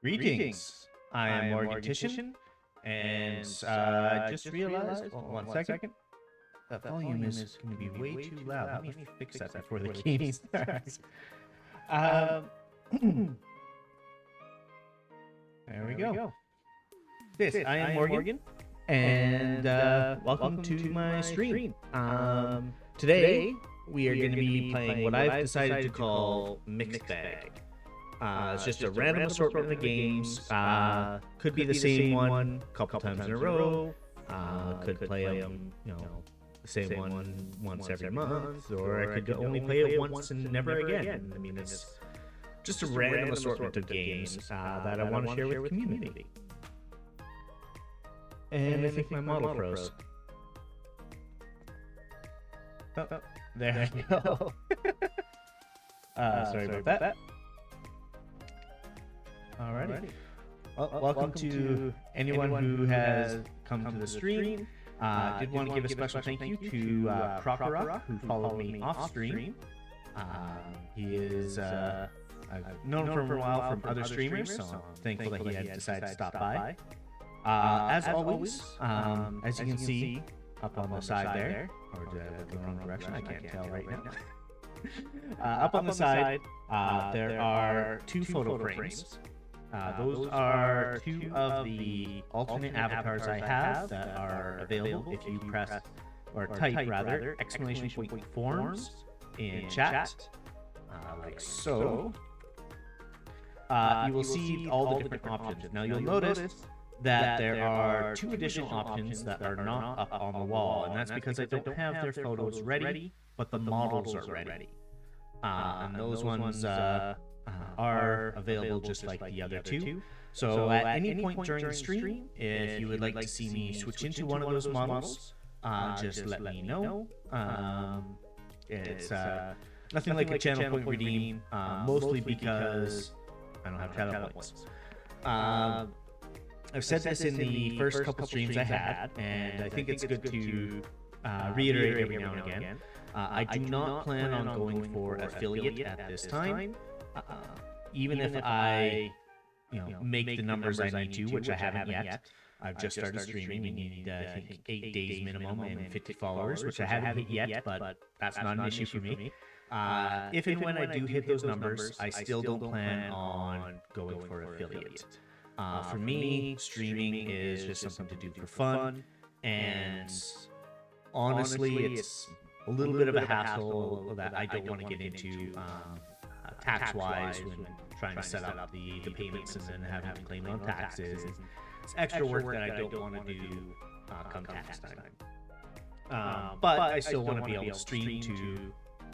Greetings, I am Mortician, and I just realized, one second, that volume is going to be way too loud. Let me fix that before the game starts. There we go. I am Morgan, and welcome to my stream. Today, we are going to be playing what I've decided to call Mixed Bag. It's just a random assortment of games. Could be the same one a couple times in a row. Could play them, the same one once every month, or I could only play it once and never again. I mean, it's just a random assortment of games that I want to share with the community. And I think my model froze. Oh, there we go. Sorry about that. Alrighty. Well, welcome to anyone who has come to the stream. Did want to give a special thank you to Crocorock, who followed me off stream. He is, I've known him for a while from other streamers, so I'm thankful that he had decided to stop by. As always, as you can see up on the side there, or did I look in the wrong direction? I can't tell right now. Up on the side, there are two photo frames. Those are two of the alternate avatars I have that are available if you press, or type rather, exclamation point forms in chat, like so. You will see all the different options. Now you'll notice that there are two additional options that are not up on the wall, and that's because I don't have their photos ready, but the models are ready. And those ones are available just like the other two. So at any point during the stream, if you would like to see me switch into one of those models, just let me know. It's nothing like a channel point redeem, mostly because I don't have channel points. I've said this in the first couple streams I had, and I think it's good to reiterate every now and again. I do not plan on going for affiliate at this time. Even if I, make the numbers I need to, which I haven't yet. I've just started streaming. You need, I think, 8 days minimum and 50 followers, which I haven't hit yet, but that's not an issue for me. If and when I do hit those numbers, I still don't plan on going for affiliate. For me, streaming is just something to do for fun, and honestly, it's a little bit of a hassle that I don't want to get into tax-wise when trying to set up the payments and then having to claim on taxes. It's extra work that I don't want to do come tax time. But I still want to be able to stream to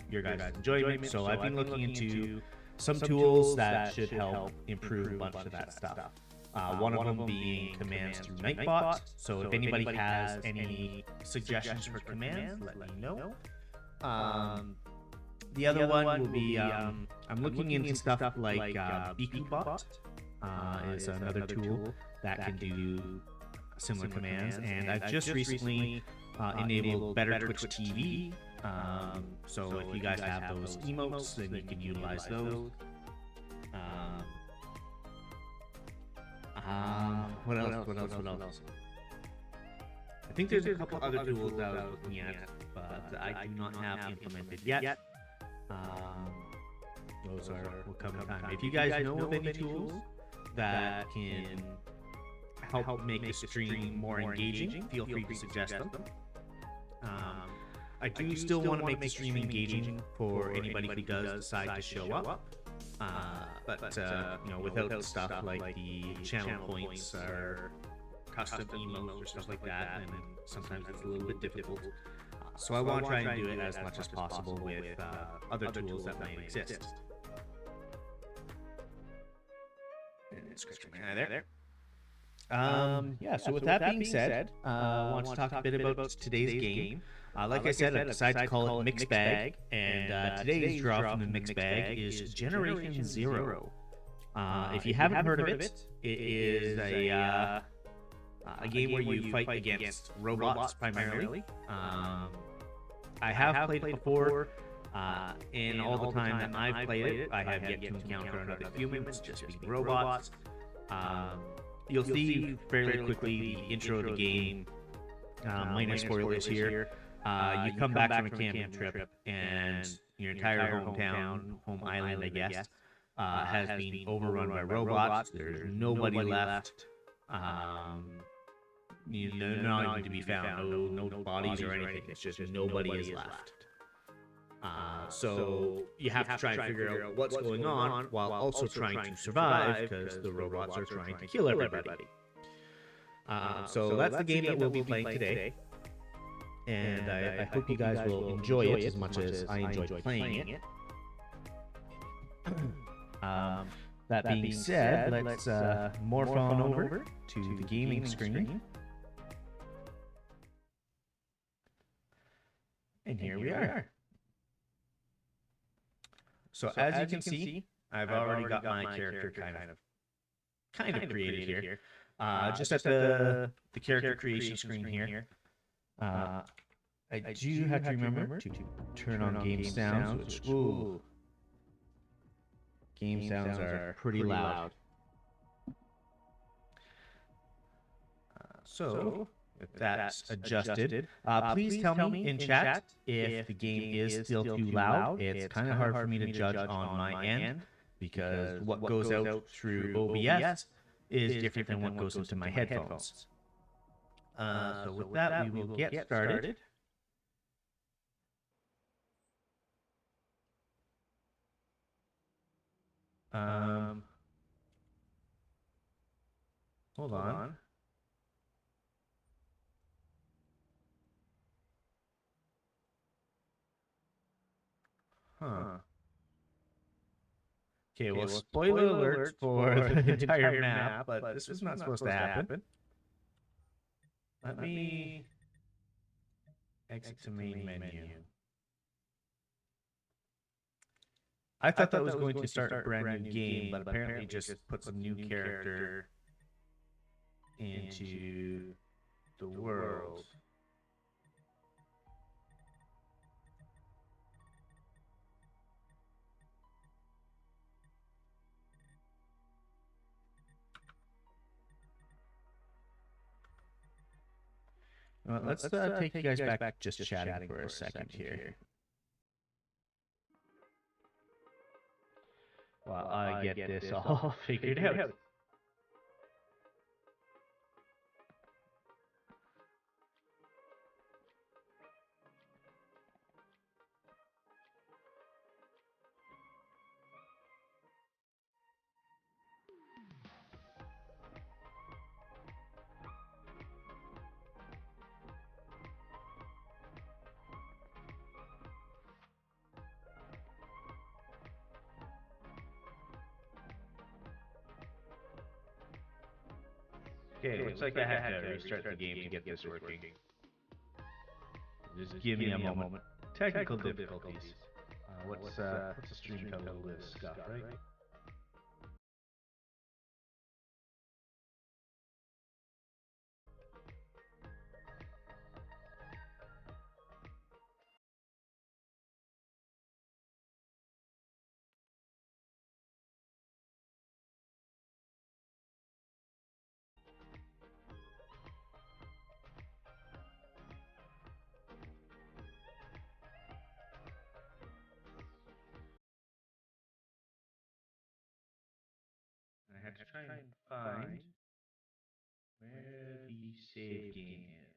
your guys' enjoyment, so I've been looking into some tools that should help improve a bunch of that stuff. One of them being commands through Nightbot, so if anybody has any suggestions for commands, let me know. The other one will be, I'm looking into stuff like BQBot. is another tool that can do similar commands, and I've just recently enabled Better Twitch TV. So if you guys have those emotes, then you can utilize those. What else? I think there's a couple other tools that I was looking at, but I do not have implemented yet. Those will come in time. If you guys know of any tools that can help make the stream more engaging, feel free to suggest them. I do still want to make the stream engaging for anybody who does decide to show up. But you know, without stuff like the channel points or custom emotes or stuff like that, and sometimes it's a little bit difficult. So I want to try and do it as much as possible with other tools that might exist. There. Yeah, so with that being said, I want to talk a bit about today's game. Like I said, I decided to call it Mixed Bag, and today's draw from the Mixed Bag is Generation Zero. If you haven't heard of it, it is a game where you fight against robots primarily. I have played it before, and all the time that I've played it, I have yet to encounter another humans, just being robots. You'll see fairly quickly the intro of the game. Minor spoilers here. You come back from a camping trip, and your entire home island, I guess, has been overrun by robots. There's nobody left. Not even to be found. No bodies or anything. It's just nobody is left. So you have to try and figure out what's going on while also trying to survive, because the robots are trying to kill everybody. So that's the game that we'll be playing today, and I hope you guys will enjoy it as much as I enjoyed playing it. That being said, let's morph on over to the gaming screen. And here we are. So as you can see, I've already got my character kind of created here. Just at the character creation screen here, I do have to remember to turn on game sounds, which game sounds are pretty loud. So if that's adjusted, please tell me in chat if the game is still too loud. It's kind of hard for me to judge on my end, because what goes out through OBS is different than what goes into my headphones. So with that, we will get started. Hold on. Okay, well, spoiler alert for the entire map, but this was not supposed to happen. Let me exit to main menu. I thought that was going to start a brand new game, but apparently just puts a new character into the world. Let's take you guys back just chatting for a second here. While I get this all figured out. Okay, looks like I have to restart the game to get this working. Just give me a moment. Technical difficulties. What's the stream code of this stuff, right? had to try and find where the save game is.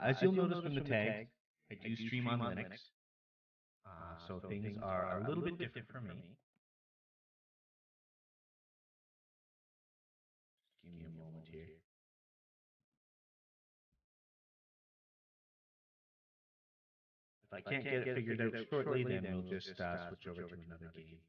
As you'll notice from the tag, I do stream on Linux, so things are a little bit different for me. Give me a moment here. If I can't get it figured out shortly, then we'll just switch over to another game.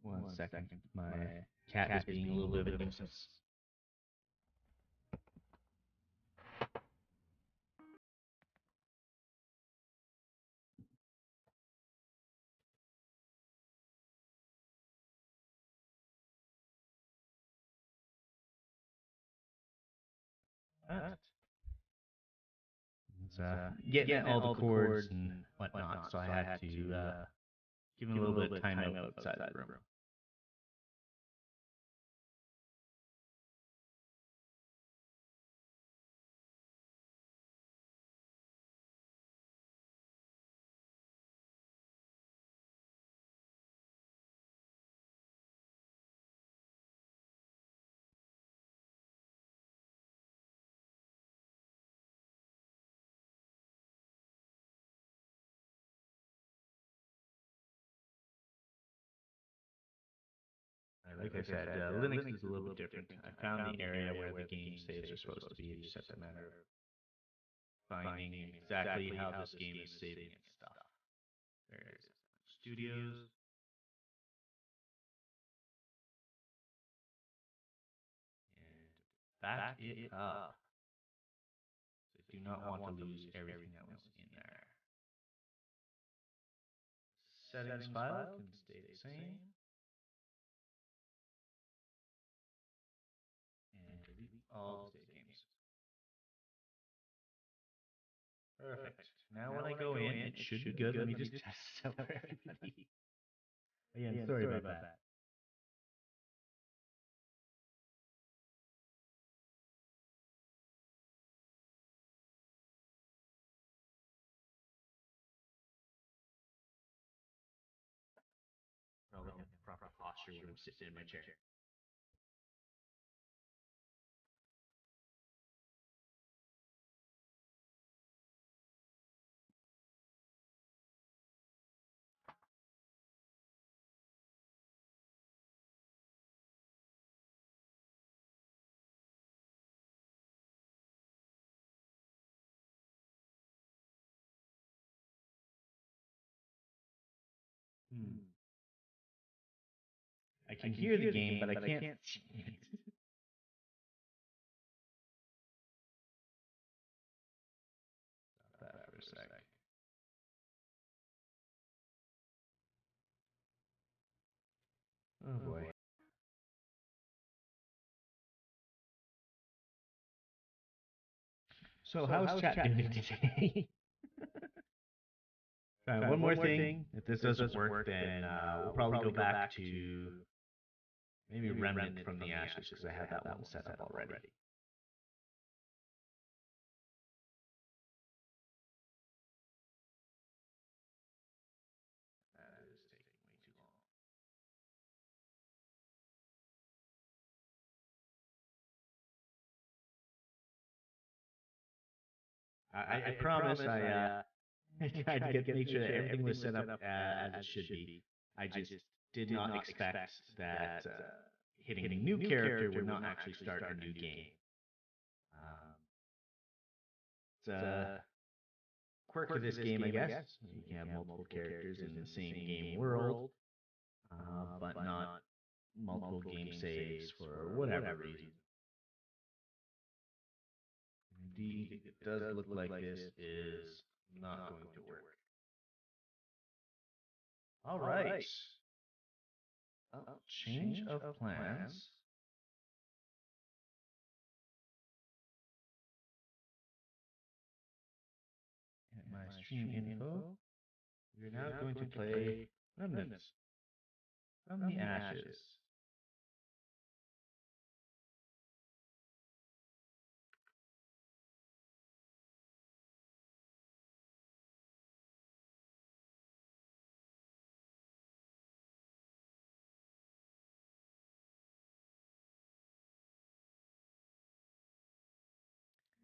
One second. My cat is being a little bit of a nuisance. It's getting at all the cords and whatnot, so I had to give him a little bit of time out outside the room. Like I said, Linux is a little bit different. I found the area where the game saves are supposed to be. It's just a matter of finding exactly how this game is saving its stuff. There it is. Studios. And back it up. So I do not want to lose everything that was in there. Settings file can stay the same. And delete all the save games. Perfect. Now when I go in, it should be good. Let me just test this out for everybody. Again, sorry about that. Probably have the proper posture when I'm sitting in my chair. I can hear the game, but I can't see it. Stop that for a sec. Oh boy. So how's chat doing today? One more thing. If this doesn't work, then we'll probably go back to maybe Remnant from the Ashes, because I have that one set up already. That is taking way too long. I promise I tried to make sure that everything was set up as it should be. I just did not expect that hitting a new character would not actually start a new game. It's a quirk of this game, I guess. You can have multiple characters in the same game world, but not multiple game saves for whatever reason. indeed, it does look like this is not going to work. All right. Change of plans. And my stream info. We're now going to play Remnant from the Ashes.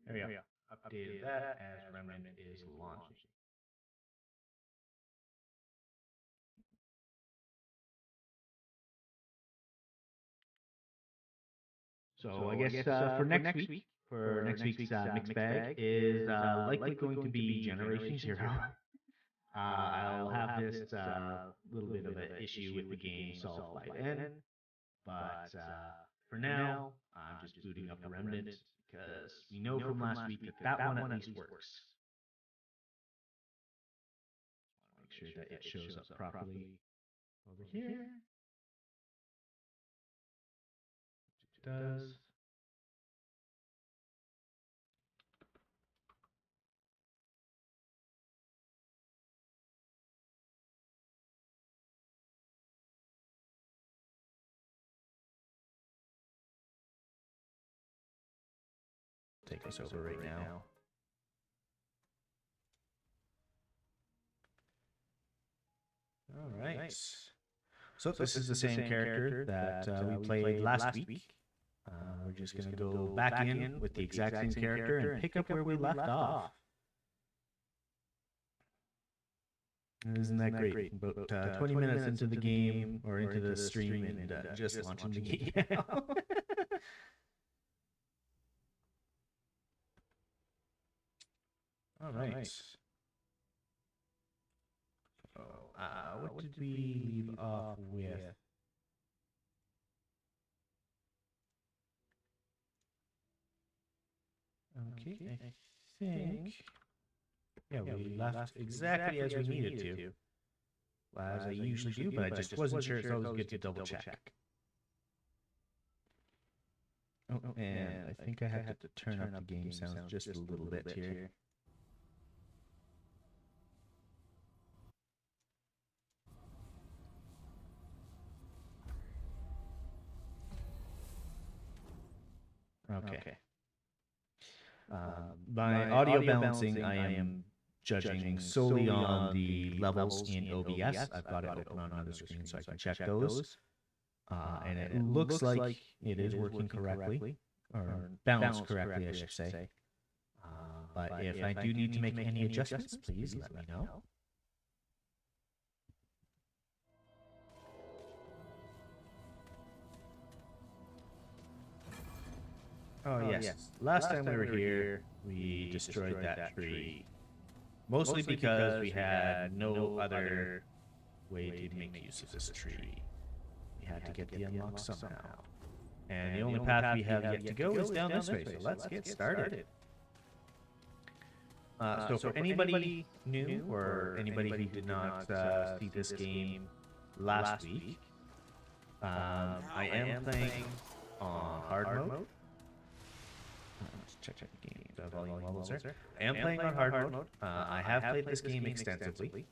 There we go. Updated that as Remnant is launching. So I guess for next week, next week's mixed bag is likely going to be Generation Zero. I'll have this little bit of an issue with the game solved by then, but for now, I'm just booting up Remnant because we know from last week that one at least works. Make sure that it shows up properly over here. It does. Take us over right now. All right. So this is the same character that we played last week. We're just going to go back in with the exact same character and pick up where we left off. Isn't that great? About 20 minutes into the game, or into the stream, and just launching the game now. All right. So, what did we leave off with? Okay, I think... Yeah, we left exactly as we needed to. Well, as I usually do, but I just wasn't sure. It's always good to double check. Oh, and I think I have to turn up the game sounds just a little bit here. Okay. By audio balancing, I am judging solely on the levels in OBS. I've got it open on another screen so I can check those. And it looks like it is working correctly, or balanced correctly, I should say. But if I do need to make any adjustments, please let me know. Oh, yes. Last time we were here, we destroyed that tree. Mostly because we had no other way to make use of this tree. We had to get the unlock somehow. And the only path we have yet to go is down this way, so let's get started. So for anybody new, or anybody who did not see this game last week, I am playing on hard mode. Check the game. The volume levels there. I am playing on hard mode. I have played this game extensively.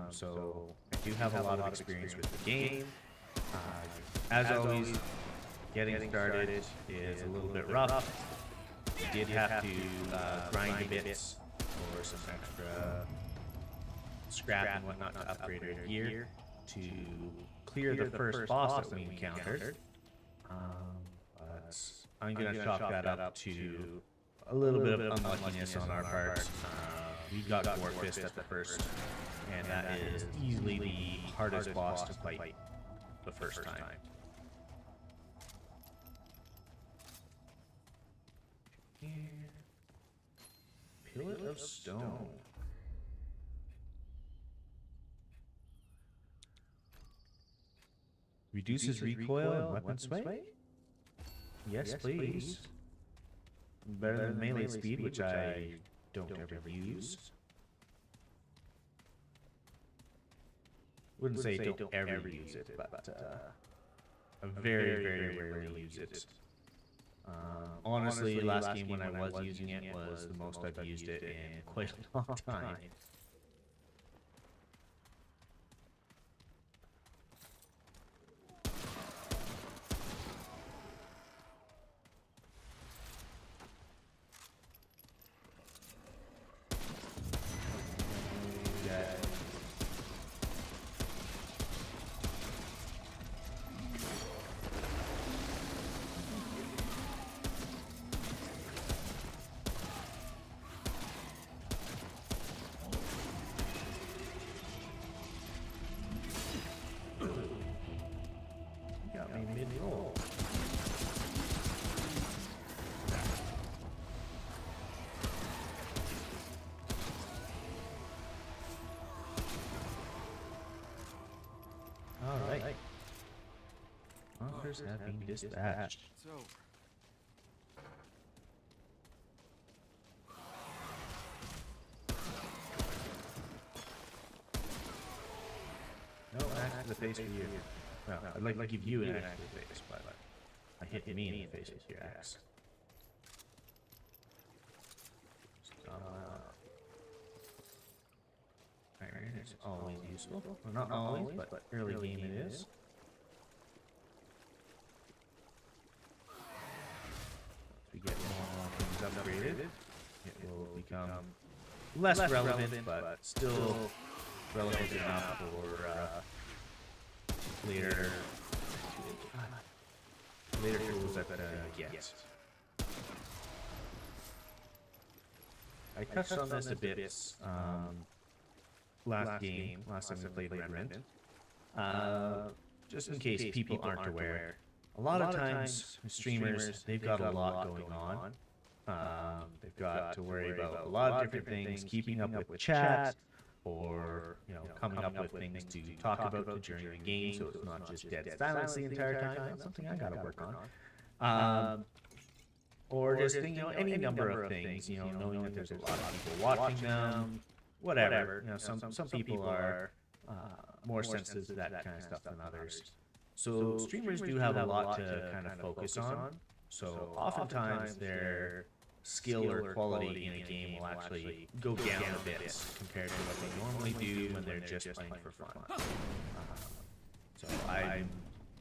So I do have a lot of experience with the game. As always, getting started is a little bit rough. You did have to grind a bit for some extra scrap and whatnot to upgrade our gear to clear the first boss that we encountered. But I'm going to chalk that up to a little bit of unluckiness on our part. We got Dwarfist at the first, and that is easily the hardest boss to fight the first time. Pillar of Stone. Reduces recoil and weapon sway? Yes, please. better than melee speed, which I don't ever use. Wouldn't say don't ever use it, but I very, very rarely use it. Honestly, last game when I was using it was the most I've used it in quite a long time. Mid-roll. Alright. Monsters have been dispatched. It's over. No axe to the face for you. Well, I'd like to give you an axe to the face, but I hit me in the face with your axe. Iron is always useful. Well, not always, but early game it is. Once we get more things upgraded, it will become less relevant, but still relevant enough for later tools that get. I touched on this a bit last time we played Remnant. Just in case people aren't aware, a lot of times streamers, they've got a lot going on. They've got to worry about a lot of different things, keeping up with chat, or coming up with things to talk about during the game, so it's not just dead silence the entire time. That's something I gotta work on. Or just any number of things. Knowing that there's a lot of people watching them, whatever. Some people are more sensitive to that kind of stuff than others. So streamers do have a lot to kind of focus on. So oftentimes their skill or quality in a game will actually go down a bit compared to what they normally do when they're just playing for fun. So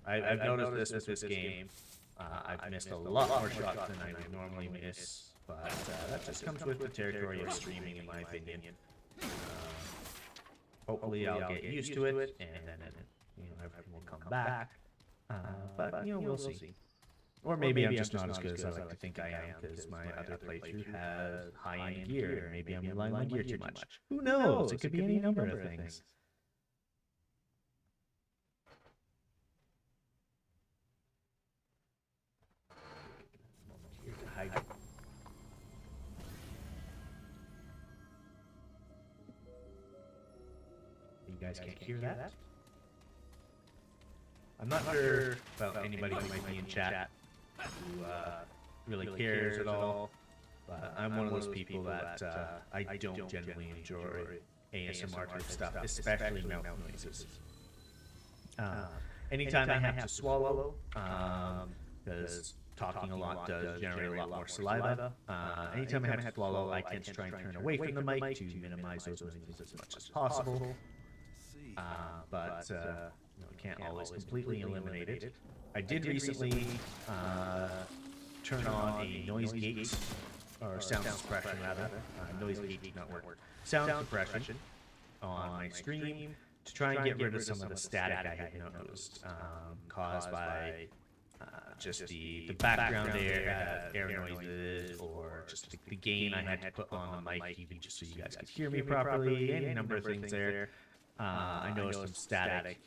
I've noticed this with this game. I've missed a lot more shots than I would normally miss, but that just comes with the territory of streaming, in my opinion. Hopefully I'll get used to it, and then everything will come back. But we'll see. Or maybe I'm just not as good as I like to think I am, because my other playthrough has high-end gear. Maybe I'm relying on gear too much. Who knows? It could be any number of things. You guys can't hear that? I'm not sure about anybody who might be in chat who really cares at all, but I'm one of those people that I don't generally enjoy ASMR type stuff, especially mouth noises. Anytime I have to swallow, because talking a lot does generate a lot more saliva, anytime I have to swallow, I tend to try and turn away from the mic to minimize those noises as much as possible. But can't always completely eliminate it. I did recently turn on a noise gate, or sound suppression rather. Noise gate did not work. Sound suppression on my stream to try and get rid of some of the static I had noticed caused by just the background air noises, or just the gain I had to put on the mic, even just so you guys could hear me properly. Any number of things there. I noticed some static,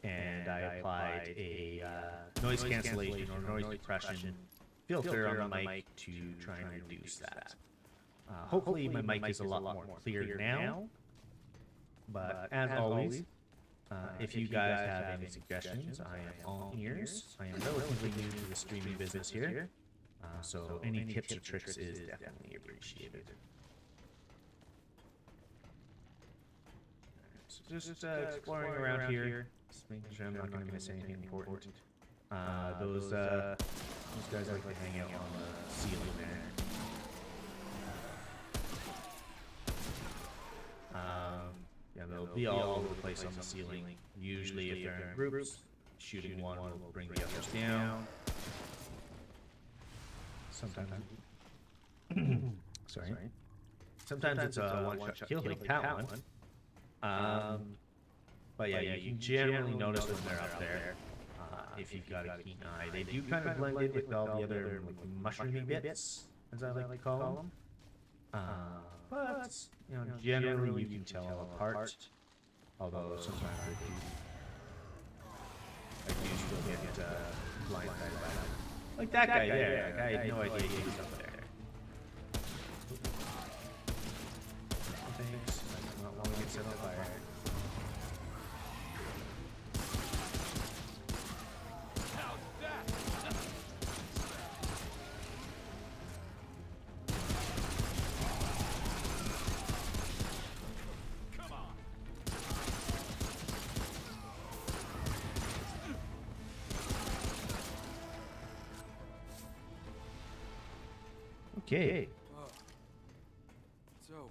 and I applied a noise cancellation or noise suppression filter on the mic to try and reduce that. Hopefully my mic is a lot more clear now, but as always, if you guys have any suggestions, I am all ears. I am relatively new to the streaming business here, So any tips or tricks is definitely appreciated. So just exploring around here, just making sure I'm not going to miss anything important. Those guys like to hang out on the ceiling there. Yeah, they'll be all over the place on the ceiling. Usually, if they're in groups, shooting one will bring the others down. Sometimes, sorry. Sometimes it's a one-shot kill like that one. But yeah, you can generally notice when they're up there. If you've got a keen eye, they do kind of blend in with all the other like mushroomy bits, as I like to call them. But you know, generally you can tell them apart. Although sometimes I do still get blindsided by that. Like that guy there. Like, I had no idea he was up there. Thanks. I do not want to get set on fire. Okay. Oh, it's over.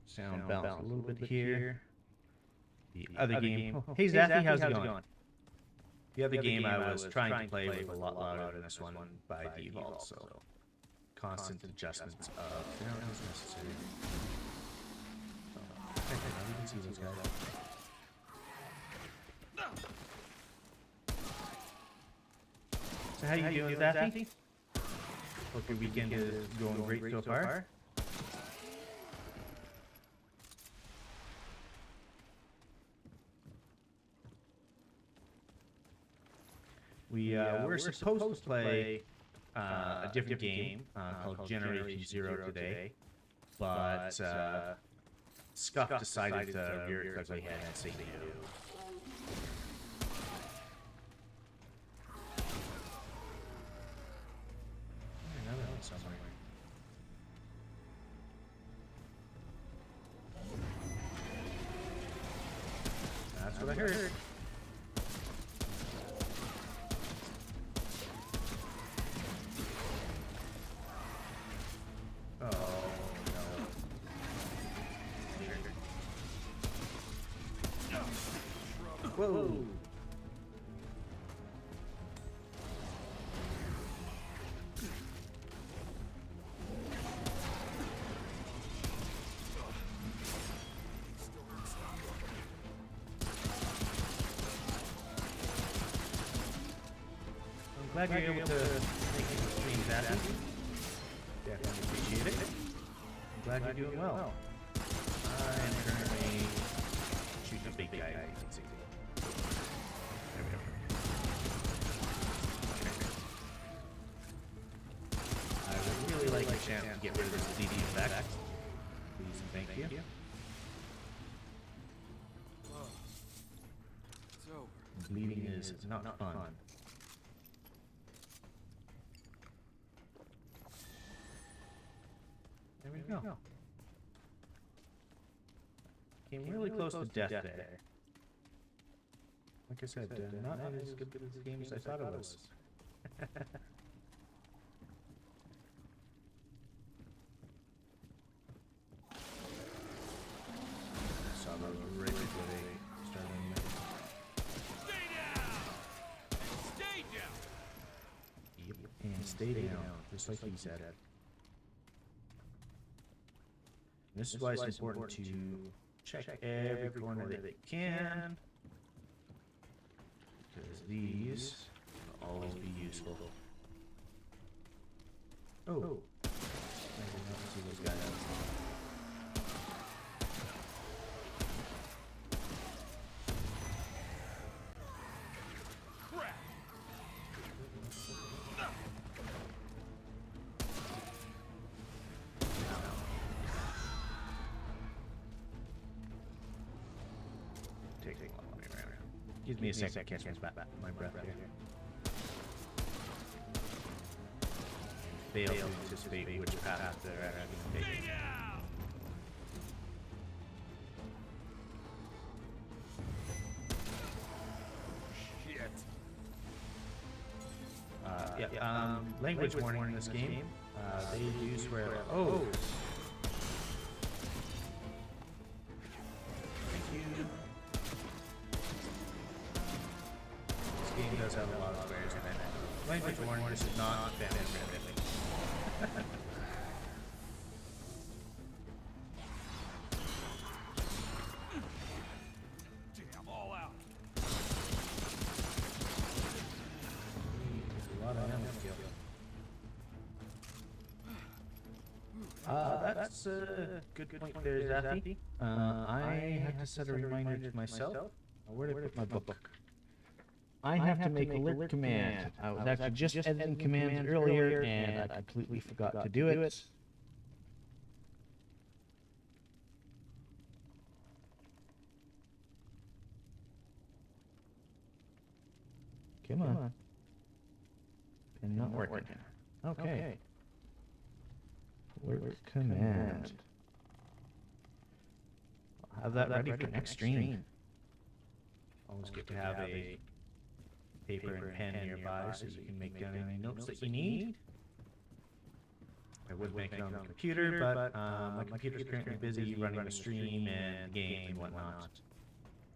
Sound bounce a little bit here. The other game. Oh, hey Zaffy, how's it going? The other game I was trying to play was a lot louder than this one by default, so constant adjustments of sound is necessary. Oh, you can see those guys. So how you doing, Zaffy? Hope your weekend is going great so far. We were supposed to play a different game called Generation Zero today, but Scuff decided to rear its ugly head and say no. Somewhere. That's what I heard. Oh no. Whoa. Glad you're able to make the stream, Zaffy. Definitely appreciate it. I'm glad you're doing well. I am currently shooting a big guy, as you can see. There we go. I would really like a chance to get rid of this DD effect. Please and thank you. Oh, it's over. Bleeding is not fun. There we go. Came really close to death there. Like I said, not as good as the game as I thought it was. Saw those right before they started. Stay down! Stay down! Yep, and stay down, just like he said. This is why it's important to check every corner that they can, because these will always be useful. Oh, I did not see those guys. Gives me a second to catch my breath here. Fail to anticipate which path they're actually taking. Stay down! Shit. Language warning in this game. They do swear. Oh! Thank you. This game does have a lot of swears in it. Language warning, this is not family friendly. Damn, all out. A lot of ammo kill. That's a good point there, Zaffy. I have to set a reminder to myself. Where did I put my book? I have to make alert command. I was actually just editing commands earlier and I completely forgot to do it. Come on. And not working. Okay. Alert command. I'll have that ready for next stream. Always good to have a paper and pen nearby so you can make down any notes that you need. I would make it on the computer, but my computer's currently busy running the stream and games and whatnot.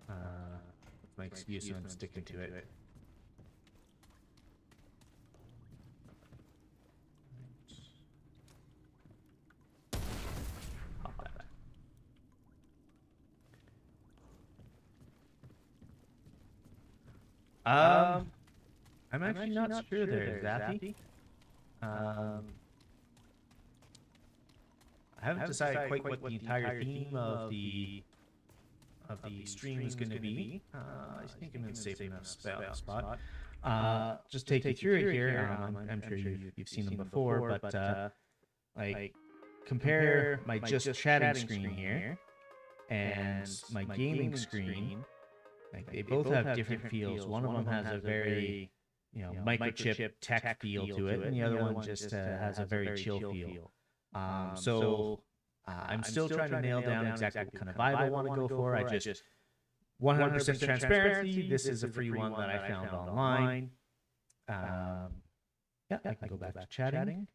That's my excuse and I'm sticking to it. I'm actually not sure there, Zaffy. I haven't decided quite what the entire theme of the stream is going to be. I think I'm in a safe enough spot. Just take you through it here. I'm sure you've seen them before, but like compare my just chatting screen here and my gaming screen. Like they both have different feels. One of them has a very, microchip tech feel to it, and the other one just has a very chill feel. So I'm still trying to nail down exactly what kind of vibe I want to go for. I just 100% transparency. This is a free one that I found online. Yeah, I can go back to chatting.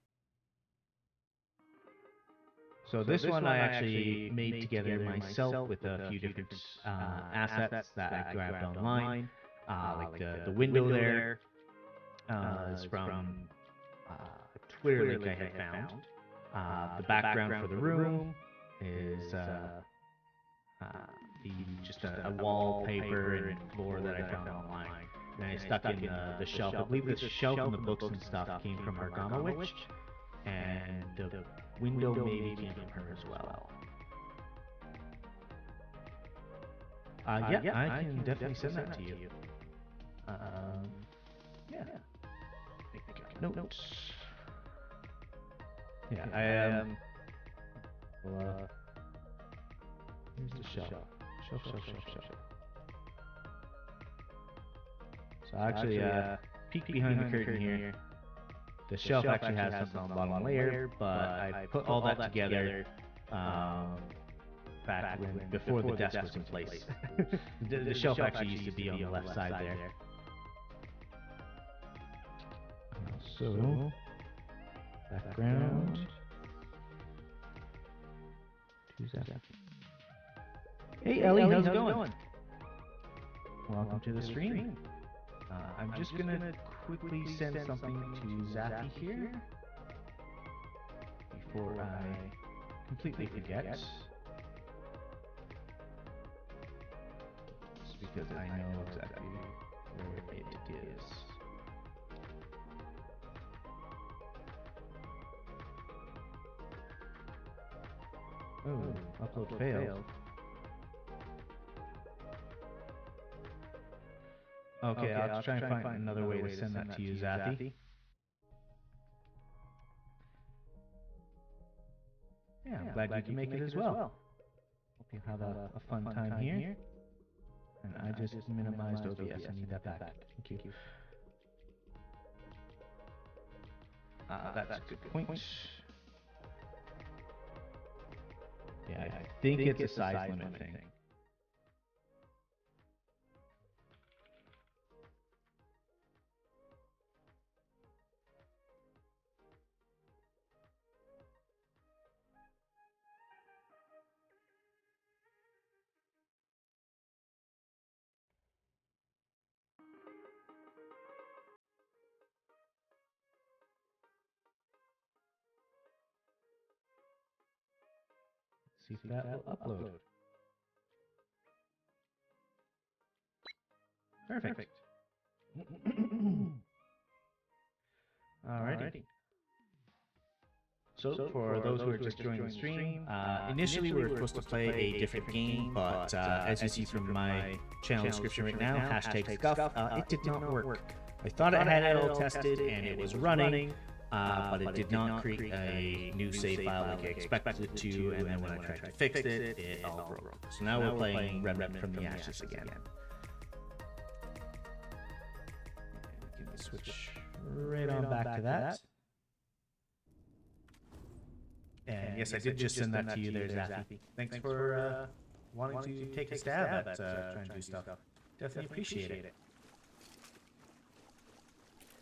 So this one I actually made together myself with a few different assets that I grabbed online. Like the window there is from a Twitter link I had found. The background for the room is just a wallpaper and floor that I found online. And I stuck in the shelf. I believe the shelf and the books and stuff came from Argama Witch, and the window maybe came from her as well. Yeah, I can definitely send that to you. Yeah. Notes. Yeah, I am. Here's the shelf. Shelf. So actually, peek behind the curtain here. The shelf actually has something on the bottom layer, but I put all that together back before the desk was in place. The shelf actually used to be on the left side there. So, background. Hey Ellie, how's it going? Welcome to the stream. I'm just gonna quickly send something to Zaffy here before I completely forget. Just because I know exactly where it is. Oh, upload failed. Okay, I'll try and find another way to send that to you, Zaffy. Yeah, I'm glad you can make it as well. Hope you have a fun time here. And I just minimized OBS. I need that back. Thank you. That's a good point. Yeah, I think it's a size limit thing. See if that will upload. Perfect. Alrighty. So for those who are just joining the stream, initially we were supposed to play a different game, but as you see from my channel description right now, #scuff, it did not work. I thought I had it all tested and it was running, but it did not create a new save file like I expected it to, and then when I tried to fix it, it all broke. So now we're playing Remnant from the Ashes again. We can switch right on back to that. And yes, I did just send that to you there, Zappy. Thanks for wanting to take a stab at trying to do stuff. Definitely appreciate it.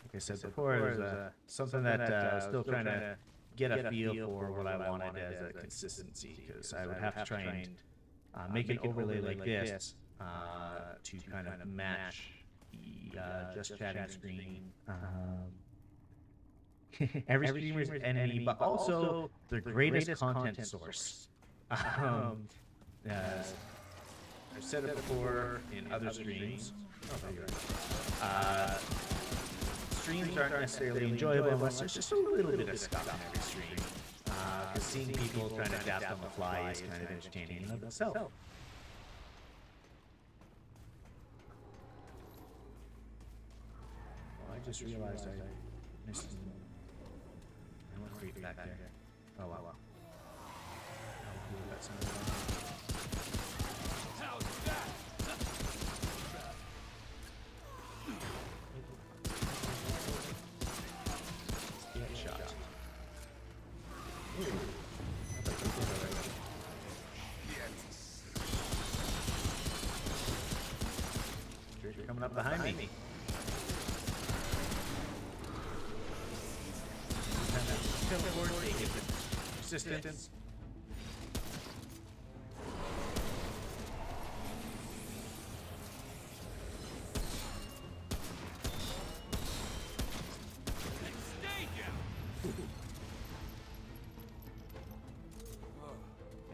Like I said before, it was something that I was still trying to get a feel for what I wanted as a consistency, because I would have to try and make an overlay like this to kind of match the just chatting screen. Every streamer's enemy, but also their greatest content source. I've said it before in other streams. Oh, there you are. Streams aren't necessarily enjoyable unless there's just a little bit of stuff in every stream. Because seeing people trying to adapt on the fly is kind of entertaining in and of itself. Well, I just realized I missed it. I went creep back there. Oh wow. Get shot. Ooh. You're coming up behind me. Resistance.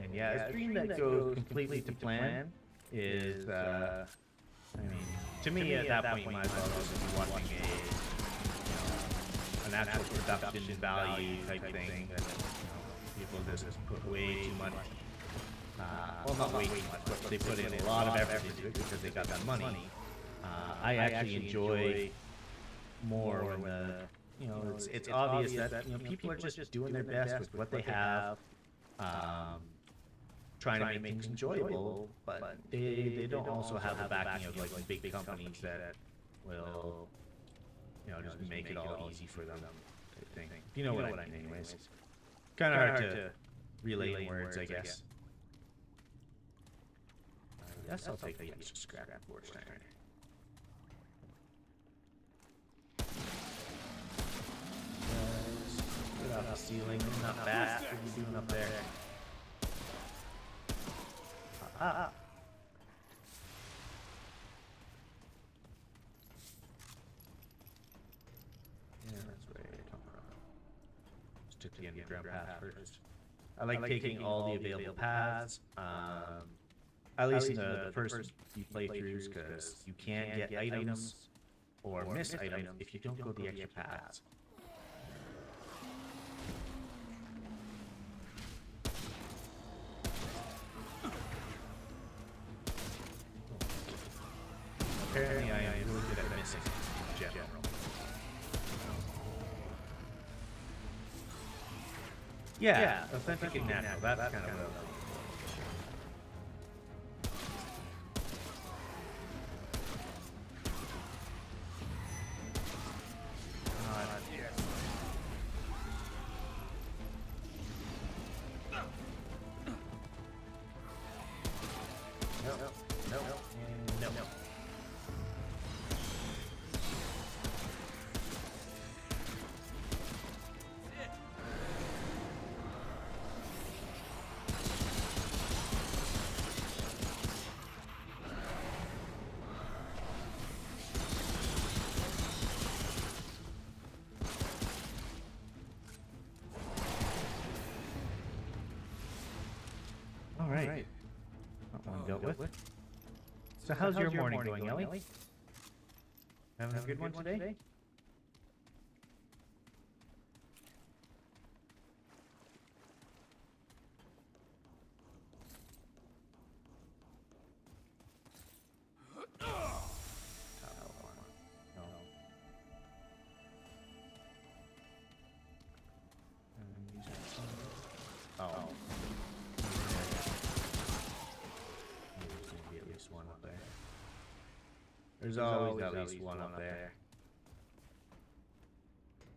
And yeah, a stream that goes completely to plan is, I mean, to me at that point you might as well just be watching an actual production value type thing that, people just put way too much, well, not way too much, but they put in a lot of effort into it because they got that money. I actually enjoy more when it's obvious that people are just doing their best with what they have, trying to make things enjoyable, but they don't also have the backing of like big companies that will just make it all easy for them type thing. You know what I mean, anyways. Kind of hard to relay in words, I guess. Yes, I'll take the extra scrap for Steiner. Get off the ceiling, not fast. What are you doing up there? Yeah, that's right. Just took the underground path first. I like taking all the available paths, at least in the first few playthroughs, because you can get items or miss items if you don't go the extra paths. Apparently I am really good at missing in general. Yeah, authentic and natural. That's kind of with. So how's your morning going, Ellie? Having a good one today? There's always at least one up there.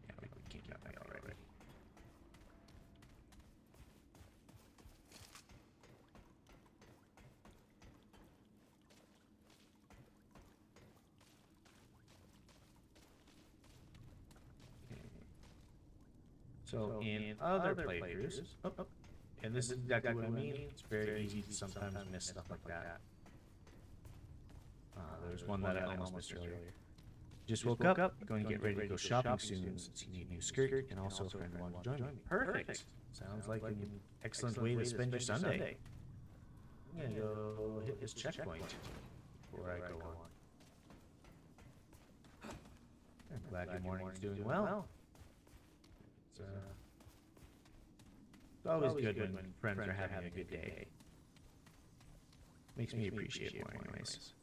Yeah, we can get that already. So in other playthroughs, and this is exactly what I mean, it's very easy to sometimes miss stuff like that. There's one that I almost missed earlier. Just woke up, going to get ready to go shopping soon since you need a new skirt, and also a friend wanted to join me. Perfect! Sounds like an excellent way to spend your Sunday. I'm going to go hit this checkpoint before I go on. I'm glad your morning's doing well. It's always good when friends are having a good day. Makes me appreciate more anyways.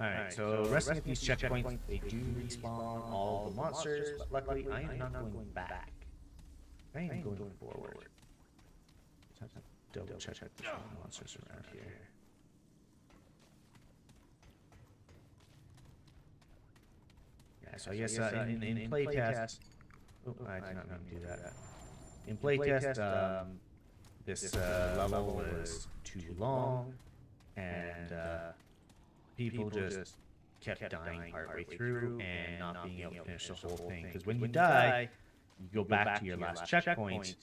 Alright, so resting at these checkpoints, they do respawn all the monsters, but luckily I am not going back. I am going forward. Just have to double check the monsters around here. Yeah, so I guess in playtest... Oh, I did not mean to do that. In playtest, this level was too long, and people just kept dying partway through and not being able to finish the whole thing. Because when you die, you go back to your last checkpoint,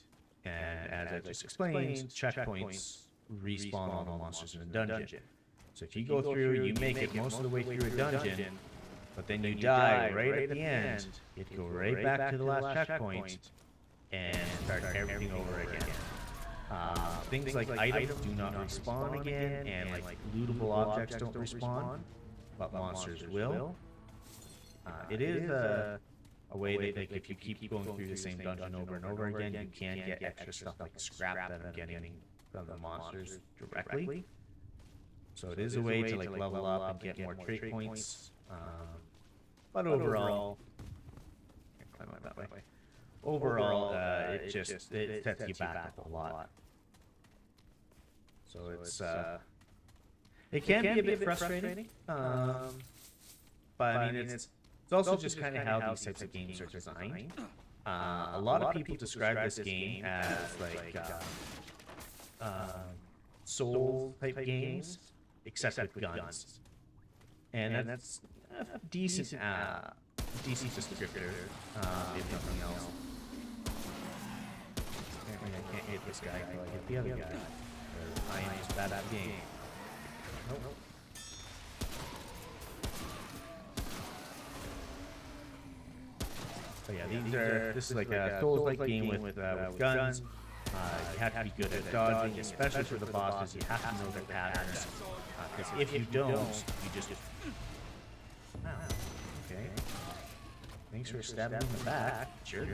and as I just explained, checkpoints respawn all the monsters in the dungeon. So if you go through, you make it most of the way through a dungeon, but then you die right at the end, you have to go right back to the last checkpoint and start everything over again. Things like items do not respawn again, and like lootable objects don't respawn, but monsters will. It is a way that, like, if you keep going through the same dungeon over and over again, you can get extra stuff like scrap that I'm getting from the monsters directly. So it is a way to like level up and get more trait points. But overall, climb out that way. Overall, it sets you back a whole lot. So it's it can be a bit frustrating, but I mean it's also just kind of how these types of games are designed. A lot of people describe this game as like Soul type games, except with guns, and that's a decent descriptor, if nothing else. Apparently I can't hit this guy until I hit the other guy. I am just bad at the game. Nope. So yeah, this is like a Souls-like game with guns. You have to be good at dodging, especially for the bosses. You have to know their patterns. Because if you don't, you just... Oh, okay. Thanks for stabbing in the back. Sure.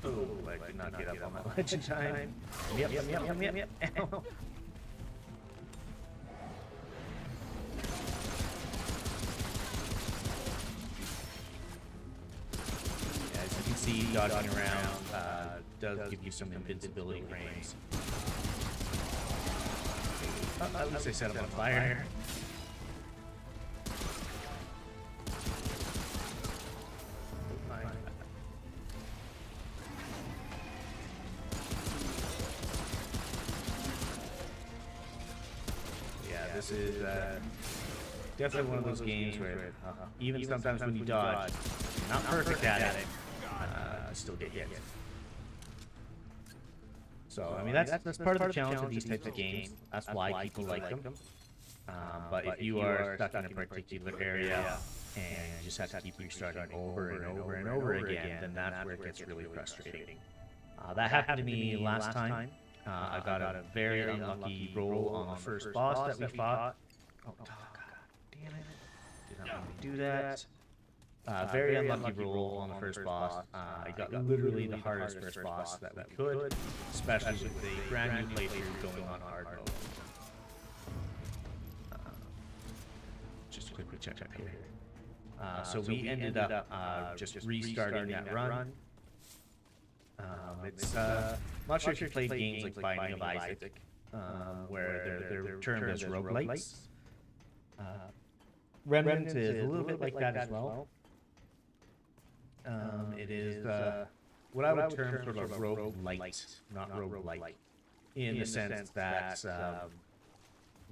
Oh, I did not get up on my ledge in time. Yep. Ow. As you can see, dodging around does give you some invincibility frames. At least I set him on fire. Yeah, this is definitely one of those games where even sometimes when you dodge, you're not perfect at it, still get hit. So, I mean, that's part of the challenge of these types of games. That's why people like them. But if you are stuck in a particular area and you just have to keep restarting over and over and over again, then that's where it gets really frustrating. That happened to me last time. I got a very unlucky roll on the first boss that we fought. Oh, God damn it. Did not want to do that. Very unlucky roll on the first boss. I got literally the hardest first boss that we could, especially with the brand new playthrough going on hard mode. Just quickly check up here. So we ended up just restarting that run. It's I'm not sure if you played games like Binding of Isaac, where they're termed as roguelites. Remnant is a little bit like that as well. It is what I would term sort of roguelite, not roguelike, in the sense that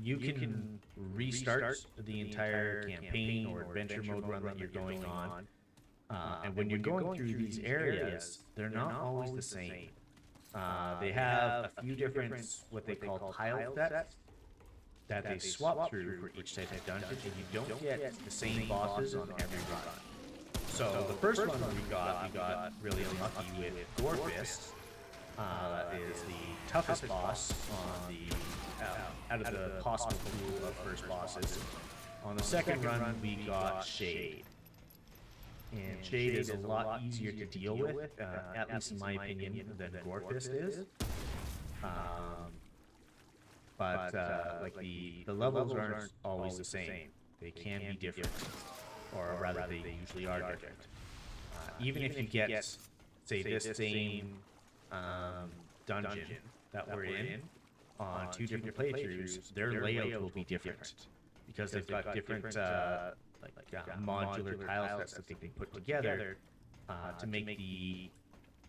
you can restart the entire campaign or adventure mode run that you're going on. And when you're going through these areas, they're not always the same. They have a few different, what they call tile sets, that they swap through for each type of dungeon, and you don't get the same bosses on every run. So the first one we got really unlucky with Gorefist. That is the toughest boss on the out of the possible pool of first bosses. On the second run, we got Shade. And Shade is a lot easier to deal with, at least in my opinion, than Gorefist is. But like the levels aren't always the same. They can be different, or rather, they usually are different. Even if you get, say, this same dungeon that we're in on 2 different playthroughs, their layout will be different because they've got different modular tile sets that they can put together to make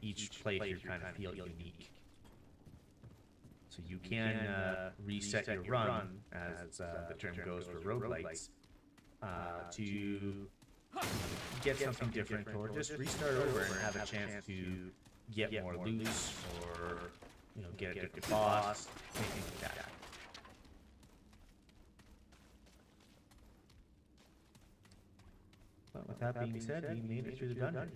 each playthrough kind of feel unique. So you can reset your run, as the term goes for roguelites, to get something different, or just restart over and have a chance to get more loot, or get a different boss, anything like that. But with that being said, we made it through the dungeon.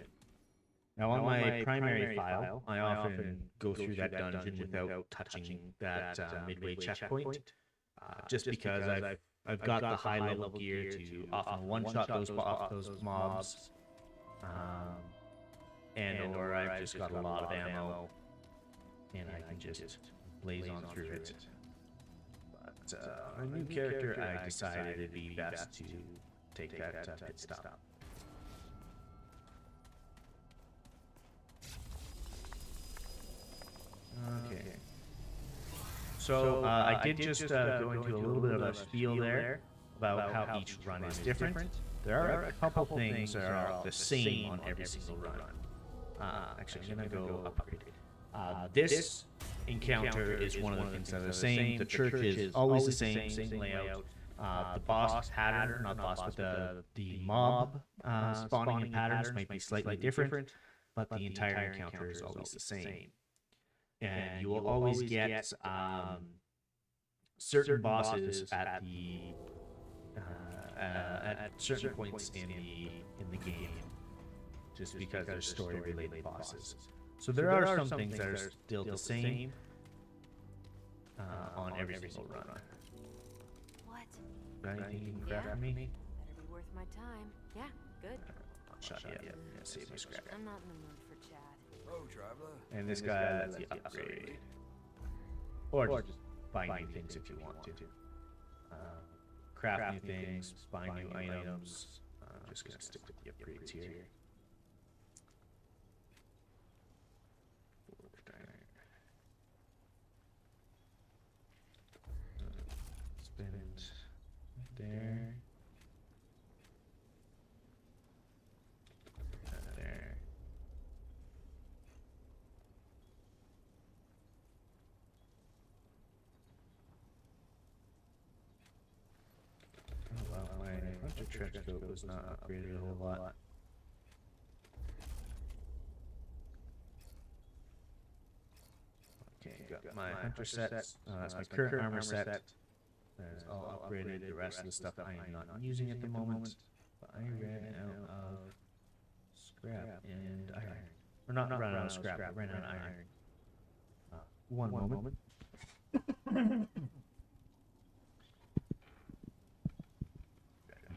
Now on my primary file, I often go through that dungeon without touching that midway checkpoint, just because I've got the high level gear to often one-shot those mobs, and or I've just got a lot of ammo, and I can just blaze on through it. But a new character, I decided it'd be best to take that pit stop. Okay. So I did just go into a little bit of a spiel there about how each run is different. There are a couple things that are the same on every single run. Actually, I'm going to go upgrade. This encounter is one of the things that are the same. The church is always the same layout. The boss pattern, not boss, but the mob spawning patterns might be slightly different, but the entire encounter is always the same. And you will always get certain bosses at certain points in the game, just because they're story-related bosses. So there are some things that are still the same on every single run. What? Got anything you can grab for me? Better be worth my time. Yeah, good. Not shot yet. Yeah, save my scrap. I'm not in the mood for chat. Oh, traveler. And this guy lets you upgrade. Or just buy new things if you want to. Craft new things, buy new items. I'm just going to stick with the upgrades here. Spin it there. There. Oh wow, my hunter trench coat was not upgraded a whole lot. Okay, got my hunter set. That's my current armor set. As I'll upgrade the rest of the stuff I am not using at the moment. But I ran out of scrap and iron. Or not ran out of scrap, I ran out of iron. One moment.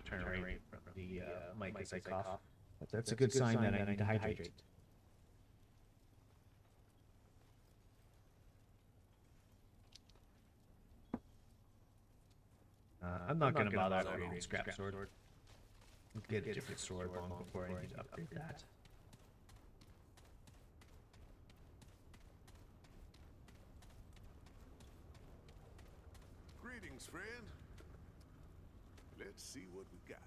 Turn away from the mic as I cough. But that's a good sign that I need to hydrate. I'm not going to bother upgrading scrap sword. I'll get a different sword long before I need to upgrade that. Greetings, friend. Let's see what we got.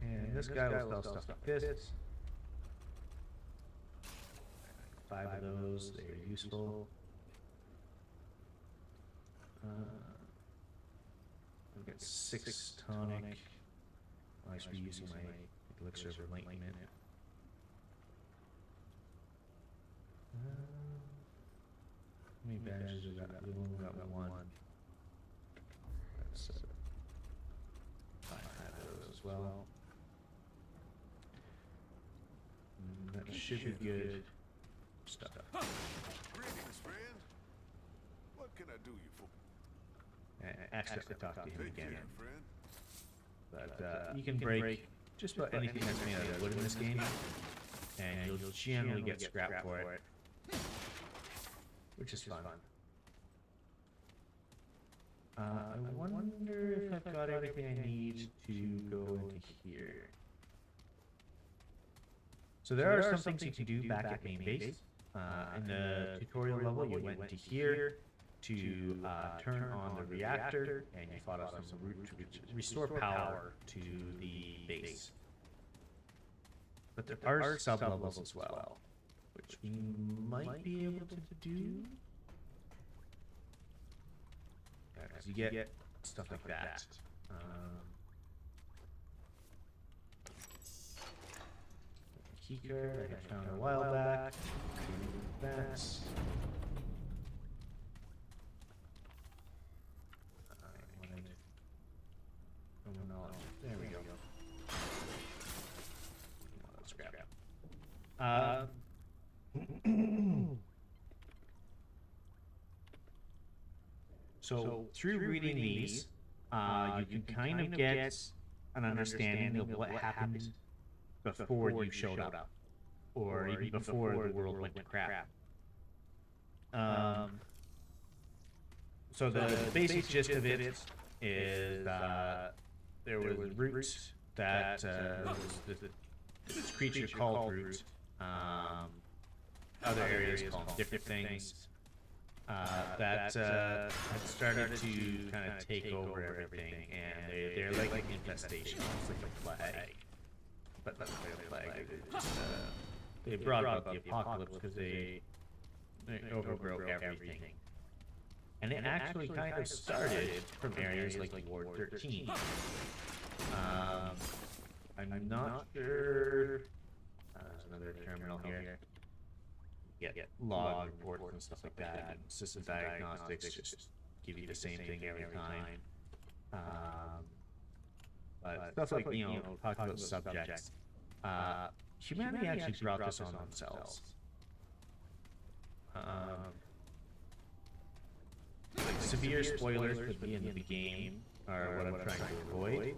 And this guy will sell stuff like this. 5 of those, they're useful. I've got 6 tonic. I should be using my elixir of enlightenment. How many badges we got? We only got 1. That's 5 of those as well. That should be good stuff. Greetings, friend. What can I do you for? I accidentally talked to him Take again. care, friend. But you can break just about anything that's made out of wood in this game, and you'll generally get scrap for it, which is fun. I wonder if I've got everything I need to go into here. So there are some things you can do back at main base. In the tutorial level, you went into here to turn on the reactor, and you fought off some root to restore power to the base. But there are sub-levels as well, which we might be able to do. Because you get stuff like that. Keycard I had found a while back. That's. I wanted. Oh no! There we go. Let's grab it. So through reading these, you can kind of get an understanding of what happened before you showed up, or even before the world went to crap. So the basic gist of it is there was Root that was this creature called Root. Other areas called different things. That had started to kind of take over everything, and they're like an infestation, it's like a plague. But not really a plague. They brought about the apocalypse because they overgrow everything. And it actually kind of started from areas like Ward 13. I'm not sure. There's another terminal here. Get log reports and stuff like that, and system diagnostics just give you the same thing every time. But stuff like, you know, talk about subjects. Humanity actually brought this on themselves. Like severe spoilers for the end of the game are what I'm trying to avoid.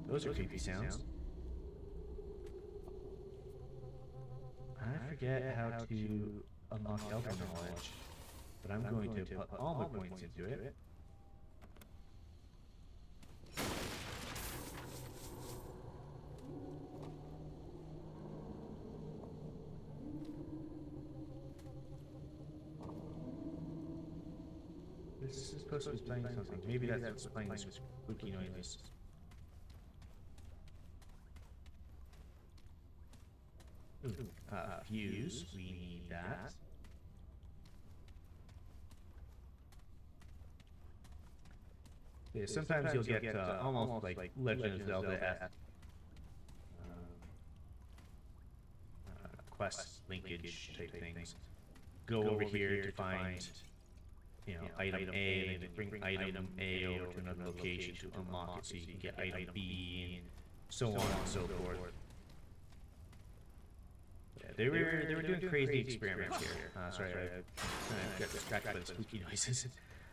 Those are creepy sounds. I forget how to unlock Elder Knowledge, but I'm going to put all my points into it. This is supposed to be playing something. Maybe that's what's playing this spooky noises. Fuse, we need that. Yeah, sometimes you'll get almost like Legend of Zelda-esque quest linkage type things. Go over here to find, you know, item A, and then bring item A over to another location to unlock it so you can get item B, and so on and so forth. Yeah, they were doing crazy experiments here. Sorry, I got distracted by the spooky noises.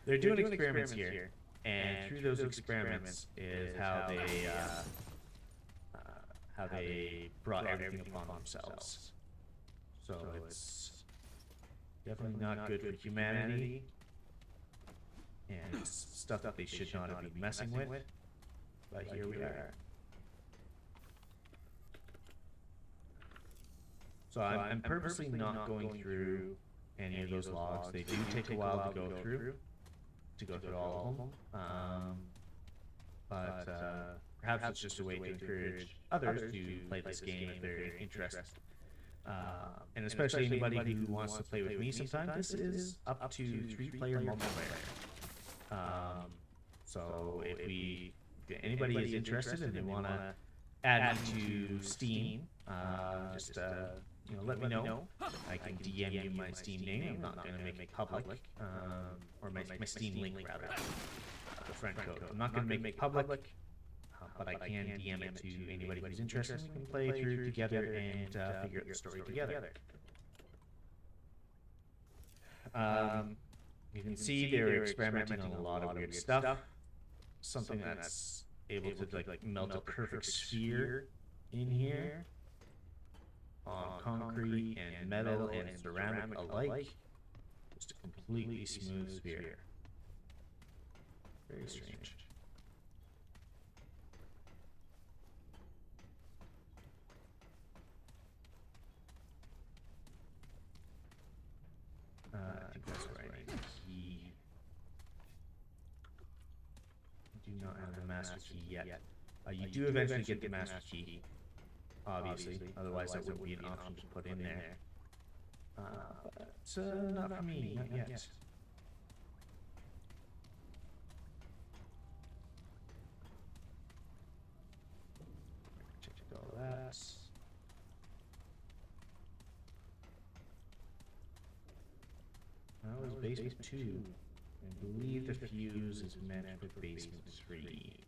They're doing experiments here, and through those experiments is how they brought everything upon themselves. So it's definitely not good for humanity, and it's stuff that they should not have been messing with. But here we are. So I'm purposely not going through any of those logs. They do take a while to go through all of them. But perhaps it's just a way to encourage others to play this game if they're interested. And especially anybody who wants to play with me sometime, this is up to 3-player multiplayer. So if anybody is interested and they want to add me to Steam, just let me know. I can DM you my Steam name. I'm not going to make it public, or my Steam link rather, the friend code. I'm not going to make it public. But I can DM it to anybody who's interested. We can play through together and figure out the story together. You can see they're experimenting on a lot of weird stuff. Something that's able to like melt a perfect sphere in here on concrete and metal and ceramic alike. Just a completely smooth sphere. Very strange. I think that's where I need the key. I do not have the master key yet. You do eventually get the master key, obviously. Otherwise, that wouldn't be an option to put in there. But not for me, not yet. Check all that. That was basement 2. I believe the fuse is meant for basement 3.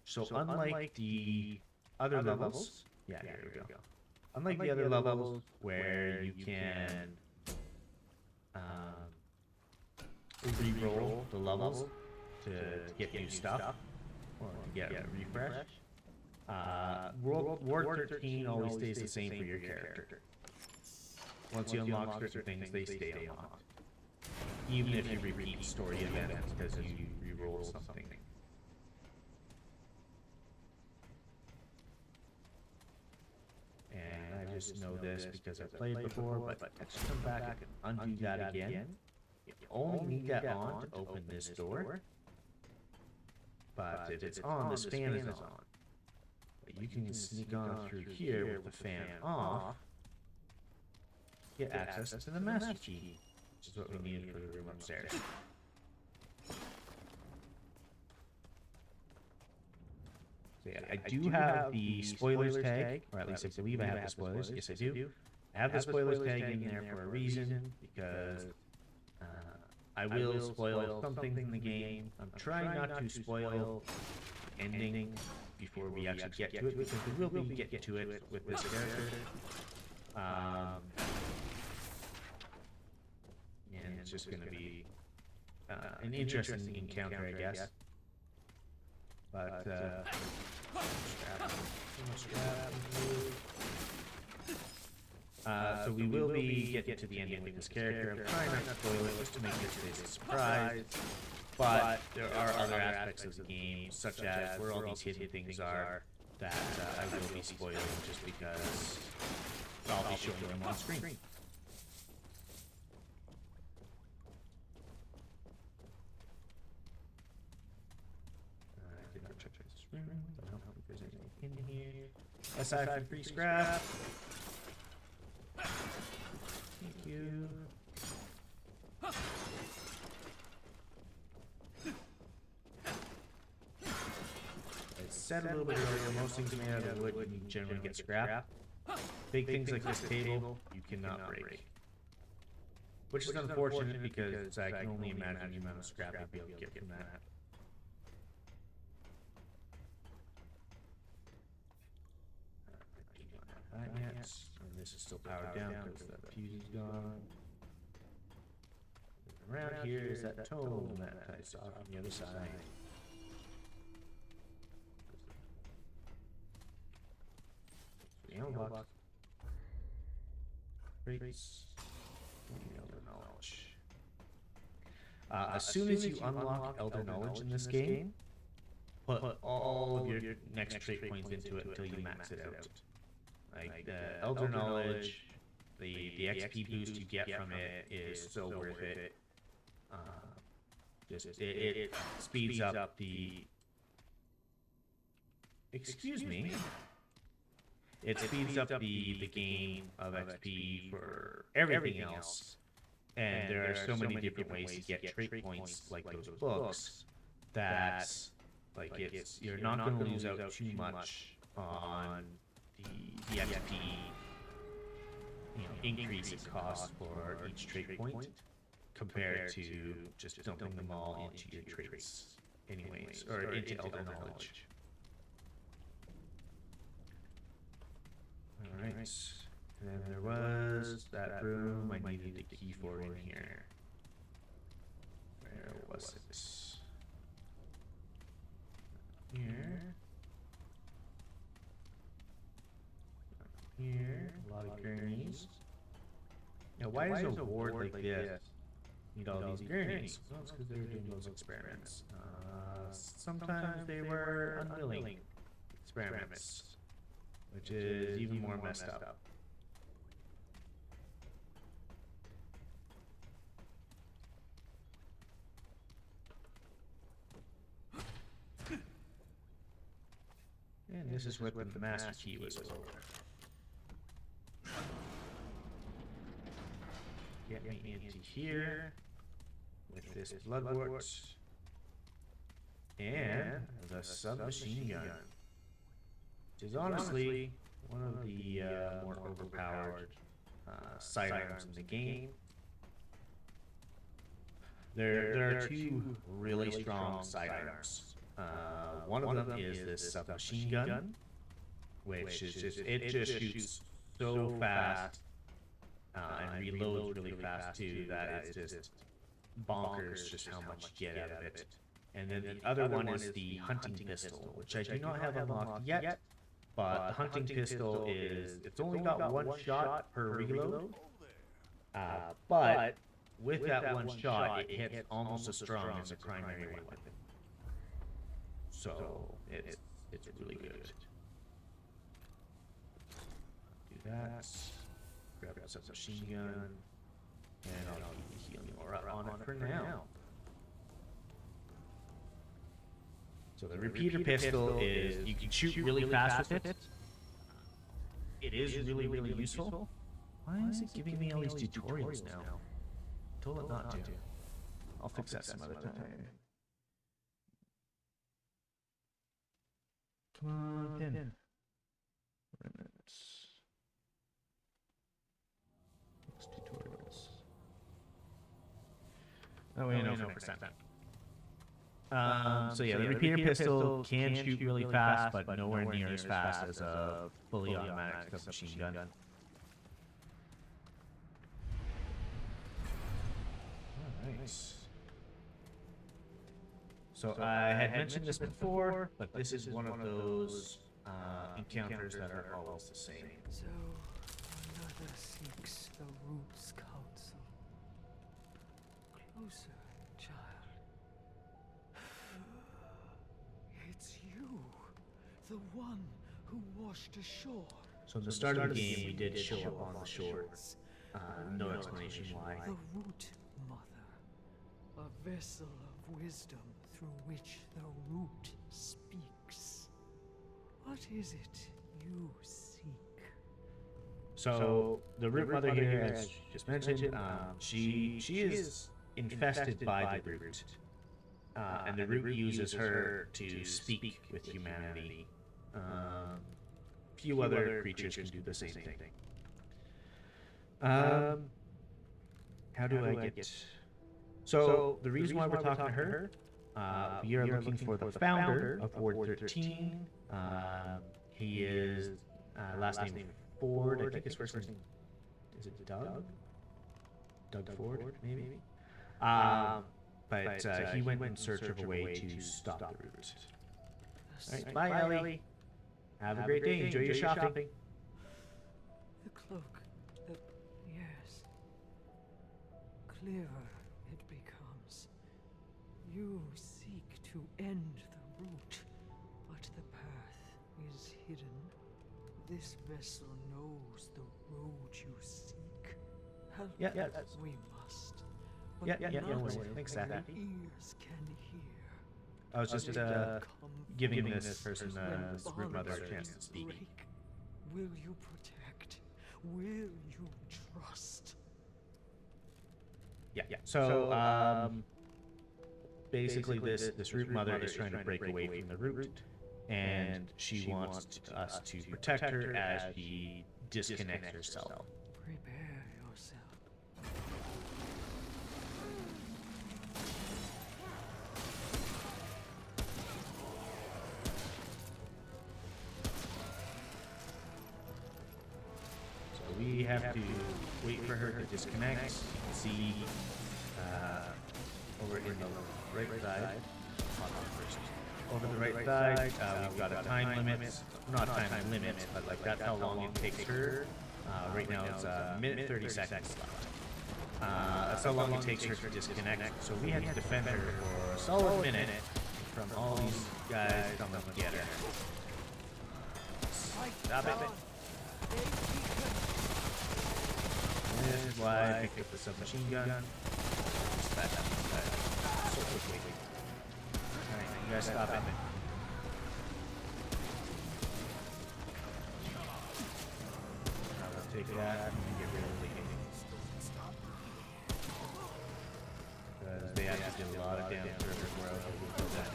So unlike the other levels, yeah, here we go. Unlike the other levels where you can re-roll the levels to get new stuff or to get a refresh, Ward 13 always stays the same for your character. Once you unlock certain things, they stay unlocked. Even if you repeat story events because you re-roll something. And I just know this because I've played before, but let's come back and undo that again. You only need that on to open this door. But if it's on, this fan is on. But you can sneak on through here with the fan off. Get access to the master key, which is what we needed for the room upstairs. So yeah, I do have the spoilers tag, or at least I believe I have the spoilers. Yes, I do. I have the spoilers tag in there for a reason, because I will spoil some things in the game. I'm trying not to spoil the ending before we actually get to it, because we will be getting to it with this character. And it's just going to be an interesting encounter, I guess. But, so we will be getting to the ending with this character. I'm trying not to spoil it just to make this a surprise. But there are other aspects of the game, such as where all these hidden things are, that I will be spoiling just because I'll be showing them on screen. I did not check this room. I don't know if there's anything in here. Aside from free scrap. Thank you. Let's said a little bit earlier, most things made out of wood you generally get scrap. Big things like this table, you cannot break. Which is unfortunate because I can only imagine the amount of scrap you'd be able to get from that. Not yet. And this is still powered down because the fuse is gone. Around here is that tone that ties off on the other side. The ammo box. Breaks. Elder Knowledge. As soon as you unlock Elder Knowledge in this game, put all of your next trait points into it until you max it out. Like the Elder Knowledge, the XP boost you get from it is so worth it. It speeds up the. Excuse me. It speeds up the gain of XP for everything else, and there are so many different ways to get trait points like those books that like you're not going to lose out too much on the XP increase in cost for each trait point compared to just dumping them all into your traits anyways, or into Elder Knowledge. Alright, and then there was that room I needed a key for in here. Where was it? Here. Here, a lot of gurneys. Now, why does a ward like this need all these gurneys? Well, it's because they were doing those experiments. Sometimes they were unwilling experiments, which is even more messed up. And this is what the master key was for. Get me into here with this bloodwort and the submachine gun, which is honestly one of the more overpowered sidearms in the game. There are two really strong sidearms. One of them is this submachine gun, which is just shoots so fast and reloads really fast too that it's just bonkers just how much you get out of it. And then the other one is the hunting pistol, which I do not have unlocked yet, but the hunting pistol it's only got one shot per reload, but with that one shot it hits almost as strong as a primary weapon. So it's really good. Do that. Grab a submachine gun, and I'll keep the healing aura on it for now. So the repeater pistol is you can shoot really fast with it. It is really useful. Why is it giving me all these tutorials now? I told it not to. I'll fix that some other time. Come on, in. Remnant. Next tutorials. Oh, we know 4%. So yeah, the repeater pistol can shoot really fast, but nowhere near as fast as a fully automatic submachine gun. Nice. So I had mentioned this before, but this is one of those encounters that are always the same. So another seeks the root's counsel. Closer, child. It's you, the one who washed ashore. So at the start of the game, we did show up on the shore. No explanation why. The root mother, a vessel of wisdom through which the root speaks. What is it you seek? So the root mother here, as just mentioned, she is infested by the root. and the root uses her to speak with humanity. Few other creatures can do the same thing. How do I get... So, the reason why we're talking to her, we are looking for the founder of Ward 13. He is, last name Ford, I think his first name, is it Doug? Doug Ford, maybe? But he went in search of a way to stop the root. Alright, bye, Ellie. Have a great day. Enjoy your shopping. The cloak. Yes. Clearer it becomes. You seek to end the root, but the path is hidden. This vessel knows the road you seek. Help we must. But not exactly. ears can hear. I was just giving this person, this root mother, a chance to speak. Will you protect? Will you trust? Yeah. So, basically, this root mother is trying to break away from the root, and she wants us to protect her as she disconnects herself. Prepare yourself. We have to wait for her to disconnect. You can see over in the right side. Over the right side, we've got a time limit. Not time limit, but like that's how long it takes her. Right now it's a minute 30 seconds left. That's how long it takes her to disconnect. So we had to defend her for a solid minute from all these guys coming to get her. Stop it. This is why I picked up the submachine gun. So quickly. Alright, you guys stop it. I'll take that and get rid of the leading. Because they have to do a lot of damage to everywhere else with that.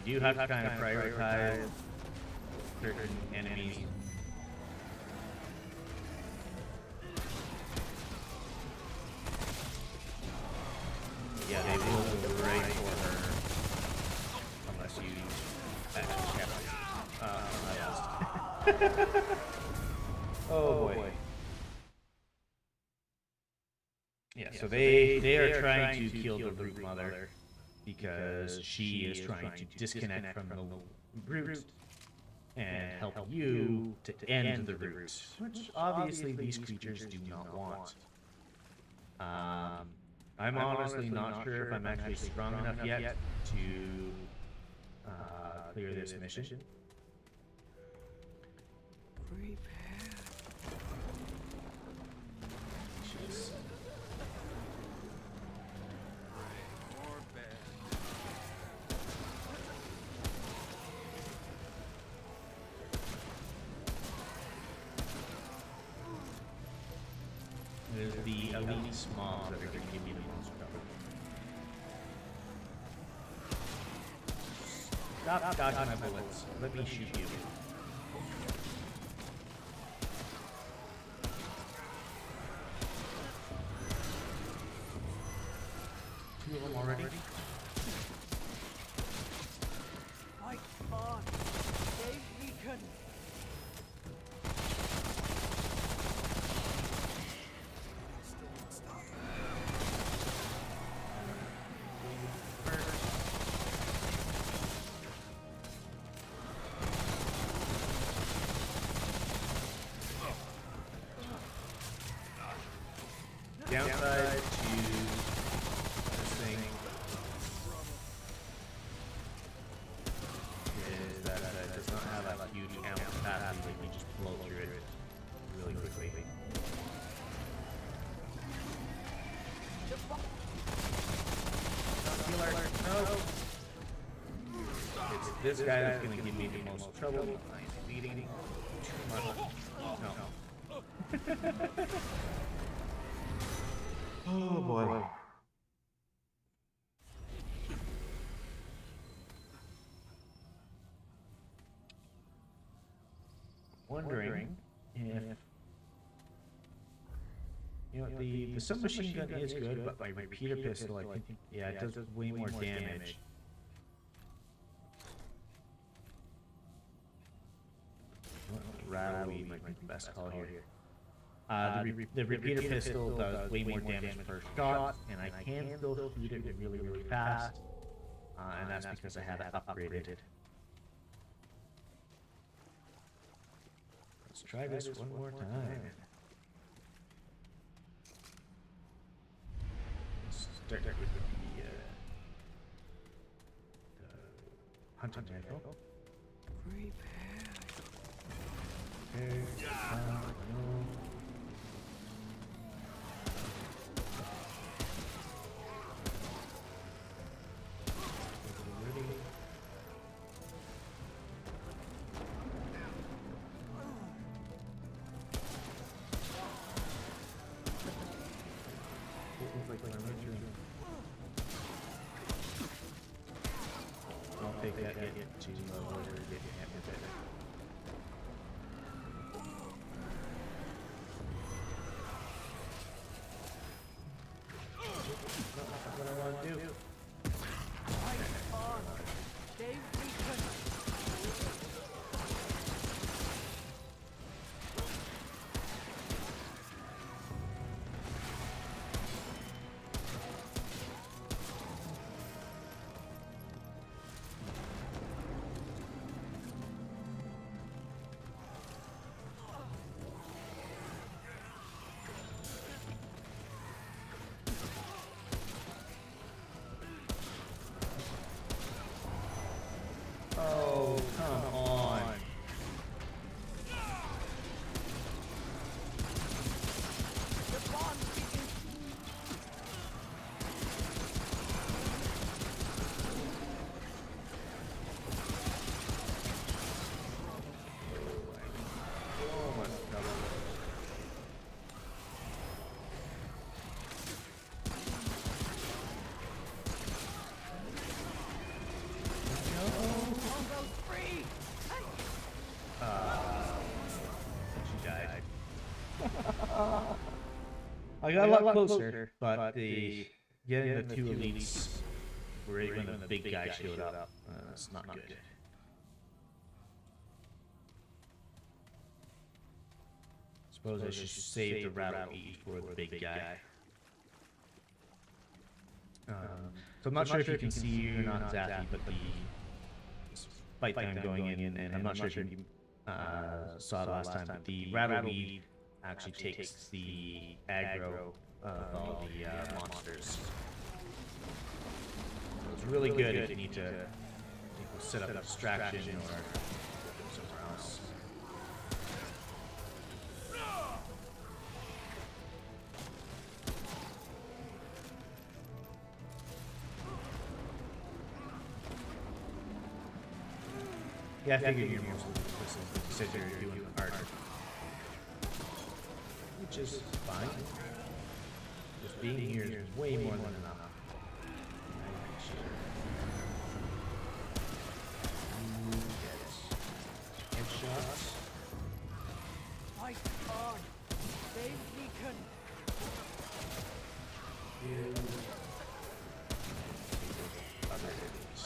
You do have to kind of prioritize certain enemies. Yeah, they will go right for her. Unless you actually I lost. Oh boy. Yeah, so they are trying to kill the root mother because she is trying to disconnect from the root and help you to end the root, which obviously these creatures do not want. I'm honestly not sure if I'm actually strong enough yet to clear this mission. Prepare. There's the elite mobs that are going to give me the most trouble. Stop dodging my bullets. Let me shoot you. Two of them already? Fight on. Stay weakened. Downside to this thing is that it does not have a huge ammo capacity, like you just blow through it really quickly. No. It's this guy that's going to give me the most trouble. I'm beating too much. No. Oh boy. wondering if the submachine gun is good, but my repeater pistol, I think, yeah, it does way more damage. Rattleweed might be the best call here. The repeater pistol does way more damage per shot, and I can still shoot it really, really fast. And that's because I have it upgraded. Let's try this one more time. Start with the hunting rifle. Okay. I'll take that hit to whatever you get with it. That's what I want to do. Oh, come on. I got a lot closer, but the getting the two elites right when the big guy showed up, it's not good. Suppose I should save the Rattleweed for the big guy. So I'm not sure if you can see or not, Zappy, but the fight that I'm going in, and I'm not sure if you saw it last time, but the Rattleweed actually takes the aggro of all the monsters. So it's really good if you need to set up a distraction or go somewhere else. Yeah, I figured you're mostly listening. You said you're doing art. Which is fine. Just being here is way more than enough. Headshots. Fight on! They weaken! Other enemies.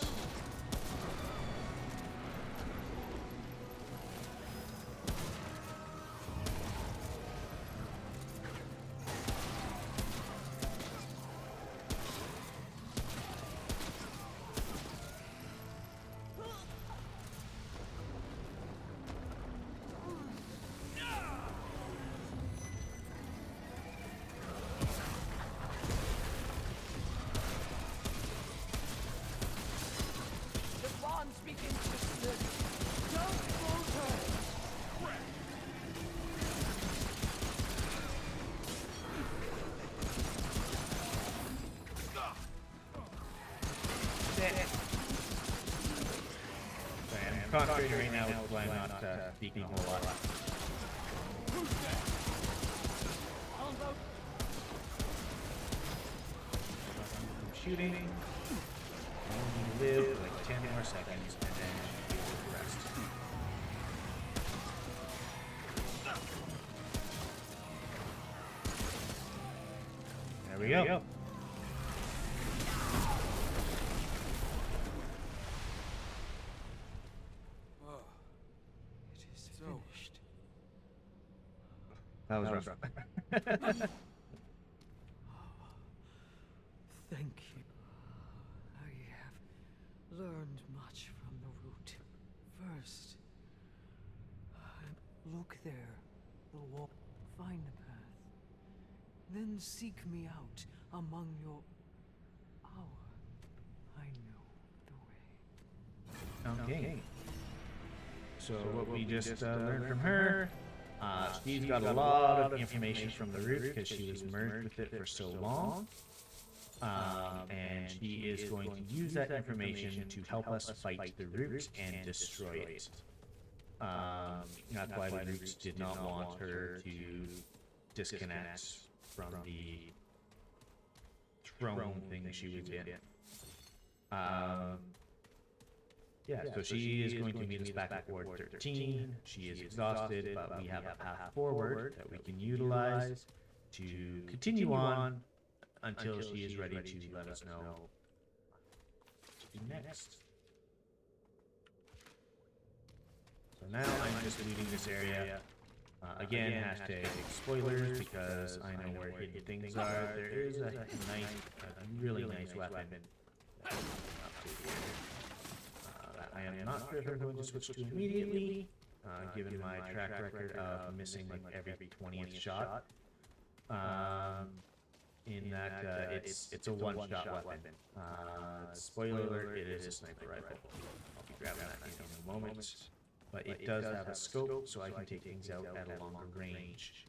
I'm concentrating right now with why I'm not speaking a whole lot. I'm shooting. I only live for like 10 more seconds and then do the rest. we go. Oh, It is So- finished. That was rough. Thank you. I have learned much from the root. First, look there, the wall. Find the path. Then seek me out among your hour. I know the way. Okay. So what we just learned from her, she's got a lot of information from the root because she was merged with it for so long. And she is going to use that information to help us fight the root and destroy it. That's why the roots did not want her to disconnect from the throne thing she was in. Yeah, so she is going to meet us back at Ward 13. She is exhausted, but we have a path forward that we can utilize to continue on until she is ready to let us know what to do next. So now I'm just leaving this area. Again, hashtag spoilers because I know where hidden things are. There is a really nice weapon. I am not sure if I'm going to switch to immediately, given my track record of missing like every 20th shot. In that it's a one-shot weapon. Spoiler alert, it is a sniper rifle. I'll be grabbing that in a moment. But it does have a scope, so I can take things out at a longer range.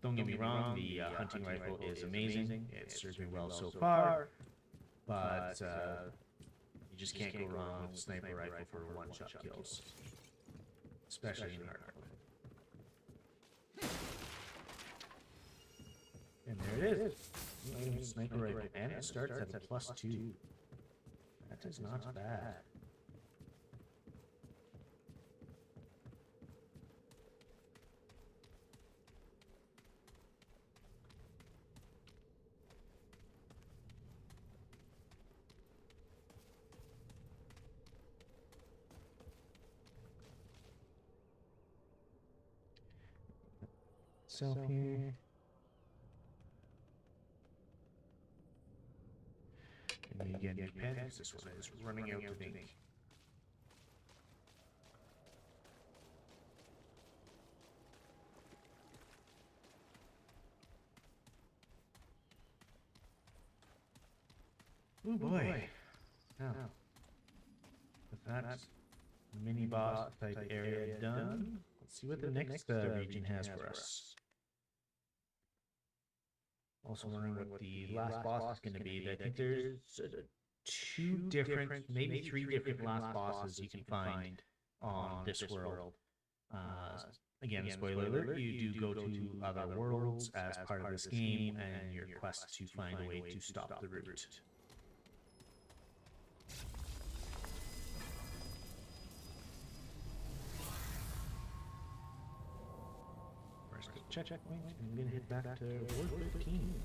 Don't get me wrong, the hunting rifle is amazing. It's served me well so far, but you just can't go wrong with a sniper rifle for one-shot kills, especially in hardcore. And there it is. Sniper rifle, and it starts at a +2. That is not bad. So here. And then again, depends. This one is running out of ink. Oh boy. Now, with that mini boss type area done, let's see what the next region has for us. Also wondering what the last boss is going to be. I think there's 2 different, maybe 3 different last bosses you can find on this world. Again, spoiler alert, you do go to other worlds as part of this game and your quest to find a way to stop the root. Checkpoint. I'm gonna head back to Ward 13.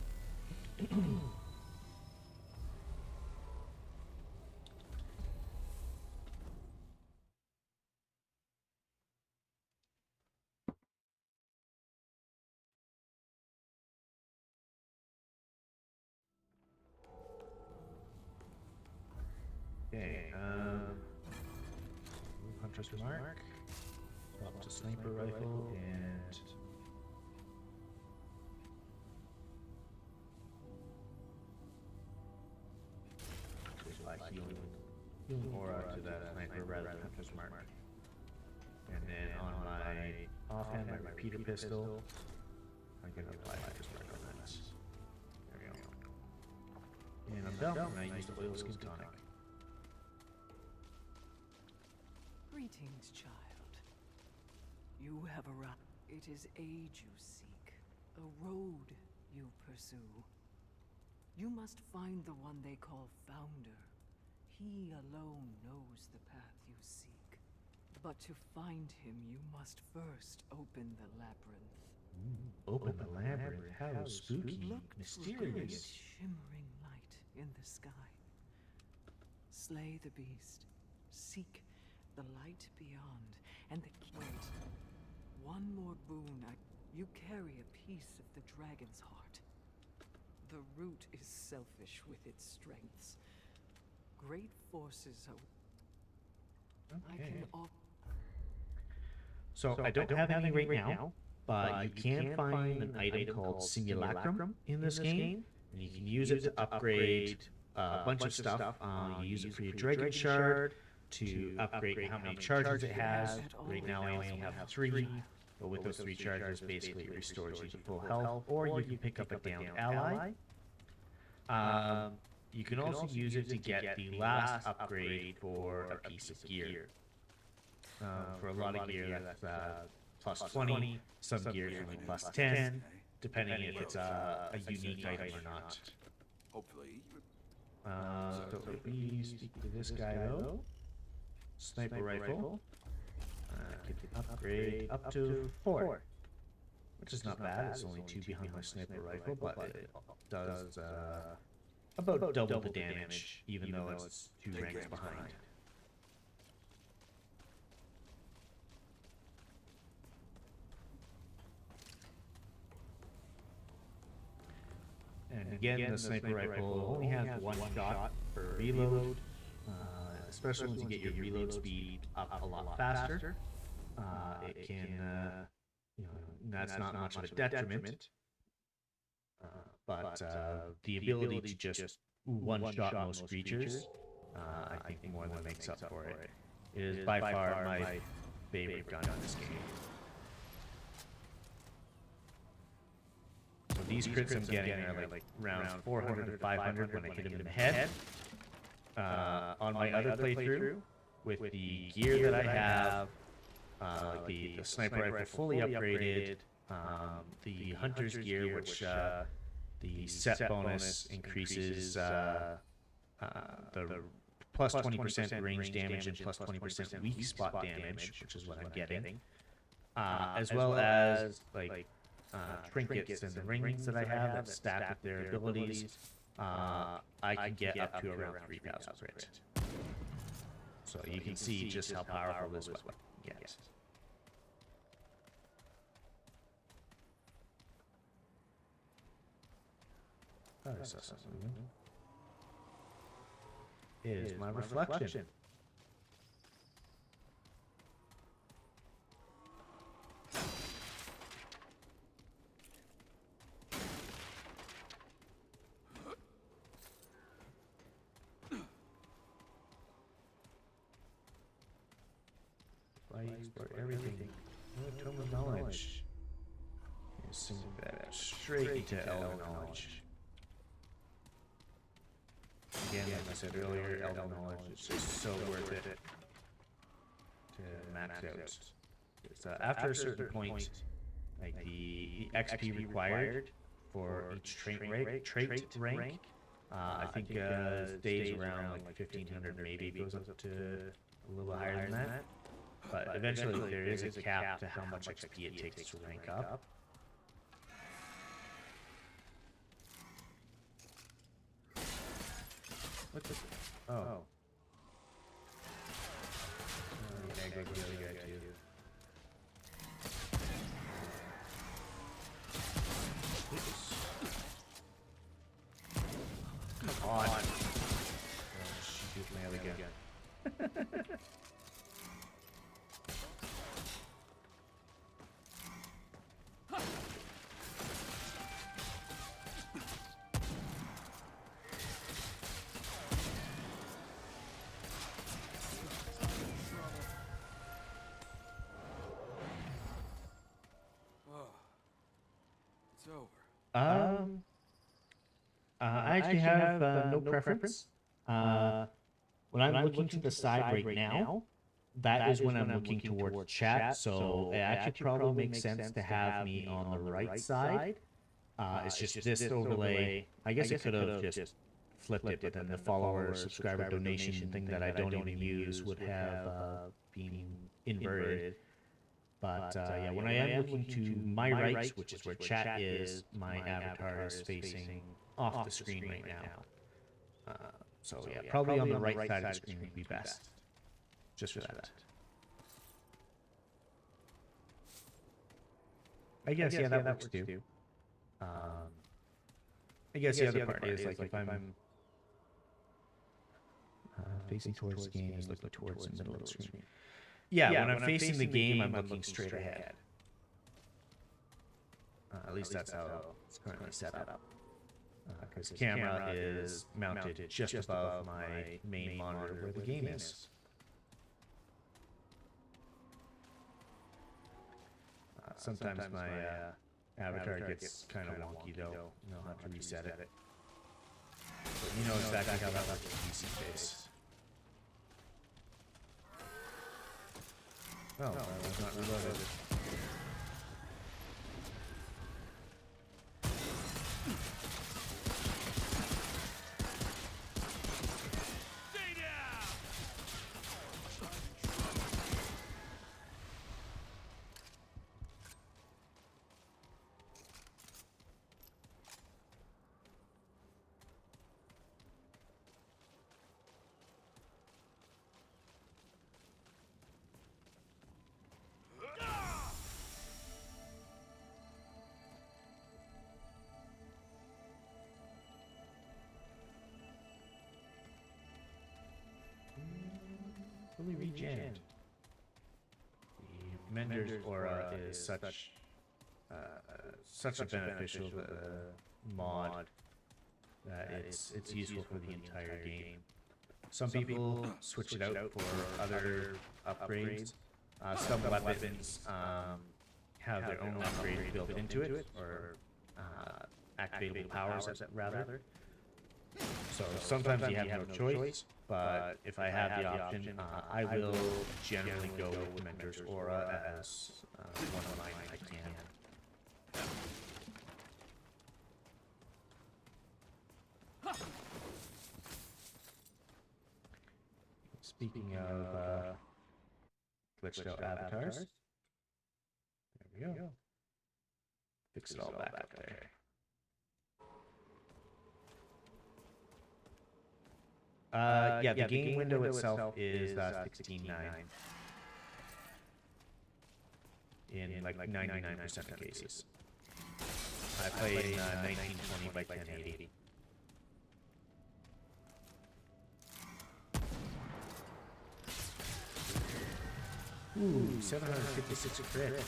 Okay, Hunter's Mark, swap to Sniper Rifle, and healing aura to that sniper rather than Hunter's Mark. And then on my offhand, my repeater pistol, I'm going to apply Hunter's Mark on that. There we go. And I'm done, and I use the oil skin tonic. Greetings, child. You have arrived. It is age you seek, a road you pursue. You must find the one they call Founder. He alone knows the path you seek. But to find him, you must first open the labyrinth. Open the labyrinth. How spooky, Look for mysterious. shimmering light in the sky. Slay the beast. Seek the light beyond, and the wait. One more boon. You carry a piece of the dragon's heart. The root is selfish with its strengths. Great forces are. I Okay. can offer. So I don't have any right now, but you can find an item called Simulacrum in this game, and you can use it to upgrade a bunch of stuff. You use it for your Dragon Shard to upgrade how many charges it has. Right now I only have 3, but with those 3 charges, basically it restores you to full health, or you can pick up a downed ally. You can also use it to get the last upgrade for a piece of gear. For a lot of gear, that's plus 20. Some gear is only plus 10, depending if it's a unique item or not. Hopefully. So if we speak to this guy though, sniper rifle, get the upgrade up to 4, which is not bad. It's only 2 behind my sniper rifle, but it does about double the damage, even though it's 2 ranks behind. And again, the sniper rifle only has 1 shot per reload, especially once you get your reload speed up a lot faster. It can, that's not much of a detriment, but the ability to just one-shot most creatures, I think more than makes up for it. It is by far my favorite gun in this game. So these crits I'm getting are like rounds 400 to 500 when I hit him in the head. On my other playthrough, with the gear that I have, like the sniper rifle fully upgraded, the hunter's gear, which the set bonus increases the plus 20% range damage and plus 20% weak spot damage, which is what I'm getting, as well as like trinkets and the rings that I have that stack with their abilities. I can get up to around 3,000 crit. So you can see just how powerful this weapon gets. Oh, I saw something. Is my reflection. Explore everything. Tome of knowledge. Sink that straight into elder knowledge. Again, like I said earlier, elder knowledge is just so worth it to max out. It's, after a certain point, like the XP required for each trait rank, I think stays around like 1500, maybe it goes up to a little higher than that. But eventually there is a cap to how much XP it takes to rank up. What the? Oh. Yeah, go the other guy too. Come on. Oh, shoot my other gun. I actually have no preference. When I'm looking to the side right now, that is when I'm looking towards chat, so it actually probably makes sense to have me on the right side. It's just this overlay. I guess it could have just flipped it, but then the follower, subscriber, donation thing that I don't even use would have been inverted. But yeah, when I am looking to my right, which is where chat is, my avatar is facing off the screen right now. So yeah, probably on the right side of the screen would be best, just for that. I guess, yeah, that works too. I guess the other part is, like, if I'm facing towards the game, is looking towards the middle of the screen. Yeah, when I'm facing the game, I'm looking straight ahead. At least that's how it's currently set up. Because the camera is mounted just above my main monitor where the game is. Sometimes my avatar gets kind of wonky though. I'll have to reset it. But you know exactly how that works with VSeeFace. Oh, I was not reloaded. Fully regened. The Mender's Aura is such a beneficial mod that it's useful for the entire game. Some people switch it out for other upgrades. Some weapons have their own upgrade built into it, or activatable powers, rather. So sometimes you have no choice, but if I have the option, I will generally go with Mender's Aura as one of mine I can. Speaking of glitched out avatars, there we go. Fix it all back up there. Yeah, the game window itself is 16:9 in like 99% of cases. I play in 1920 by 1080. Ooh, 756 crit.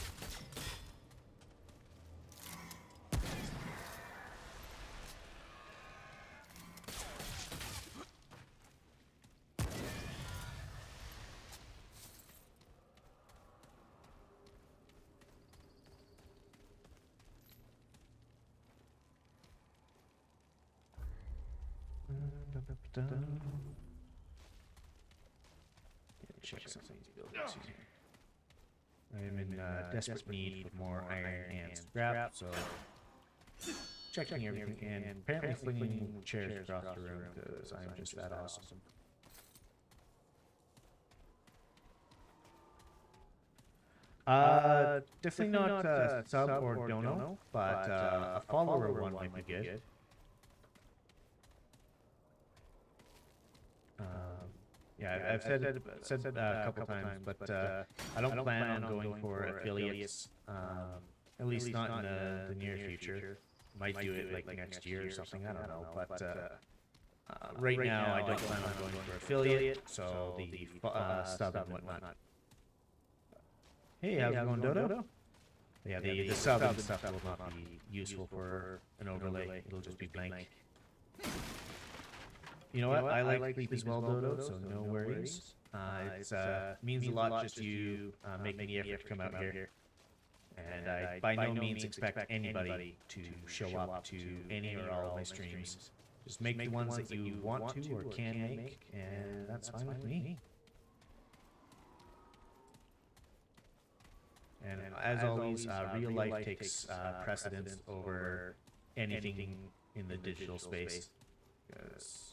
Check some things buildings here. I am in desperate need for more iron and scrap, so checking everything and apparently flinging chairs across the room because I'm just that awesome. Definitely not sub or dono, but a follower one might be good. Yeah, I've said it a couple times, but I don't plan on going for affiliates, at least not in the near future. Might do it like next year or something, I don't know. But right now, I don't plan on going for affiliate, so the sub and whatnot. Hey, how's it going, Dodo? Yeah, the sub and stuff will not be useful for an overlay. It'll just be blank. You know what? I like sleep as well, Dodo, so no worries. It means a lot just you making the effort to come out here. And I by no means expect anybody to show up to any or all of my streams. Just make the ones that you want to or can make, and that's fine with me. And as always, real life takes precedence over anything in the digital space. Because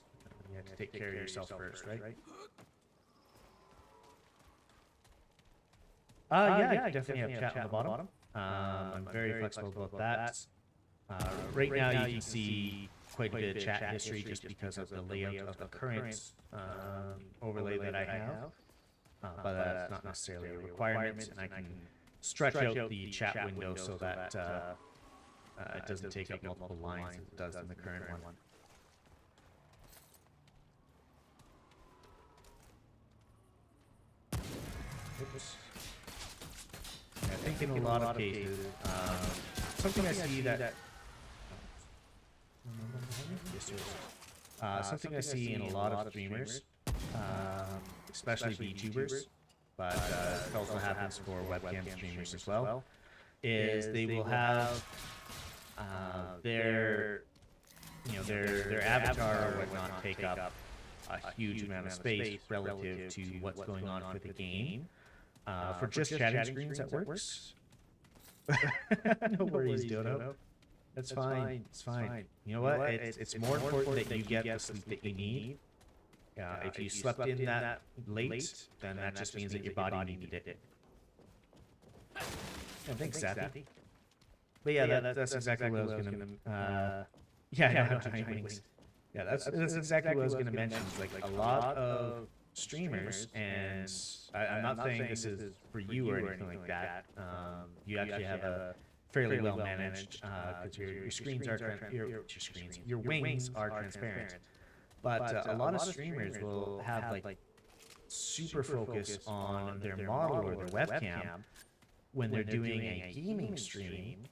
you have to take care of yourself first, right? Yeah, I definitely have chat on the bottom. I'm very flexible about that. Right now, you can see quite a bit of chat history just because of the layout of the current overlay that I have. But that's not necessarily a requirement, and I can stretch out the chat window so that it doesn't take up multiple lines as it does in the current one. Oops. I think in a lot of cases, something I see that something I see in a lot of streamers, especially VTubers, but it also happens for webcam streamers as well, is they will have their avatar or whatnot take up a huge amount of space relative to what's going on for the game. For just chatting screens, that works. No worries, Dodo. That's fine. It's fine. You know what? It's more important that you get the sleep that you need. If you slept in that late, then that just means that your body needed it. Yeah, thanks, Sappy. But yeah, that's exactly what I was gonna. Yeah, I have giant wings. Yeah, that's exactly what I was gonna mention. Like a lot of streamers, and I'm not saying this is for you or anything like that. You actually have a fairly well managed because your screens are your wings are transparent. But a lot of streamers will have like super focus on their model or their webcam when they're doing a gaming stream,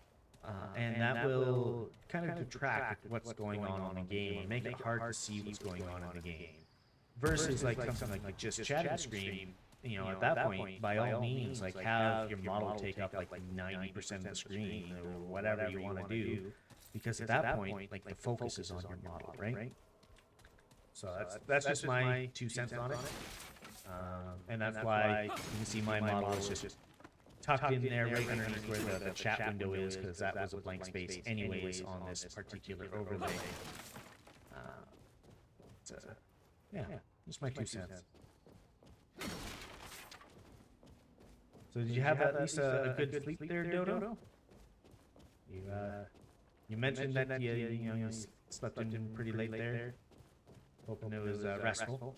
and that will kind of detract what's going on in the game and make it hard to see what's going on in the game. Versus like something like just chatting screen, you know, at that point, by all means, like have your model take up like 90% of the screen or whatever you want to do, because at that point, like the focus is on your model, right? So that's just my 2 cents on it, and that's why you can see my model is just tucked in there right underneath where the chat window is, because that was a blank space anyways on this particular overlay. Yeah, just my 2 cents. So did you have at least a good sleep there, Dodo? You mentioned that you slept in pretty late there. Hoping it was restful.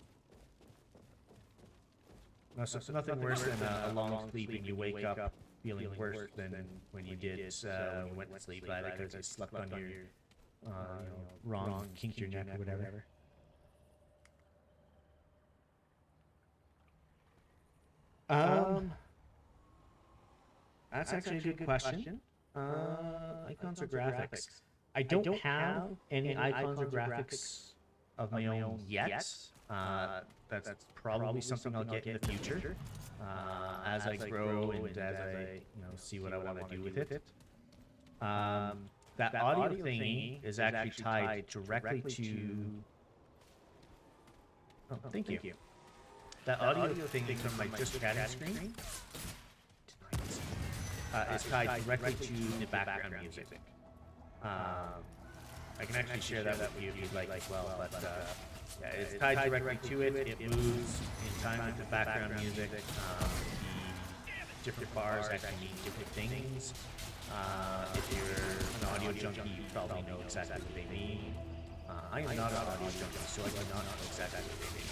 No, so nothing worse than a long sleep and you wake up feeling worse than when you did went to sleep, either because you slept on your wrong, kinked your neck or whatever. That's actually a good question. Icons or graphics? I don't have any icons or graphics of my own yet. That's probably something I'll get in the future as I grow and as I see what I want to do with it. That audio thingy is actually tied directly to. Oh, thank you. That audio thingy from my just chatting screen is tied directly to the background music. I can actually share that with you if you'd like as well, but yeah, it's tied directly to it. It moves in time with the background music. The different bars actually mean different things. If you're an audio junkie, you probably know exactly what they mean. I am not an audio junkie, so I do not know exactly what they mean.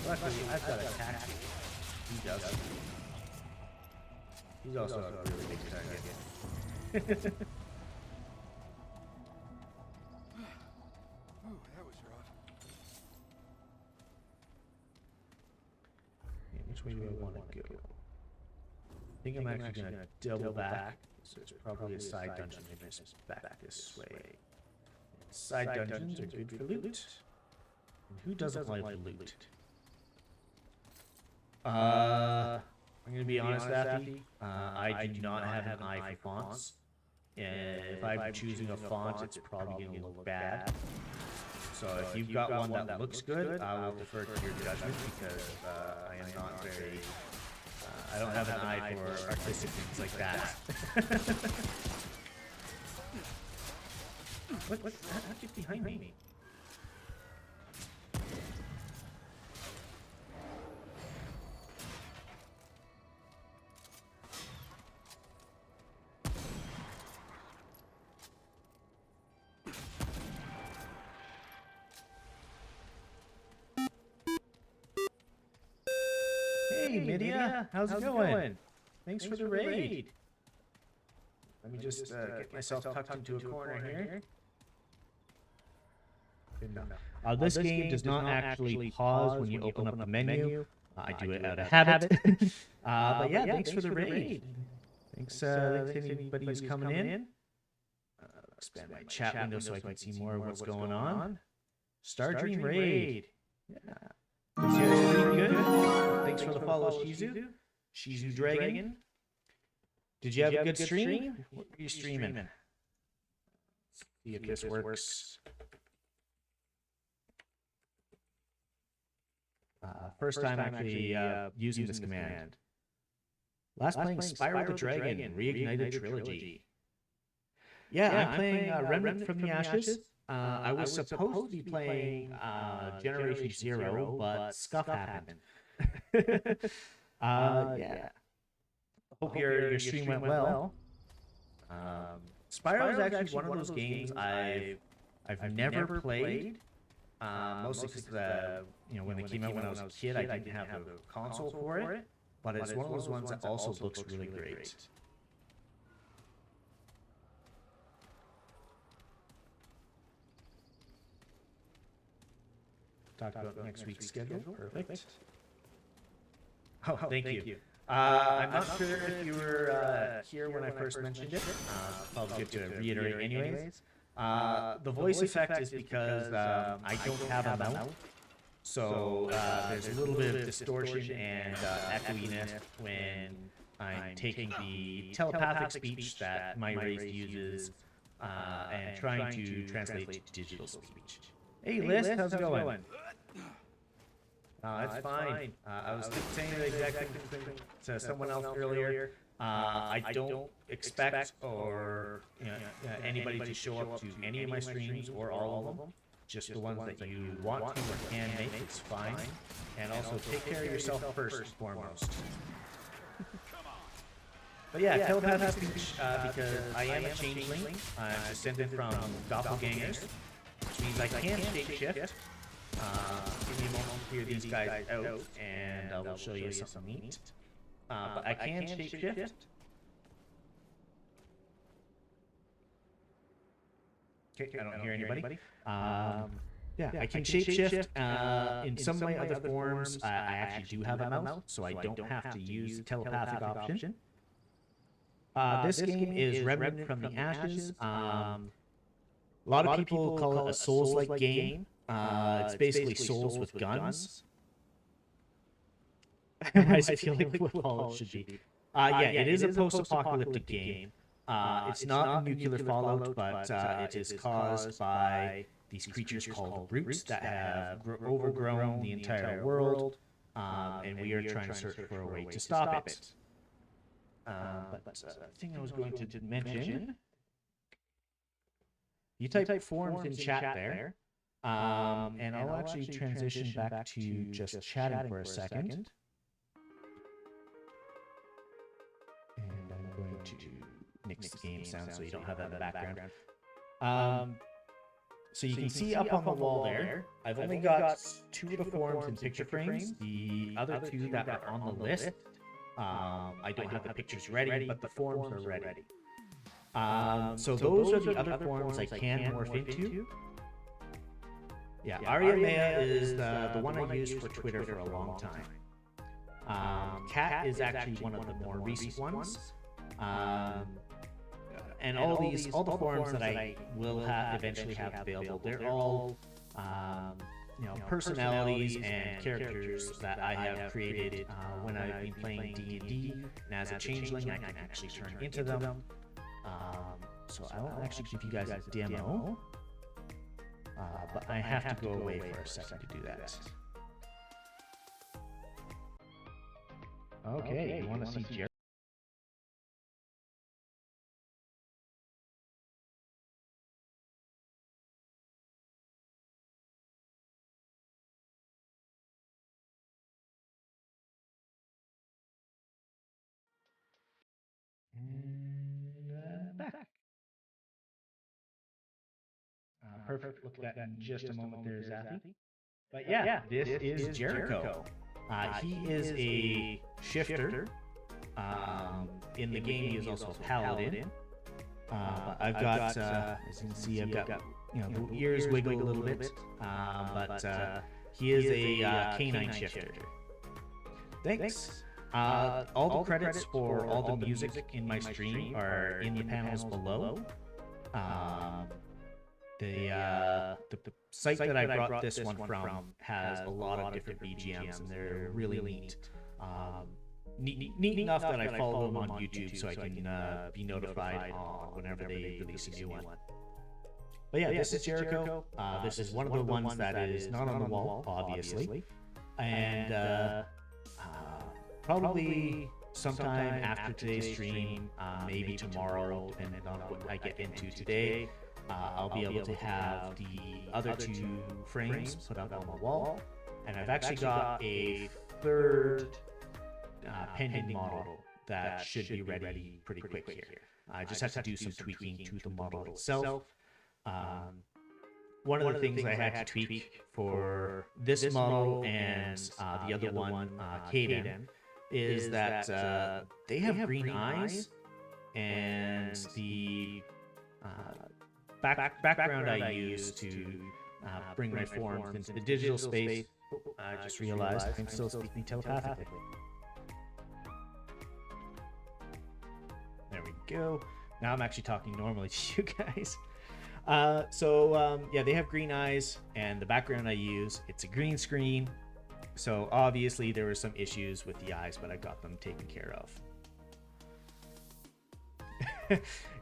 Luckily, I've got a taxi. He doesn't. He's also a really big target. Ooh, that was rough. Yeah, which way do I want to go? I think I'm actually going to double back. So it's probably a side dungeon. Maybe it's back this way. Side dungeons are good for loot. And who doesn't like loot? I'm gonna be honest, Daffy. I do not have an eye for fonts. And if I'm choosing a font, it's probably gonna look bad. So if you've got one that looks good, I will defer to your judgment because I am not very. I don't have an eye for artistic things like that. What? How'd you behind me? Hey, Midia, how's it going? Thanks for the raid. Let me just get myself tucked into a corner here. This game does not actually pause when you open up the menu. I do it out of habit. But yeah, thanks for the raid. Thanks to anybody who's coming in. Expand my chat window so I can see more of what's going on. Stardream raid. Yeah. Is yours pretty good? Thanks for the follow, Shizu. Shizu Dragon. Did you have a good stream? What were you streaming? See if this works. First time actually using this command. Last playing Spyro the Dragon, Reignited Trilogy. Yeah, I'm playing Remnant from the Ashes. I was supposed to be playing Generation Zero, but stuff happened. Yeah. Hope your stream went well. Spyro is actually one of those games I've never played. Mostly because when they came out when I was a kid, I didn't have a console for it. But it's one of those ones that also looks really great. Talk about next week's schedule. Perfect. Oh, thank you. I'm not sure if you were here when I first mentioned it. Probably good to reiterate anyways. The voice effect is because I don't have a mouth. So there's a little bit of distortion and echoiness when I'm taking the telepathic speech that my race uses and trying to translate it to digital speech. Hey, Liz, how's it going? It's fine. I was saying the exact thing to someone else earlier. I don't expect or anybody to show up to any of my streams or all of them. Just the ones that you want to or can make. It's fine. And also take care of yourself first and foremost. But yeah, telepathic speech because I am a changeling. I'm descended from doppelgangers, which means I can shapeshift. Give me a moment to clear these guys out, and I will show you something neat. But I can shapeshift. Okay, I don't hear anybody. Yeah, I can shapeshift. In some of my other forms, I actually do have a mouth, so I don't have to use the telepathic option. This game is Remnant from the Ashes. A lot of people call it a Souls-like game. It's basically Souls with guns. I feel like what all it should be. Yeah, it is a post-apocalyptic game. It's not a nuclear fallout, but it is caused by these creatures called roots that have overgrown the entire world, and we are trying to search for a way to stop it. But the thing I was going to mention, you type forums in chat there, and I'll actually transition back to just chatting for a second. And I'm going to mix the game sound so you don't have that in the background. So you can see up on the wall there, I've only got 2 of the forums in picture frames. The other 2 that are on the list, I don't have the pictures ready, but the forums are ready. So those are the other forums I can morph into. Yeah, Aria Mea is the one I used for Twitter for a long time. Cat is actually one of the more recent ones. And all the forums that I will eventually have available, they're all personalities and characters that I have created when I've been playing D&D, and as a changeling, I can actually turn into them. So I will actually give you guys a demo, but I have to go away for a second to do that. Okay, you want to see Jerry? And back. Perfect. Look at that in just a moment there, Zathy. But yeah, this is Jericho. He is a shifter. In the game, he is also a paladin. I've got, as you can see, I've got the ears wiggle a little bit, but he is a canine shifter. Thanks. All the credits for all the music in my stream are in the panels below. The site that I brought this one from has a lot of different BGMs, and they're really neat. Neat enough that I follow them on YouTube so I can be notified whenever they release a new one. But yeah, this is Jericho. This is one of the ones that is not on the wall, obviously. And probably sometime after today's stream, maybe tomorrow, depending on what I get into today, I'll be able to have the other two frames put up on the wall. And I've actually got a third pending model that should be ready pretty quick here. I just have to do some tweaking to the model itself. One of the things I had to tweak for this model and the other one, Caden, is that they have green eyes, and the background I use to bring my forms into the digital space. I just realized I'm still speaking telepathically. There we go. Now I'm actually talking normally to you guys. Yeah, they have green eyes, and the background I use, it's a green screen. So obviously there were some issues with the eyes, but I got them taken care of.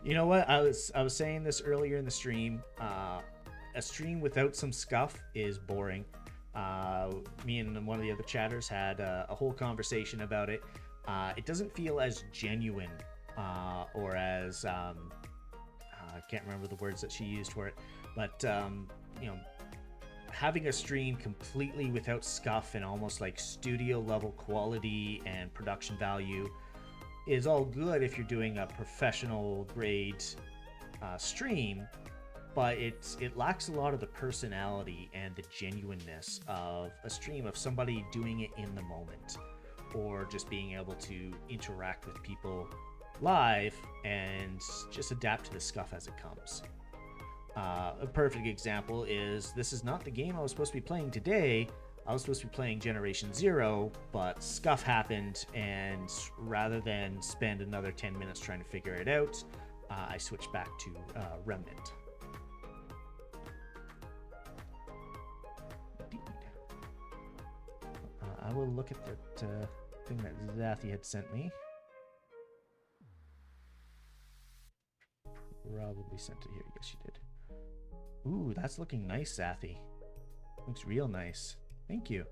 You know what? I was saying this earlier in the stream. A stream without some scuff is boring. Me and one of the other chatters had a whole conversation about it. It doesn't feel as genuine or as I can't remember the words that she used for it, but having a stream completely without scuff and almost like studio level quality and production value is all good if you're doing a professional grade stream, but it lacks a lot of the personality and the genuineness of a stream of somebody doing it in the moment, or just being able to interact with people live and just adapt to the scuff as it comes. A perfect example is, this is not the game I was supposed to be playing today. I was supposed to be playing Generation Zero, but scuff happened, and rather than spend another 10 minutes trying to figure it out, I switched back to Remnant. I will look at that thing that Zathy had sent me. Probably sent it here. Yes, she did. Ooh, that's looking nice, Zathy. Looks real nice. Thank you.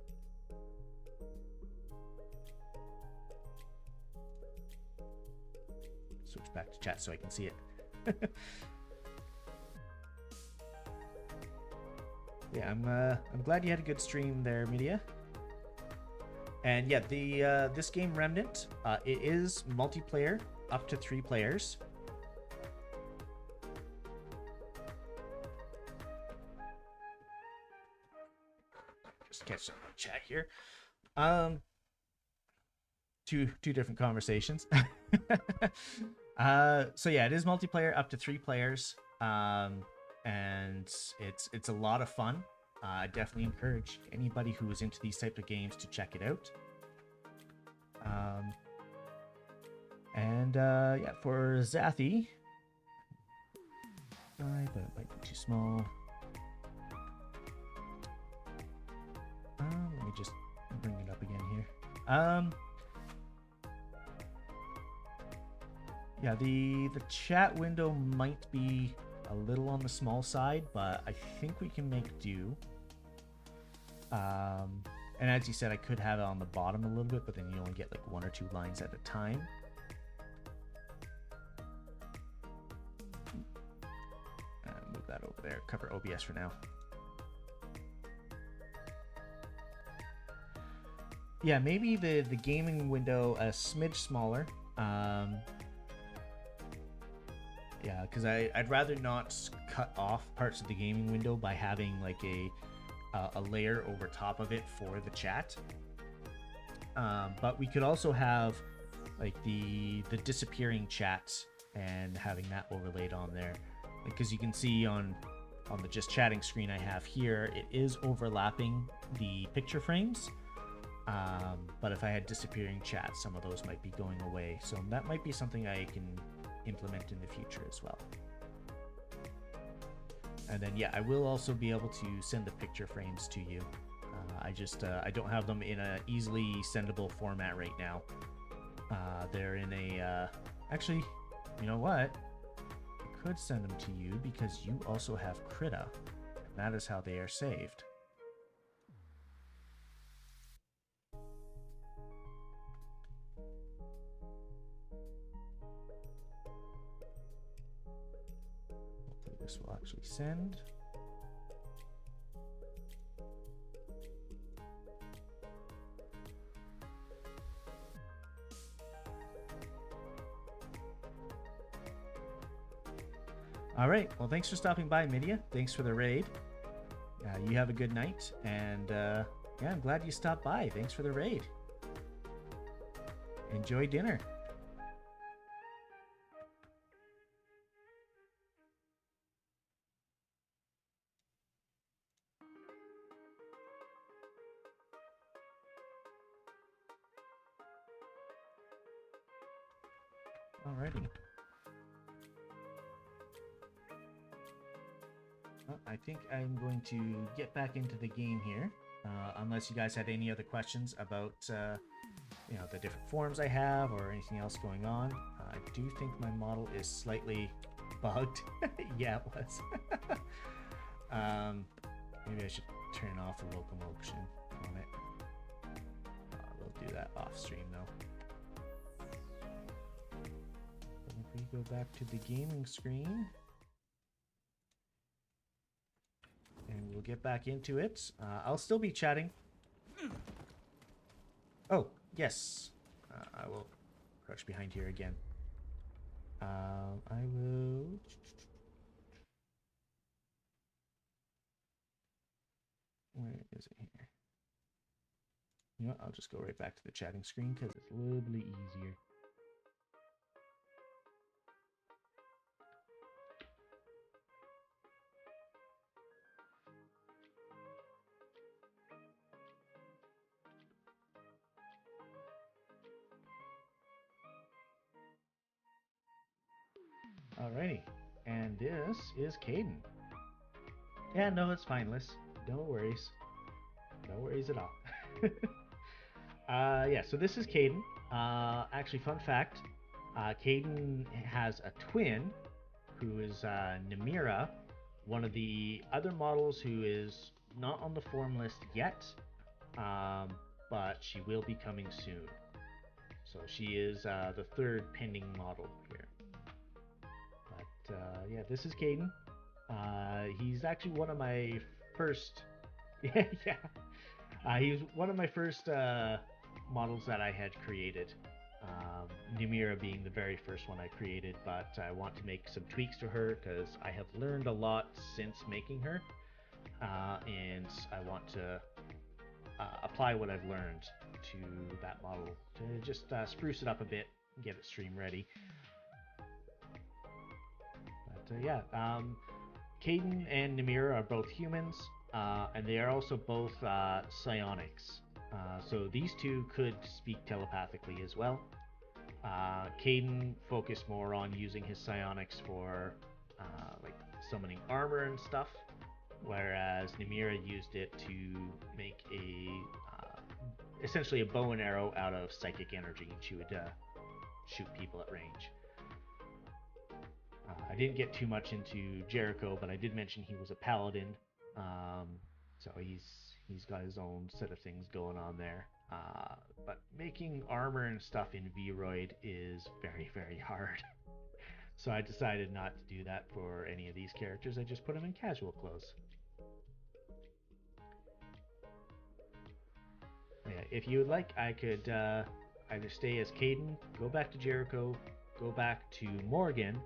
Switch back to chat so I can see it. Yeah, I'm glad you had a good stream there, Media. And yeah, this game Remnant, it is multiplayer, up to 3 players. Just catch up on chat here. Two different conversations. So yeah, it is multiplayer, up to 3 players. And it's a lot of fun. I definitely encourage anybody who is into these type of games to check it out. Yeah, for Zathy, but it might be too small. Yeah, the chat window might be a little on the small side, but I think we can make do. And as you said, I could have it on the bottom a little bit, but then you only get like 1 or 2 lines at a time. Move that over there. Cover OBS for now. Yeah, maybe the gaming window a smidge smaller. Yeah, because I'd rather not cut off parts of the gaming window by having like a layer over top of it for the chat. But we could also have like the disappearing chat and having that overlaid on there, because you can see on the just chatting screen I have here, it is overlapping the picture frames. But if I had disappearing chat, some of those might be going away. So that might be something I can implement in the future as well. And then yeah, I will also be able to send the picture frames to you. I don't have them in a easily sendable format right now. They're in a actually, you know what? I could send them to you because you also have Krita, and that is how they are saved. Hopefully this will actually send. All right. Well, thanks for stopping by, Midia. Thanks for the raid. You have a good night, and yeah, I'm glad you stopped by. Thanks for the raid. Enjoy dinner. Alrighty. Well, I think I'm going to get back into the game here, unless you guys had any other questions about you know, the different forms I have or anything else going on. I do think my model is slightly bugged. Yeah, it was. Maybe I should turn off the locomotion on it. We'll do that off stream though. And if we go back to the gaming screen, and we'll get back into it. I'll still be chatting. Oh, yes. I will crouch behind here again. I will... Where is it here? You know what? I'll just go right back to the chatting screen because it's a little bit easier. Alrighty, and this is Caden. Yeah, no, it's fine, Liz. No worries. No worries at all. Yeah, so this is Caden. Actually, fun fact, Caden has a twin who is Namira, one of the other models who is not on the form list yet, but she will be coming soon. So she is the third pending model here. Yeah, this is Caden. He's actually one of my first... yeah. He was one of my first models that I had created. Namira being the very first one I created, but I want to make some tweaks to her because I have learned a lot since making her. And I want to apply what I've learned to that model to just spruce it up a bit and get it stream ready. Yeah, Caden and Namira are both humans, and they are also both psionics. So these two could speak telepathically as well. Caden focused more on using his psionics for like summoning armor and stuff, whereas Namira used it to make essentially a bow and arrow out of psychic energy, and she would shoot people at range. I didn't get too much into Jericho, but I did mention he was a paladin, so he's got his own set of things going on there. But making armor and stuff in VRoid is very, very hard. So I decided not to do that for any of these characters. I just put them in casual clothes. Yeah, if you would like, I could either stay as Caden, go back to Jericho, go back to Morgan,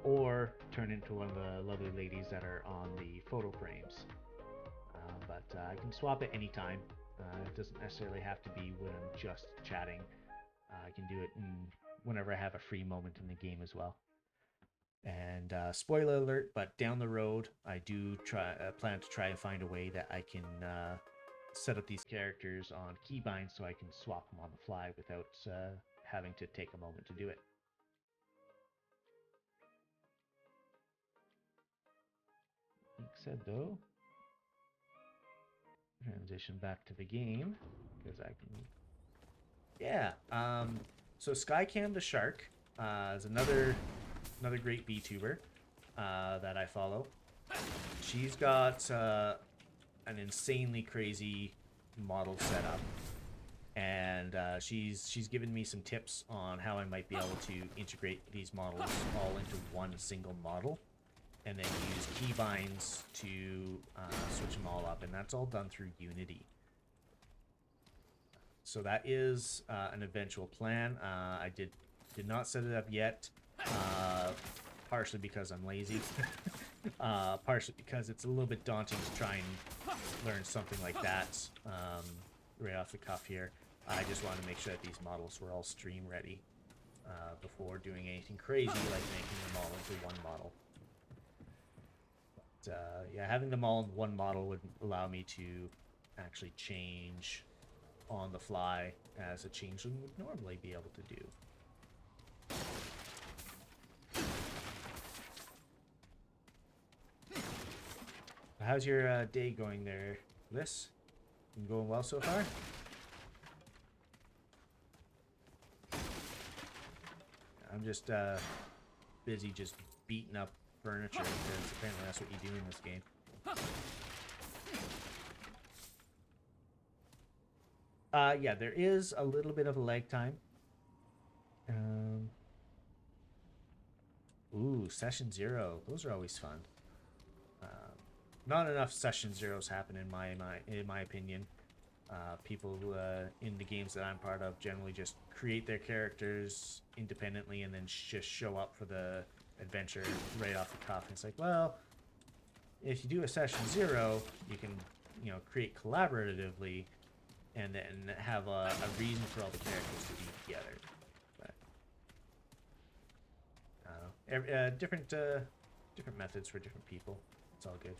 or turn into one of the lovely ladies that are on the photo frames. But I can swap at any time. It doesn't necessarily have to be when I'm just chatting. I can do it whenever I have a free moment in the game as well. And spoiler alert, but down the road, I do plan to try and find a way that I can set up these characters on keybinds so I can swap them on the fly without having to take a moment to do it. Like said though, transition back to the game because I can. Yeah. So Skycam the Shark is another great VTuber that I follow. She's got an insanely crazy model setup, and she's given me some tips on how I might be able to integrate these models all into one single model, and then use keybinds to switch them all up, and that's all done through Unity. So that is an eventual plan. I did not set it up yet, partially because I'm lazy, partially because it's a little bit daunting to try and learn something like that right off the cuff here. I just wanted to make sure that these models were all stream ready before doing anything crazy like making them all into one model. But, yeah, having them all in one model would allow me to actually change on the fly as a changeling would normally be able to do. How's your day going there, Liz? Been going well so far? I'm just busy just beating up furniture because apparently that's what you do in this game. Yeah, there is a little bit of a lag time. Ooh, session 0. Those are always fun. Not enough session 0s happen in my opinion. People in the games that I'm part of generally just create their characters independently and then just show up for the adventure right off the cuff. And it's like, well, if you do a session 0, you can, create collaboratively and then have a reason for all the characters to be together. But different methods for different people. It's all good.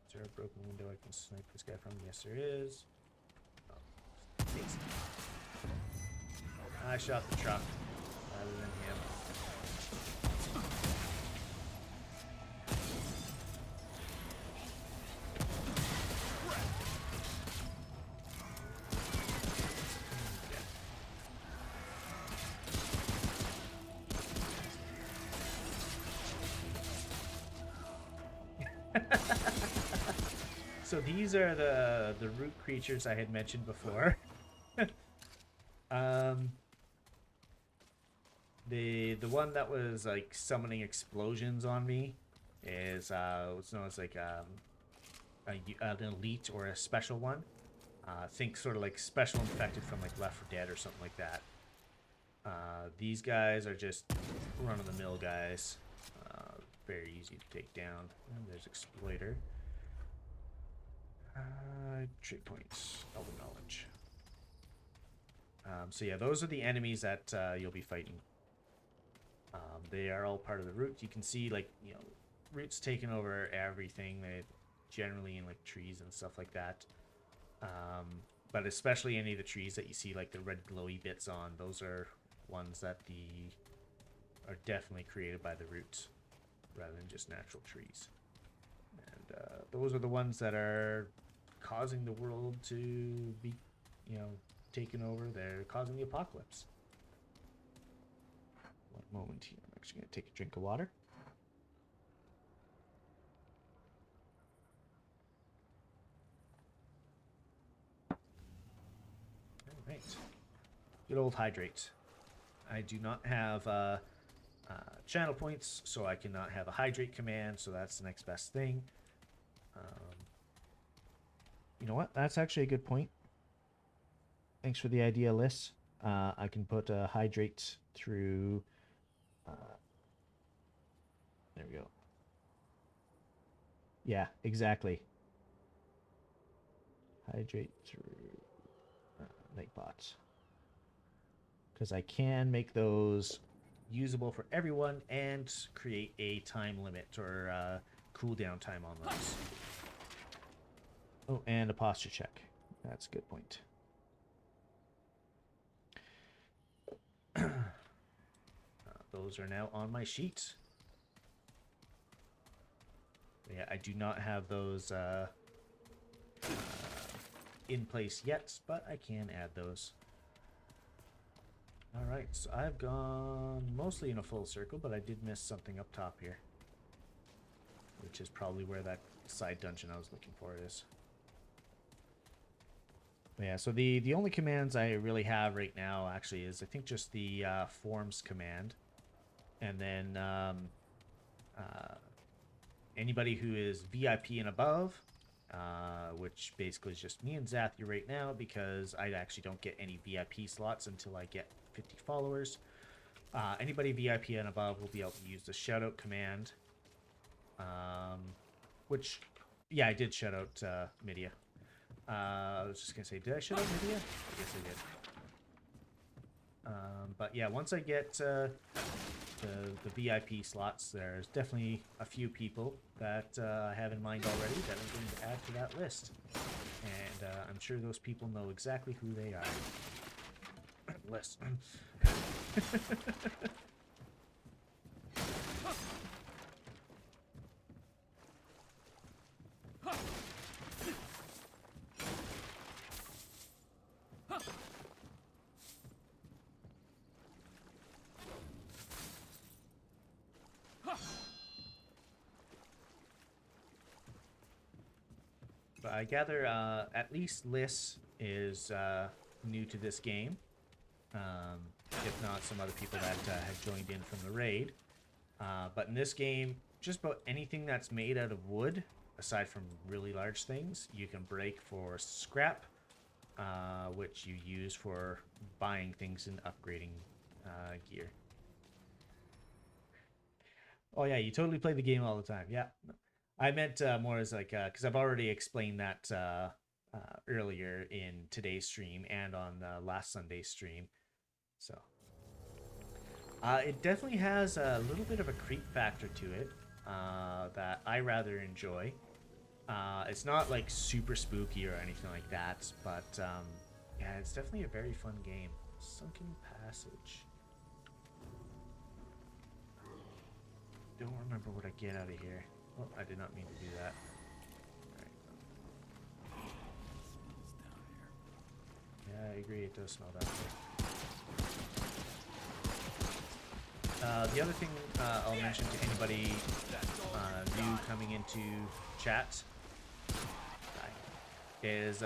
Is there a broken window I can snipe this guy from? Yes, there is. Oh, I shot the truck rather than him. So these are the root creatures I had mentioned before. The one that was like summoning explosions on me is what's known as like an elite or a special one. Think sort of like special infected from like Left 4 Dead or something like that. These guys are just run-of-the-mill guys. Very easy to take down. And there's Exploiter. Trait points, Elven Knowledge. So yeah, those are the enemies that you'll be fighting. They are all part of the root. You can see, like, root's taking over everything. They generally in like trees and stuff like that. But especially any of the trees that you see like the red glowy bits on, those are ones that are definitely created by the roots rather than just natural trees. And those are the ones that are causing the world to be, you know, taken over. They're causing the apocalypse. One moment here. I'm actually going to take a drink of water. All right. Good old hydrate. I do not have channel points, so I cannot have a hydrate command, so that's the next best thing. You know what? That's actually a good point. Thanks for the idea, Liz. I can put a hydrate through... there we go. Yeah, exactly. Hydrate through Nightbots. Because I can make those usable for everyone and create a time limit or cooldown time on those. Oh, and a posture check. That's a good point. Those are now on my sheet. Yeah, I do not have those in place yet, but I can add those. Alright, so I've gone mostly in a full circle, but I did miss something up top here. Which is probably where that side dungeon I was looking for is. Yeah, so the only commands I really have right now actually is I think just the forms command. And then anybody who is VIP and above, which basically is just me and Zathy right now because I actually don't get any VIP slots until I get 50 followers. Anybody VIP and above will be able to use the shoutout command. Which, yeah, I did shout out Midia. I was just going to say, did I shout out Midia? I guess I did. But yeah, once I get the VIP slots, there's definitely a few people that I have in mind already that I'm going to add to that list. And I'm sure those people know exactly who they are. List. But I gather at least Liz is new to this game. If not some other people that have joined in from the raid. But in this game, just about anything that's made out of wood, aside from really large things, you can break for scrap, which you use for buying things and upgrading gear. Oh yeah, you totally play the game all the time. Yeah. I meant more as like, because I've already explained that earlier in today's stream and on last Sunday's stream. So, it definitely has a little bit of a creep factor to it that I rather enjoy. It's not like super spooky or anything like that, but yeah, it's definitely a very fun game. Sunken Passage. Don't remember what I get out of here. Oh, I did not mean to do that. All right. Yeah, I agree. It does smell down here. The other thing I'll mention to anybody new coming into chat is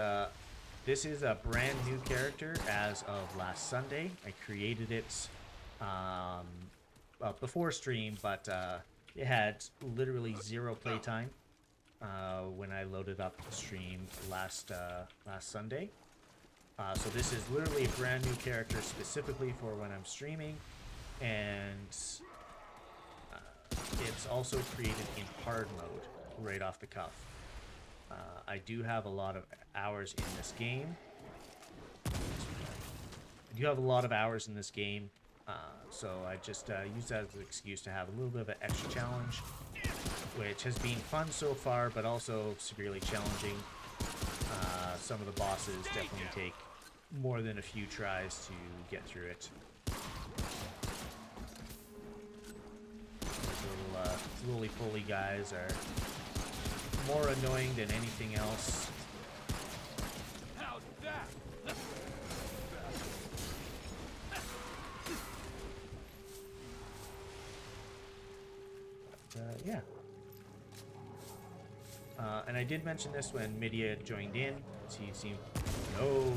this is a brand new character as of last Sunday. I created it before stream, but it had literally 0 playtime when I loaded up the stream last Sunday. So this is literally a brand new character specifically for when I'm streaming, and it's also created in hard mode right off the cuff. I do have a lot of hours in this game. So I just use that as an excuse to have a little bit of an extra challenge, which has been fun so far, but also severely challenging. Some of the bosses definitely take more than a few tries to get through it. These little roly-poly guys are more annoying than anything else. How's that? Yeah. And I did mention this when Midia joined in. He seemed... No.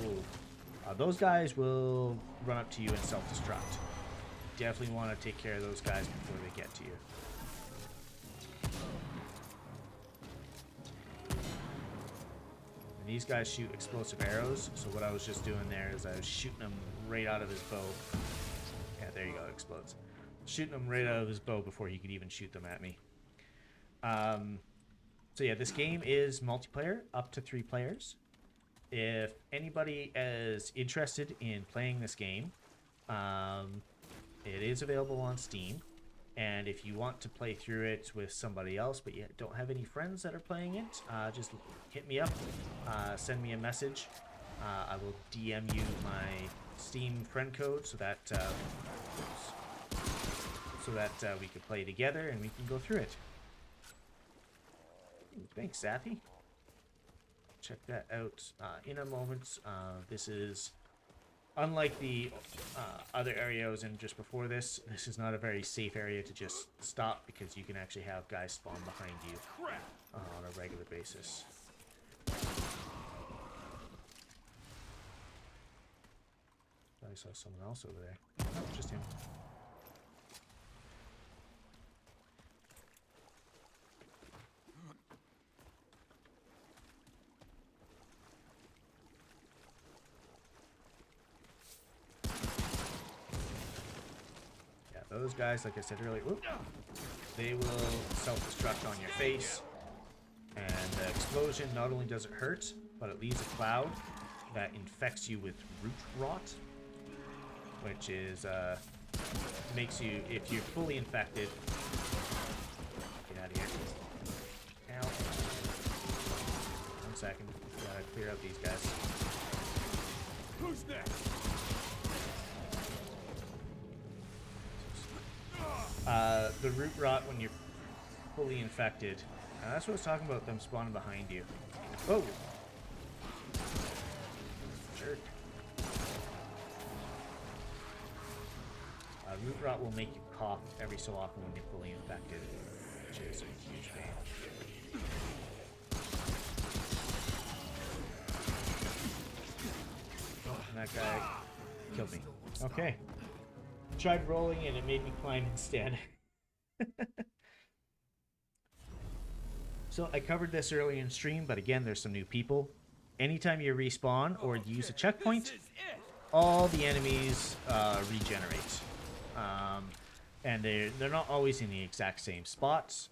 Those guys will run up to you and self-destruct. Definitely want to take care of those guys before they get to you. And these guys shoot explosive arrows, so what I was just doing there is I was shooting them right out of his bow. Yeah, there you go, it explodes. Shooting them right out of his bow before he could even shoot them at me. So yeah, this game is multiplayer, up to 3 players. If anybody is interested in playing this game, it is available on Steam. And if you want to play through it with somebody else, but you don't have any friends that are playing it, just hit me up, send me a message. I will DM you my Steam friend code so that we can play together and we can go through it. Thanks, Zathy. Check that out in a moment. This is, unlike the other area I was in just before this, this is not a very safe area to just stop because you can actually have guys spawn behind you on a regular basis. I saw someone else over there. Oh, just him. Those guys, like I said earlier, whoop, they will self-destruct on your face. And the explosion, not only does it hurt, but it leaves a cloud that infects you with root rot. Which is, makes you, if you're fully infected... Get out of here. Ow. 1 second. Gotta clear out these guys. Who's next? The root rot when you're fully infected. That's what I was talking about, them spawning behind you. Oh! Jerk. Root rot will make you cough every so often when you're fully infected, which is a huge pain. Oh, and that guy killed me. Okay. Tried rolling and it made me climb instead. So I covered this early in stream, but again, there's some new people. Anytime you respawn or use a checkpoint, all the enemies regenerate. And they're not always in the exact same spots.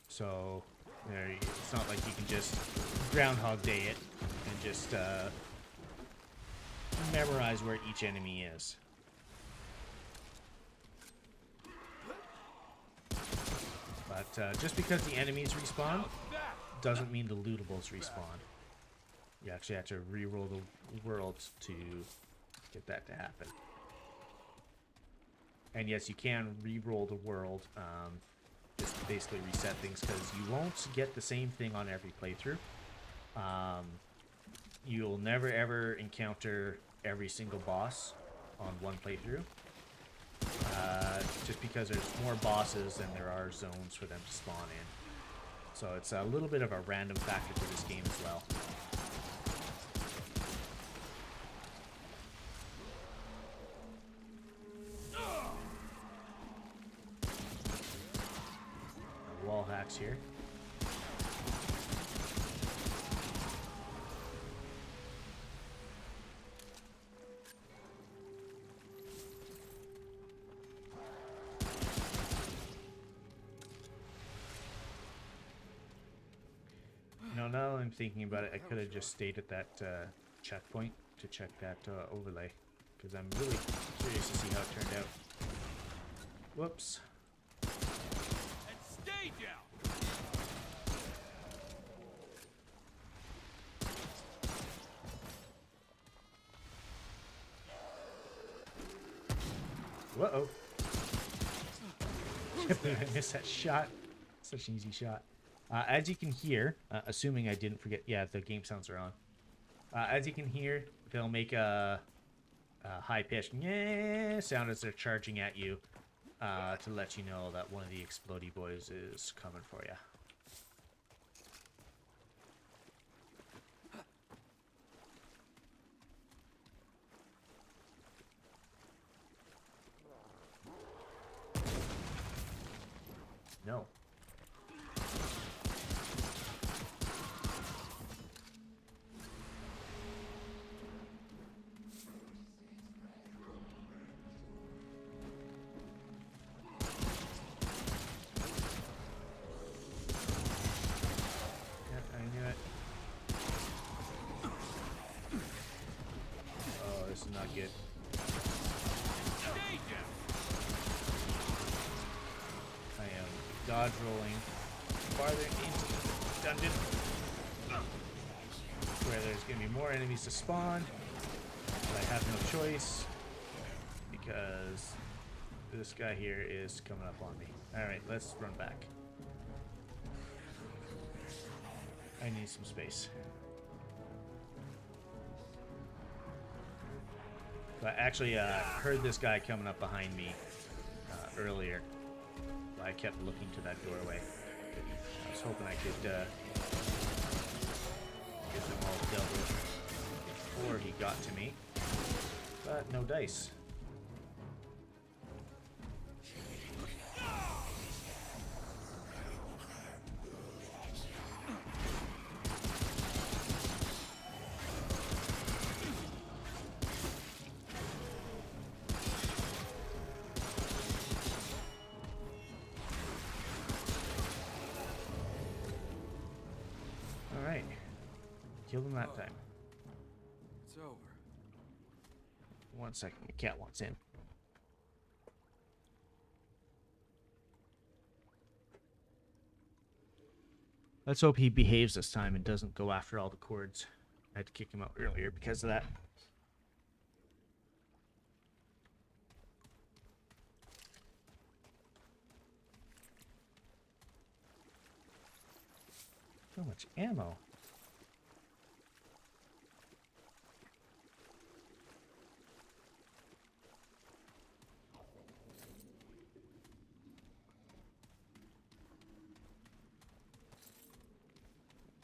So it's not like you can just Groundhog Day it and just memorize where each enemy is. But just because the enemies respawn doesn't mean the lootables respawn. You actually have to re-roll the world to get that to happen. And yes, you can re-roll the world, just basically reset things, because you won't get the same thing on every playthrough. You'll never ever encounter every single boss on one playthrough. Just because there's more bosses than there are zones for them to spawn in. So it's a little bit of a random factor to this game as well. Wall hacks here. Now I'm thinking about it, I could have just stayed at that checkpoint to check that overlay, because I'm really curious to see how it turned out. Whoops. And stay down. Whoa. I missed that shot. Such an easy shot. As you can hear, assuming I didn't forget, yeah, the game sounds are on. As you can hear, they'll make a high-pitched yeah sound as they're charging at you to let you know that one of the explodey boys is coming for you. No. Not good. I am dodge rolling farther into the dungeon where there's going to be more enemies to spawn. But I have no choice because this guy here is coming up on me. Alright, let's run back. I need some space. I actually heard this guy coming up behind me earlier. I kept looking to that doorway. I was hoping I could get them all dealt with before he got to me. But no dice. Killed him that time. It's over. 1 second, the cat wants in. Let's hope he behaves this time and doesn't go after all the cords. I had to kick him out earlier because of that. So much ammo.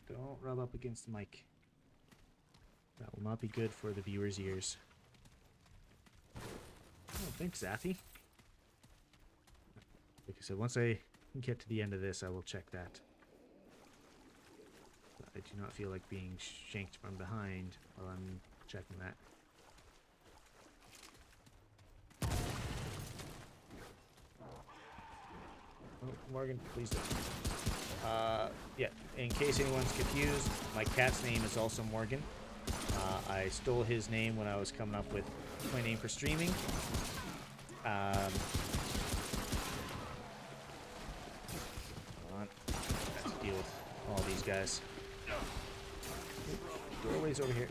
Don't rub up against the mic. That will not be good for the viewer's ears. Oh, thanks, Zaffy. Like I said, once I get to the end of this, I will check that. But I do not feel like being shanked from behind while I'm checking that. Oh, Morgan, please don't. Yeah, in case anyone's confused, my cat's name is also Morgan. I stole his name when I was coming up with my name for streaming. Come on. I have to deal with all these guys. Doorway's over here.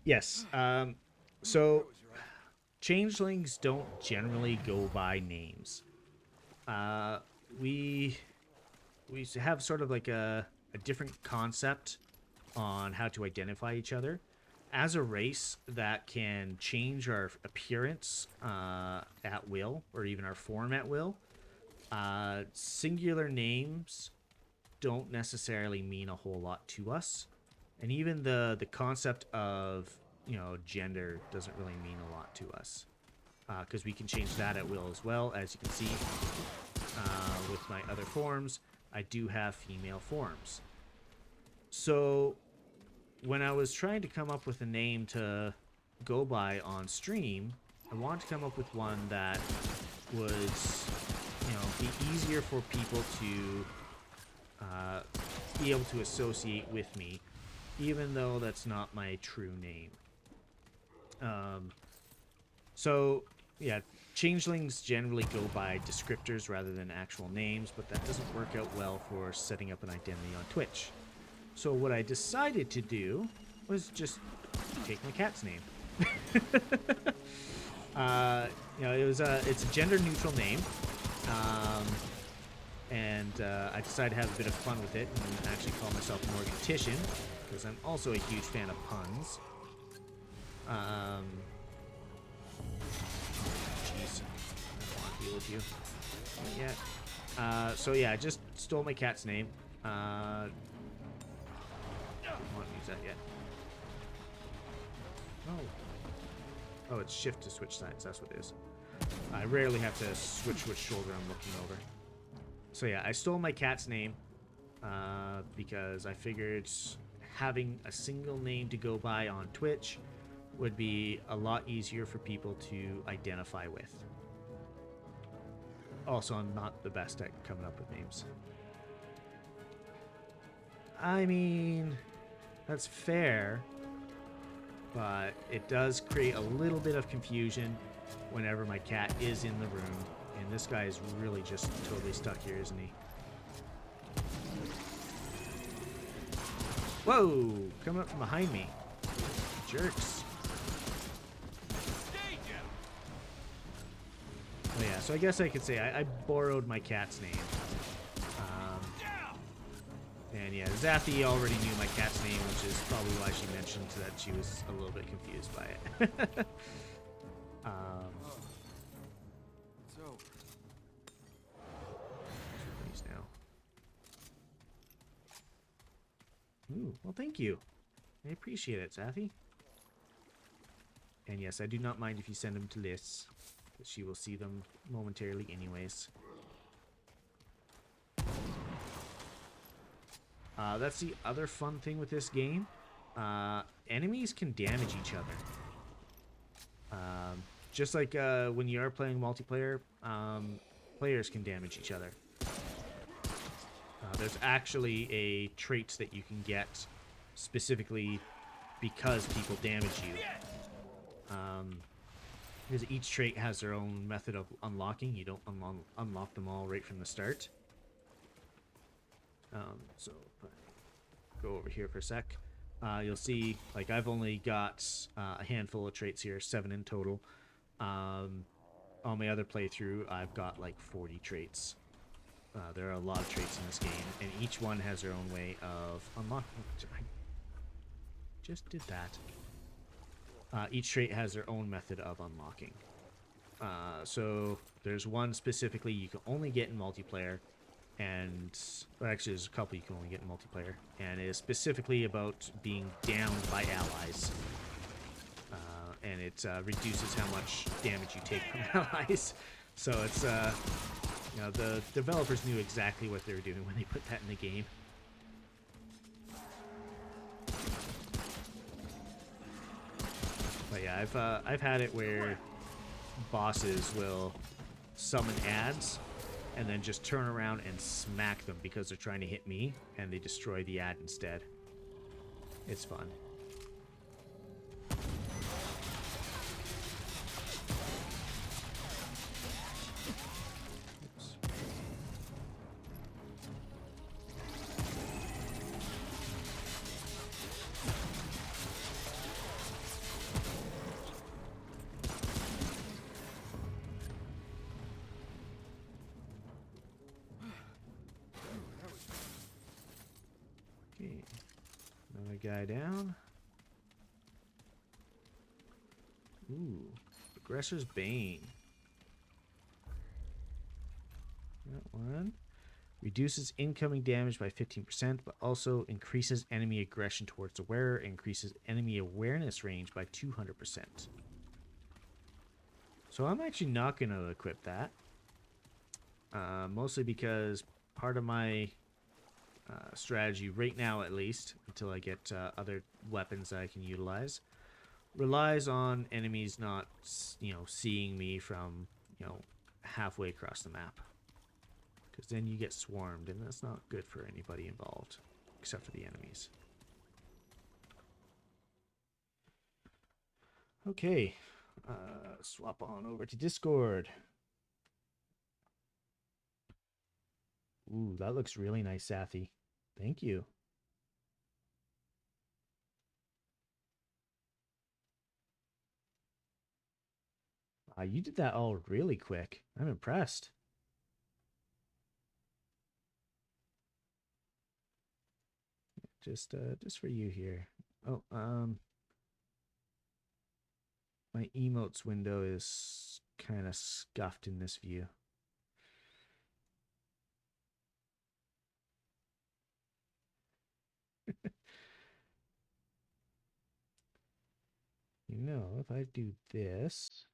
Yes. So changelings don't generally go by names. We have sort of like a different concept on how to identify each other. As a race that can change our appearance at will, or even our form at will, singular names don't necessarily mean a whole lot to us. And even the concept of, you know, gender doesn't really mean a lot to us. Because we can change that at will as well. As you can see with my other forms, I do have female forms. So when I was trying to come up with a name to go by on stream, I wanted to come up with one that would, you know, be easier for people to be able to associate with me, even though that's not my true name. So yeah, changelings generally go by descriptors rather than actual names, but that doesn't work out well for setting up an identity on Twitch. So what I decided to do was just take my cat's name. You know, it's a gender-neutral name, and I decided to have a bit of fun with it and actually call myself Morgan-tician, because I'm also a huge fan of puns. Jeez, I don't want to deal with you. Not yet. So yeah, I just stole my cat's name. Don't want to use that yet. Oh, it's shift to switch sides. That's what it is. I rarely have to switch which shoulder I'm looking over. So yeah, I stole my cat's name because I figured having a single name to go by on Twitch would be a lot easier for people to identify with. Also, I'm not the best at coming up with names. I mean, that's fair, but it does create a little bit of confusion whenever my cat is in the room. And this guy is really just totally stuck here, isn't he? Whoa! Coming up from behind me. Jerks. Oh yeah, so I guess I could say I borrowed my cat's name. And yeah, Zathy already knew my cat's name, which is probably why she mentioned that she was a little bit confused by it. So, These now. Ooh, well, thank you. I appreciate it, Zathy. And yes, I do not mind if you send them to lists, because she will see them momentarily anyways. That's the other fun thing with this game. Enemies can damage each other. Just like when you are playing multiplayer, players can damage each other. There's actually a trait that you can get specifically because people damage you. Because each trait has their own method of unlocking. You don't unlock them all right from the start. So if I go over here for a sec, you'll see like I've only got a handful of traits here, 7 in total. On my other playthrough, I've got like 40 traits. There are a lot of traits in this game, and each one has their own way of unlocking. I just did that. Each trait has their own method of unlocking. So there's one specifically you can only get in multiplayer. And well, actually there's a couple you can only get in multiplayer, and it is specifically about being downed by allies, and it reduces how much damage you take from allies. So it's you know, the developers knew exactly what they were doing when they put that in the game. But yeah, I've had it where bosses will summon ads and then just turn around and smack them because they're trying to hit me, and they destroy the ad instead. It's fun. Oops. Okay, another guy down. Ooh, Aggressor's Bane. That one. Reduces incoming damage by 15%, but also increases enemy aggression towards the wearer, increases enemy awareness range by 200%. So I'm actually not going to equip that. Mostly because part of my strategy right now, at least until I get other weapons that I can utilize, relies on enemies not, you know, seeing me from, you know, halfway across the map, because then you get swarmed, and that's not good for anybody involved except for the enemies. Okay, Swap on over to Discord. Ooh, that looks really nice, Safi. Thank you. You did that all really quick. I'm impressed. Just for you here. Oh, my emotes window is kind of scuffed in this view. You know, if I do this.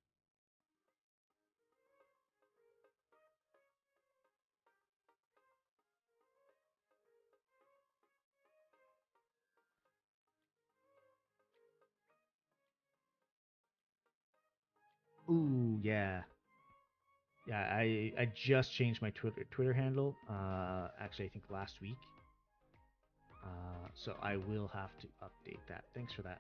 Ooh, yeah. Yeah, I just changed my Twitter handle. Actually, I think last week. So I will have to update that. Thanks for that.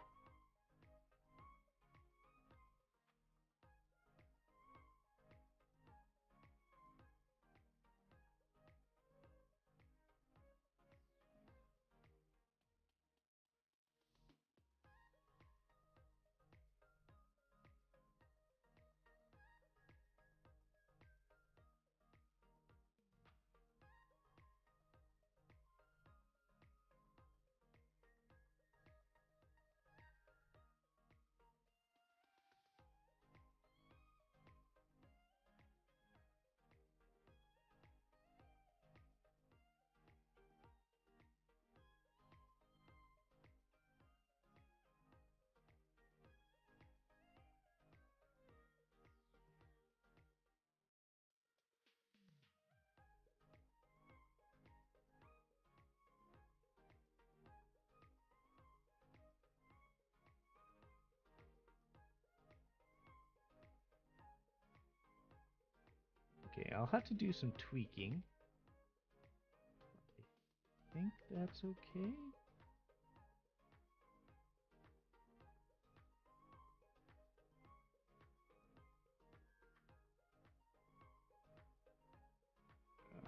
Okay, I'll have to do some tweaking. I think that's okay.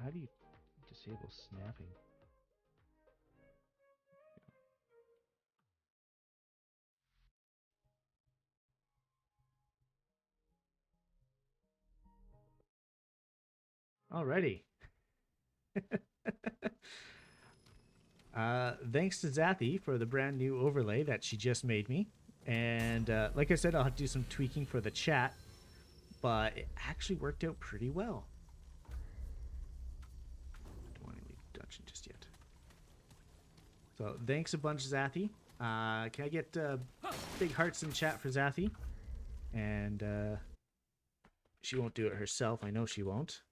How do you disable snapping? Alrighty. Thanks to Zathy for the brand new overlay that she just made me. And like I said, I'll have to do some tweaking for the chat, but it actually worked out pretty well. I don't want to leave dungeon just yet. So thanks a bunch, Zathy. Can I get big hearts in chat for Zathy? And she won't do it herself. I know she won't.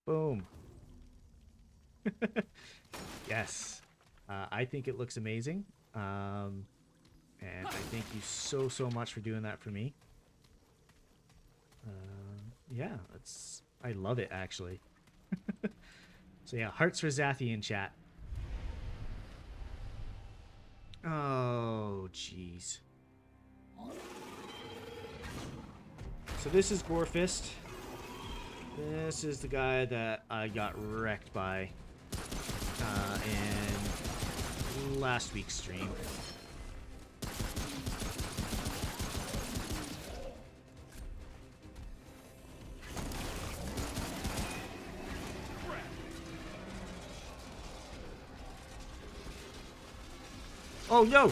Boom. Yes. I think it looks amazing. And I thank you so much for doing that for me. Yeah, I love it, actually. So yeah, hearts for Zathy in chat. Oh, jeez. So this is Gorefist. This is the guy that I got wrecked by in last week's stream. Oh no!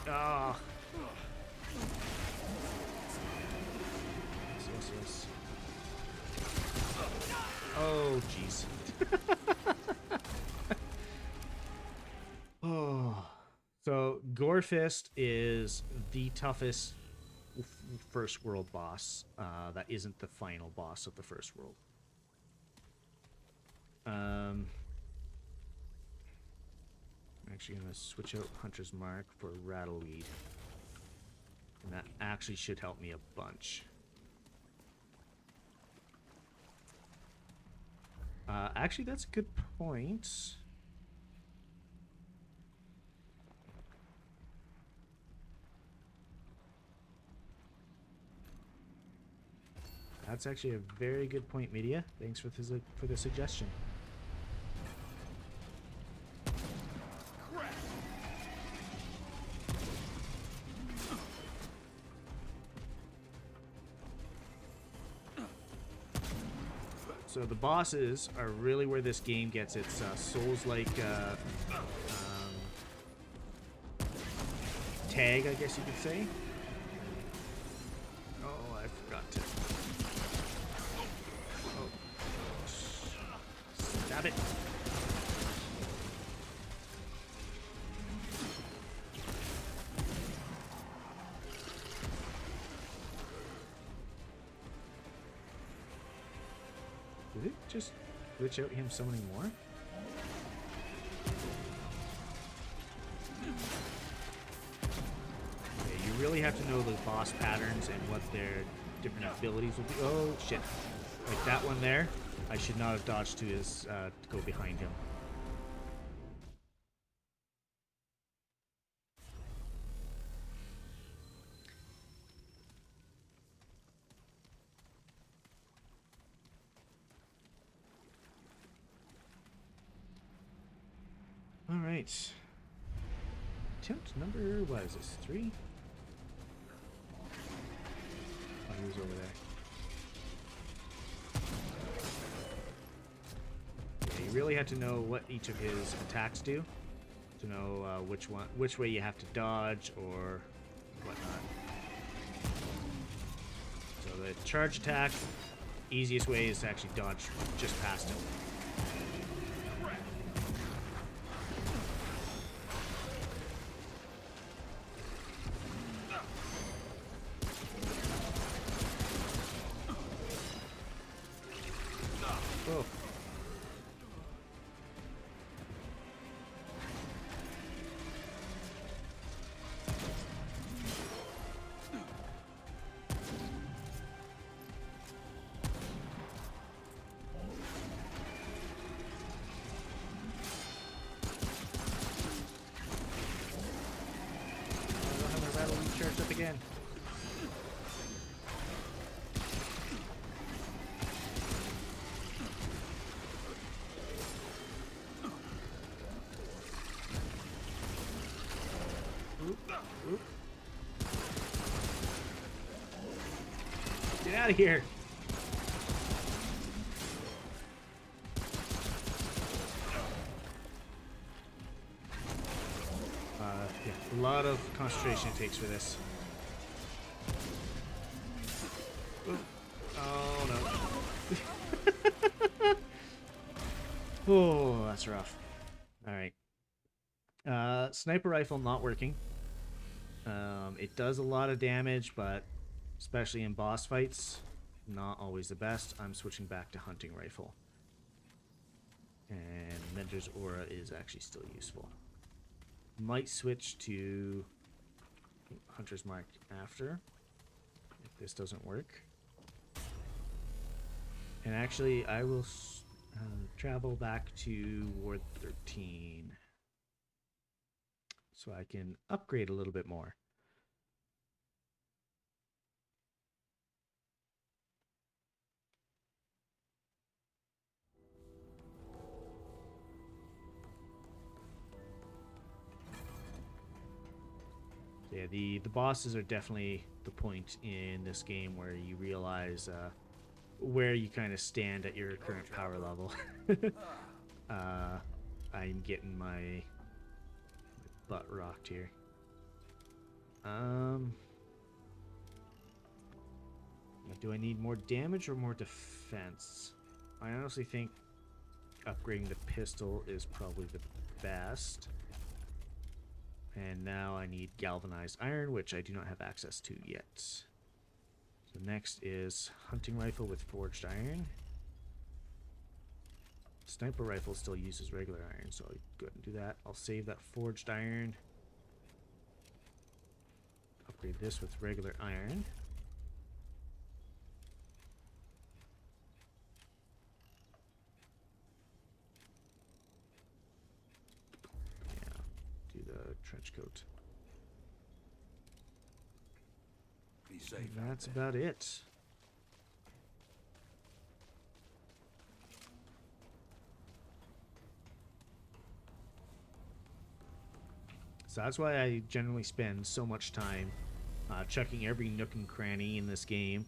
Ah. Yes. Oh, jeez. Oh. So, Gorefist is the toughest first world boss that isn't the final boss of the first world. I'm actually going to switch out Hunter's Mark for Rattleweed. And that actually should help me a bunch. Actually, that's a good point. That's actually a very good point, Media. Thanks for the suggestion. So the bosses are really where this game gets its Souls-like tag, I guess you could say. Oh, I forgot to. Stab it. Did it just glitch out him summoning more? Okay, you really have to know the boss patterns and what their different abilities will be. Oh, shit. Like that one there. I should not have dodged to his to go behind him. All right. Attempt number, what is this? 3? Oh, he was over there. You really have to know what each of his attacks do to know which way you have to dodge or whatnot. So the charge attack, easiest way is to actually dodge just past him. Oh. Charged up again. Oop, oop. Get out of here. Yeah, a lot of concentration it takes for this. Oop. Oh no. Oh, that's rough. Alright. Sniper rifle not working. It does a lot of damage, but especially in boss fights, not always the best. I'm switching back to hunting rifle. And Mentor's Aura is actually still useful. Might switch to Hunter's Mark after, if this doesn't work. And actually, I will travel back to Ward 13 so I can upgrade a little bit more. Yeah, the bosses are definitely the point in this game where you realize where you kind of stand at your current power level. I'm getting my butt rocked here. Do I need more damage or more defense? I honestly think upgrading the pistol is probably the best. And now I need galvanized iron, which I do not have access to yet. So next is hunting rifle with forged iron. Sniper rifle still uses regular iron, so I'll go ahead and do that. I'll save that forged iron. Upgrade this with regular iron. Yeah, do the trench coat. Be safe. And that's about it. So that's why I generally spend so much time checking every nook and cranny in this game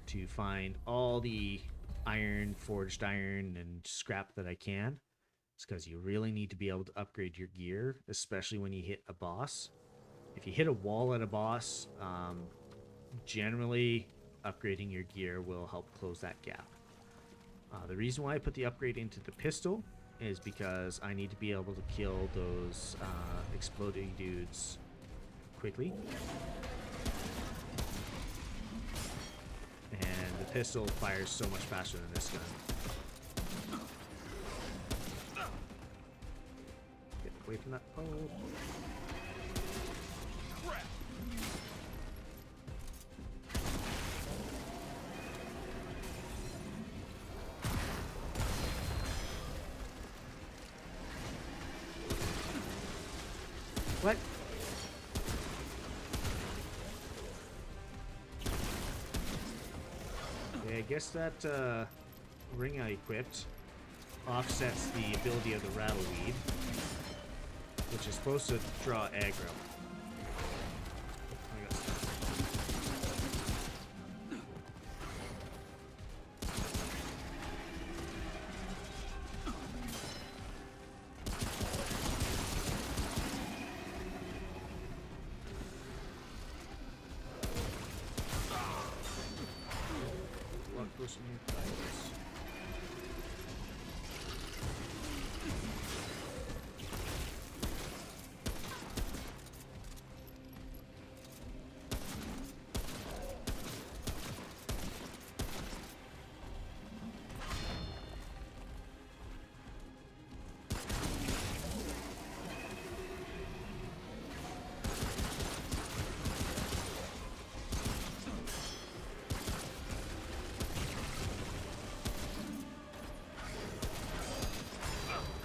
to find all the iron, forged iron, and scrap that I can. It's because you really need to be able to upgrade your gear, especially when you hit a boss. If you hit a wall at a boss, generally upgrading your gear will help close that gap. The reason why I put the upgrade into the pistol is because I need to be able to kill those exploding dudes quickly. And the pistol fires so much faster than this gun. Get away from that pole. What? Yeah, I guess that ring I equipped offsets the ability of the rattleweed, which is supposed to draw aggro. I got stuck.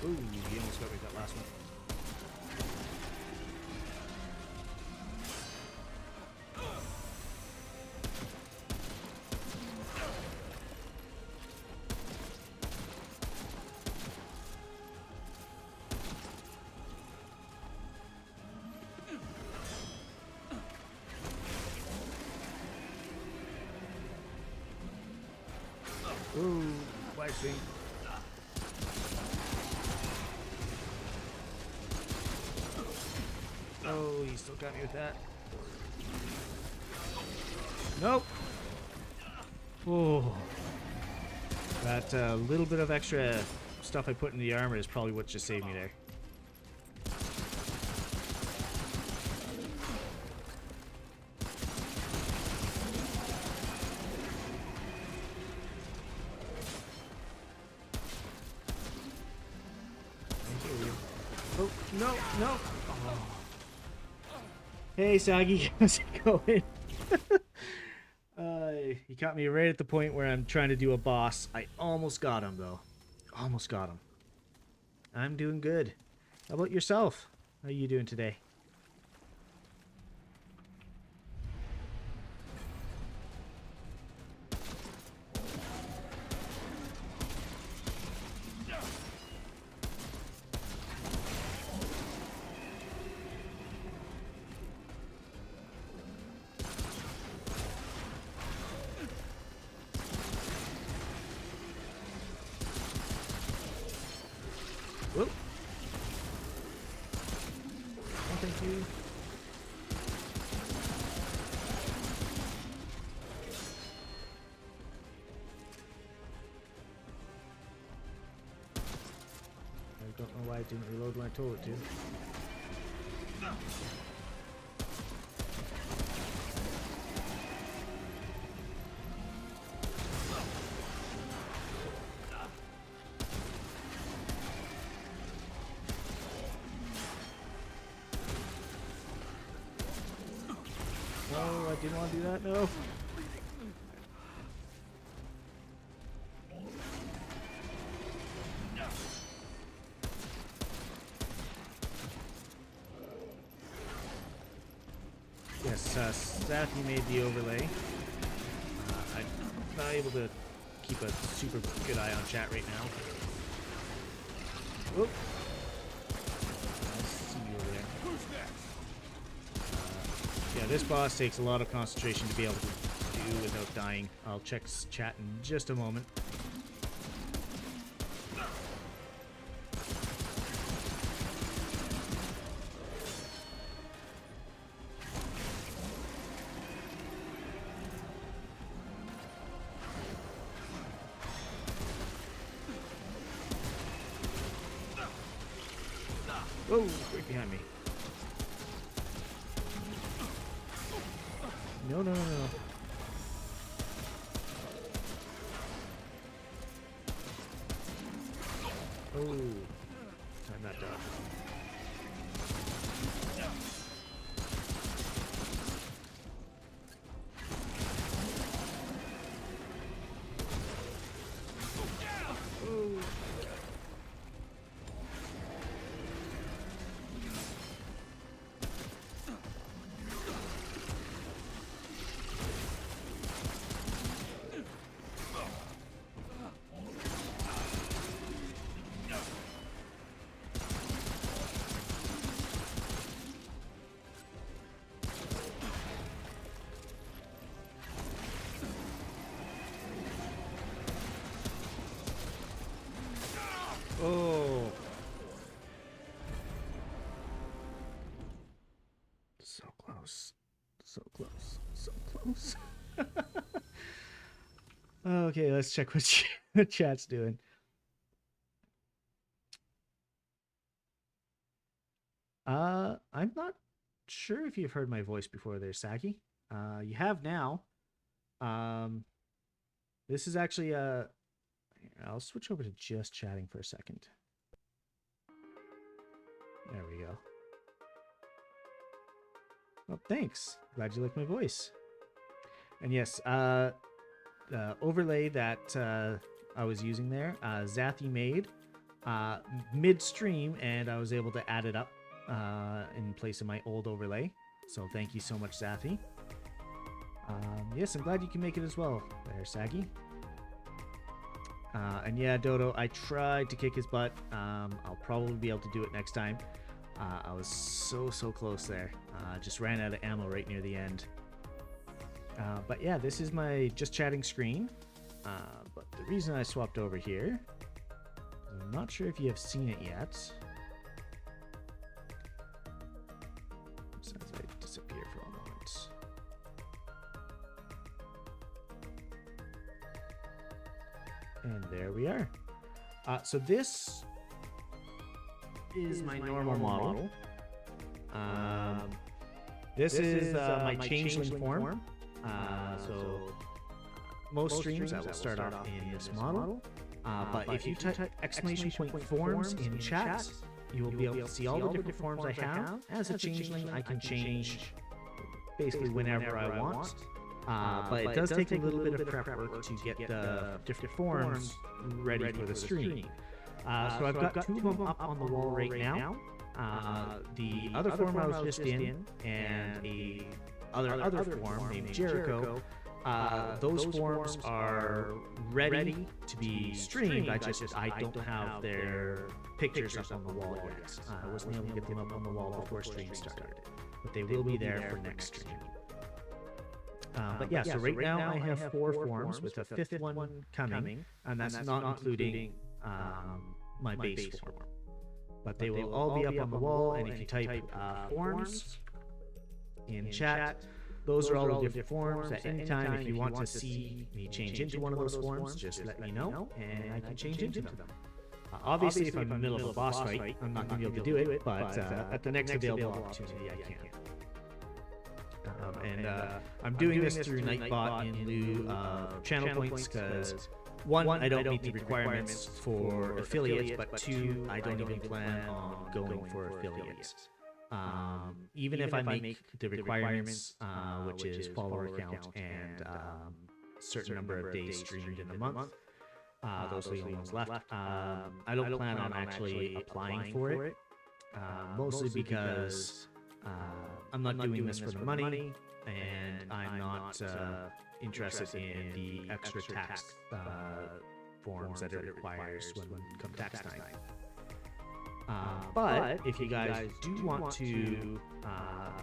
Ooh, he almost got me that last one. Ooh, flashing. Oh, he still got me with that. Nope. Oh, that little bit of extra stuff I put in the armor is probably what just saved me there. Oh, no, no. Oh. Hey, Saggy, how's it going? He caught me right at the point where I'm trying to do a boss. I almost got him, though. Almost got him. I'm doing good. How about yourself? How are you doing today? Whoop. Oh, thank you. I don't know why I didn't reload when I told it to. didn't want to do that. No. Yes, Sathy made the overlay. I'm not able to keep a super good eye on chat right now. Whoop. I see you over there. Yeah, this boss takes a lot of concentration to be able to do without dying. I'll check chat in just a moment. Whoa, right behind me. No, no, no, no. Oh, time that dodge. Oh. So close. So close. So close. Okay, let's check what chat's doing. I'm not sure if you've heard my voice before there, Saki. You have now. This is actually I'll switch over to just chatting for a second. There we go. Well, thanks. Glad you like my voice. And yes, the overlay that I was using there, Zathy made mid-stream, and I was able to add it up in place of my old overlay. So thank you so much, Zathy. Yes, I'm glad you can make it as well there, Saggy. And yeah, Dodo, I tried to kick his butt. I'll probably be able to do it next time. I was so close there. Just ran out of ammo right near the end. But yeah, this is my just chatting screen. But the reason I swapped over here, I'm not sure if you have seen it yet. Since I disappear for a moment. And there we are. So this is my normal model. This is my changeling form. So most streams I will start off in this model. But if you type exclamation point forms in chat, you will be able to see all the different forms I have. As a changeling, I can change basically whenever I want. But it does take a little bit of prep work to get the different forms ready for the stream. So I've got two of them up on the wall right now. The other form I was just in, and a other form named Jericho. Those forms are ready to be streamed. I don't have their pictures up on the wall yet. I wasn't able to get them up on the wall before stream started, but they will be there for next stream. But yeah, so right now I have 4 forms with a 5th one coming, and that's not including my base form. But they will all be up on the wall, and if you type forms in chat, those are all the different forms. At any time, if you want to see me change into one of those forms, just let me know, and I can change into them. Obviously, if I'm in the middle of a boss fight, I'm not going to be able to do it, but at the next available opportunity, I can. I'm doing this through Nightbot in lieu of channel points because, one, I don't meet the requirements for affiliates, but 2, I don't even plan on going for affiliates. Even if I make the requirements, which is follower count and certain number of days streamed in a month, those are the only ones left. I don't plan on actually applying for it, mostly because I'm not doing this for the money, and I'm not interested in the extra tax forms that it requires when come tax time. But if you guys do want to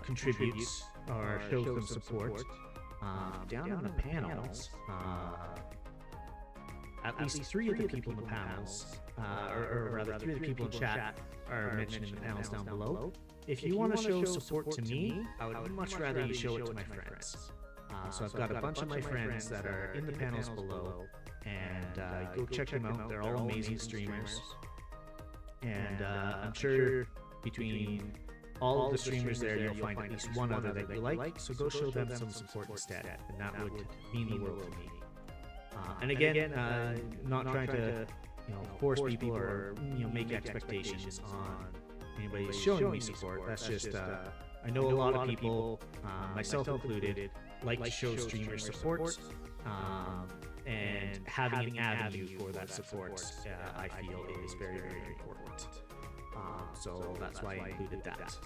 contribute or show some support, down on the panels, at least 3 of the people in the panels, or rather 3 of the people in chat are mentioned in the panels down below. If you want to show support to me, I would much rather you show it to my friends. So I've got a bunch of my friends that are in the panels below, and go check them out. They're all amazing streamers. And I'm sure between all of the streamers there, you'll find at least one other that you like, so go show them some support instead, and that would mean the world to me. And again, not trying to force people or make expectations on anybody showing me support. That's just I know a lot of people, myself included, like to show streamers support, and having an avenue for that support, I feel is very, very important. So that's why I included that.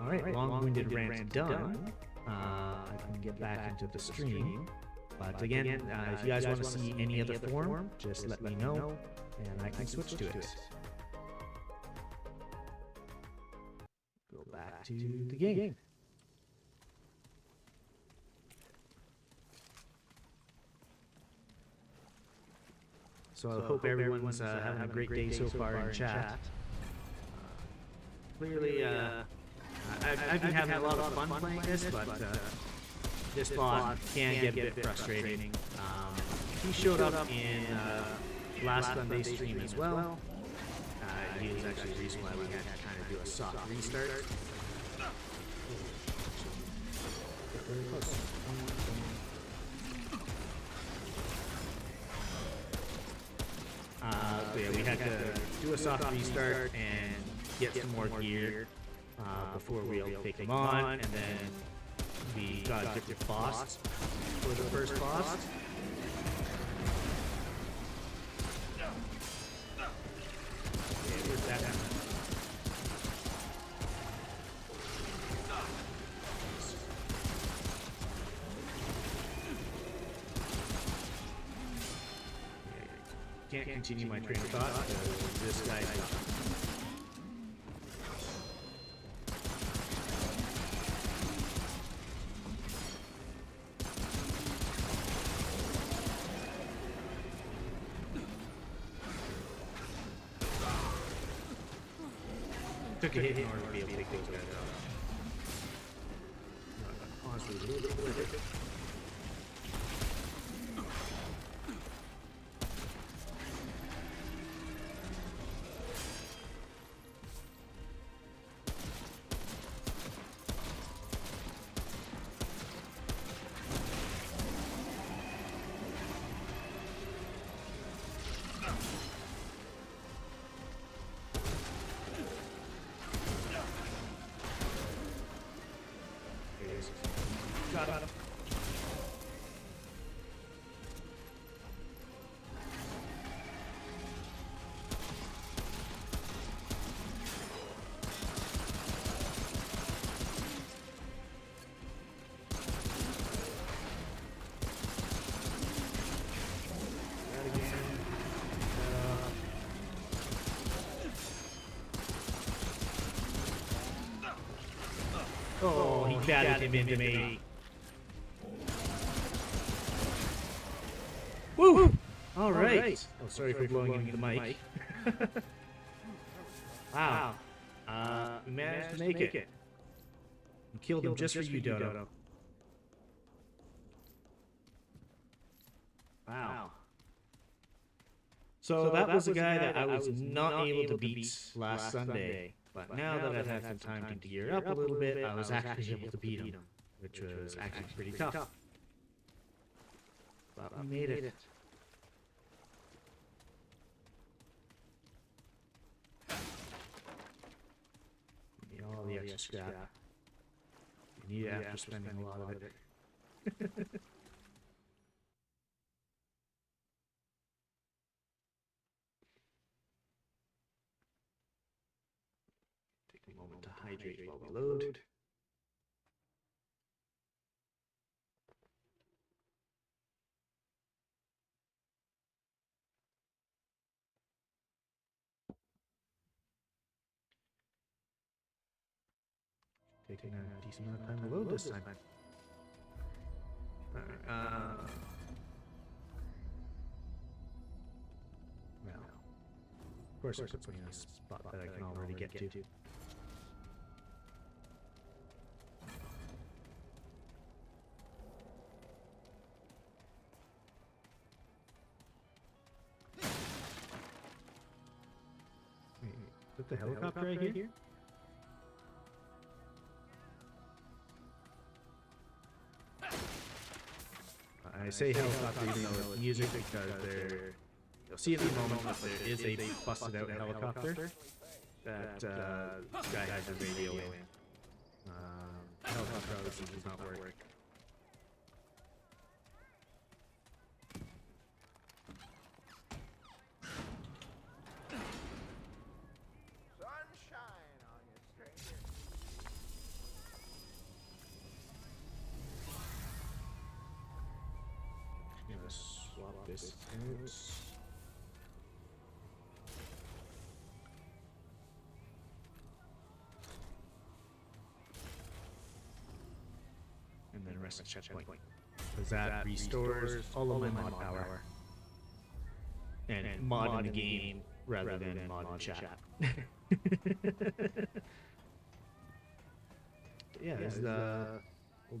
All right, long-winded rant done. I can get back into the stream. But again, if you guys want to see any other form, just let me know, and I can switch to it. Go back to the game. So I hope everyone's having a great day so far in chat. Clearly, I've been having a lot of fun playing this, but this mod can get a bit frustrating. He showed up in last Sunday's stream as well. He was actually the reason why we had to kind of do a soft restart. Very close. So yeah, we had to do a soft restart and get some more gear before we were able to take him on, and then we got a different boss for the first boss. Okay, where's that at? Can't continue my train of thought because this guy's took a hit in order to be able to take those guys out. Honestly, a little bit worth it. Got him. Oh, he batted him into me. Woo! All right. Oh, sorry for blowing into the mic. Wow. We managed to make it. We killed him just for you, Dodo. Wow. So that was a guy that I was not able to beat last Sunday. But now that I've had some time to gear up a little bit, I was actually able to beat him, which was actually pretty tough. But we made it. all the extra scrap. You need it after spending a lot of it. Take a moment to hydrate while we load. Taking a decent amount of time to load this time. Well, of course, there's putting a spot that I can already get to. Wait, is that the helicopter right here? I say helicopter even though it's music because you'll see in a moment that there is a busted out helicopter that guy has a radio in. Helicopter obviously does not work. Sunshine on you, stranger. I'm gonna swap this out. And then rest checkpoint. Because that restores all of my mod power. And mod in the game rather than mod in chat. Yeah, there's the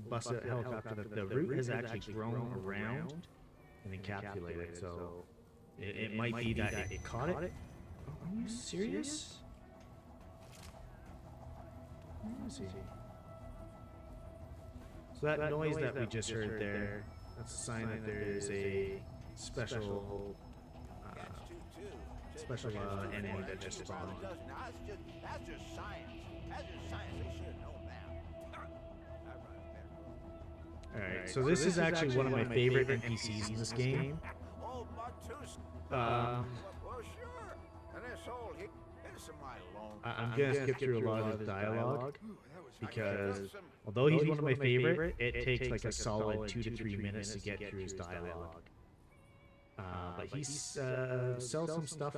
busted helicopter that the root has actually grown around and encapsulated, so it might be that it caught it. Oh, are you serious? Let me see. So that noise that we just heard there, that's a sign that there is a special enemy that just spawned. That's just science. That's just science. They should have known that. Alright, so this is actually one of my favorite NPCs in this game. Oh, M.2. Um, Well, sure. And this whole here's my long. I'm gonna skip through a lot of his dialogue because although he's one of my favorite, it takes like a solid 2 to 3 minutes to get through his dialogue. But he sells some stuff.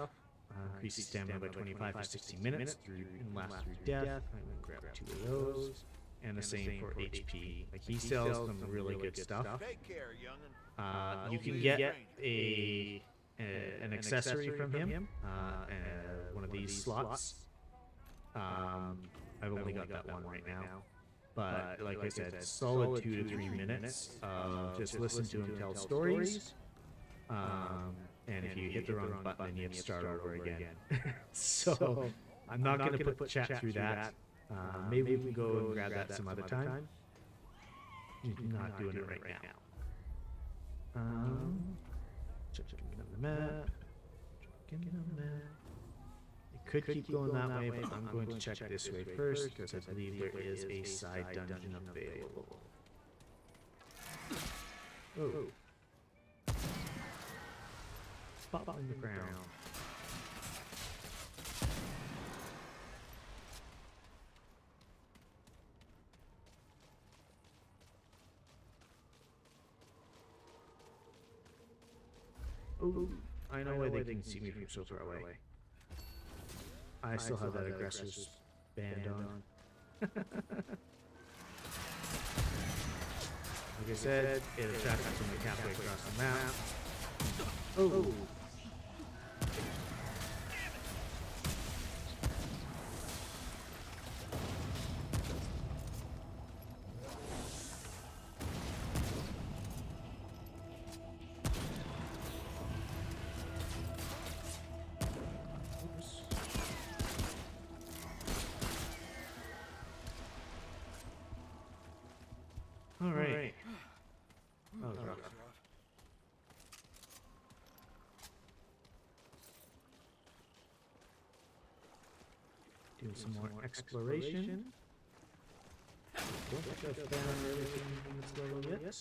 Increases stamina by 25 to 60 minutes and lasts through death. I'm gonna grab 2 of those. And the same for HP. Like he sells some really good stuff. Take care, young'un. You can get an accessory from him, one of these slots. I've only got that one right now. But like I said, solid 2 to 3 minutes of just listen to him tell stories. And if you hit the wrong button, then you have to start over again. So I'm not going to put chat through that. Maybe we can go and grab that some other time. Not doing it right now. Checking on the map. Checking on the map. It could keep going that way, but I'm going to check this way first because I believe there is a side dungeon available. Oh. Pop on the ground. Oh, I know why they can see me from so far away. I still have that aggressor's band on. Like I said, it attracts from the halfway across the map. Oh. All right. Oh, rough. some more exploration. Don't think I've found everything in this level yet.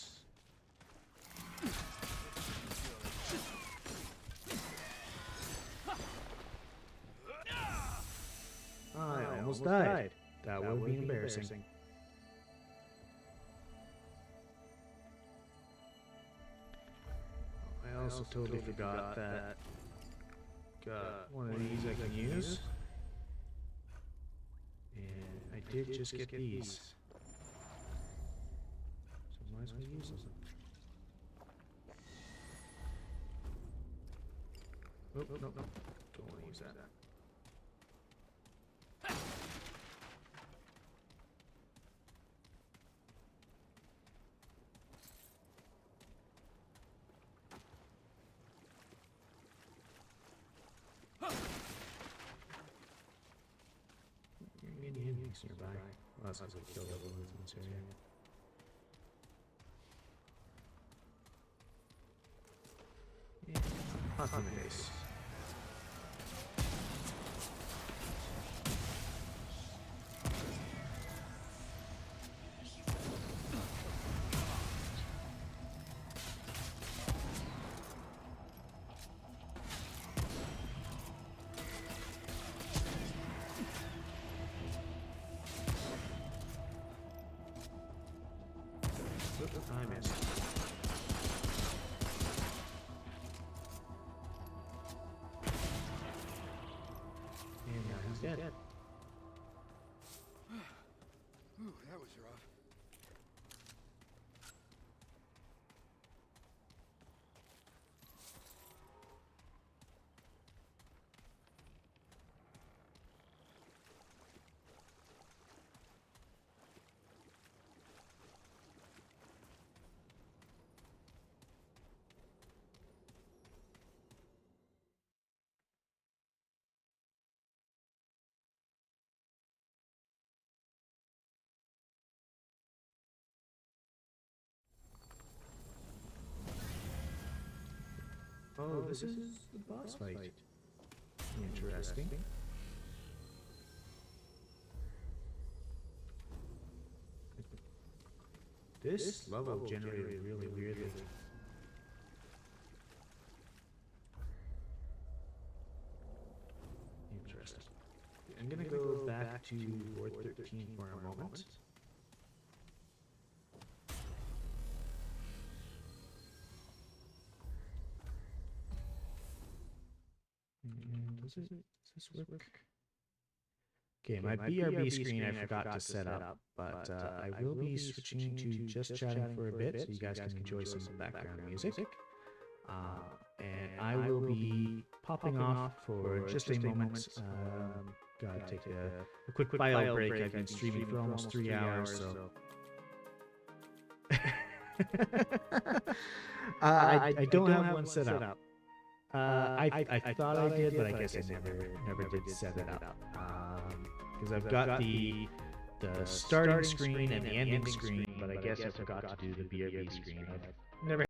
I almost died. That would be embarrassing. I also totally forgot that got one of these I can use. And I did just get these. So might as well use them. Nope, nope, nope. Don't want to use that. Nearby. Well, that's because I killed everyone in this area. Yeah, hot base. I missed. And now he's dead. Ooh, that was rough. Oh, this is the boss fight. Interesting. This level generated really weirdly. Interesting. I'm gonna go back to Ward 13 for a moment. Does this work? Okay, my BRB screen I forgot to set up, but I will be switching to just chatting for a bit so you guys can enjoy some background music. And I will be popping off for just a moment. Gotta take a quick bio break. I've been streaming for almost 3 hours, so... I don't have one set up. I thought I did, but I guess I never did set it up. Because I've got the starting screen and the ending screen, but I guess I forgot to do the BRB screen. I've never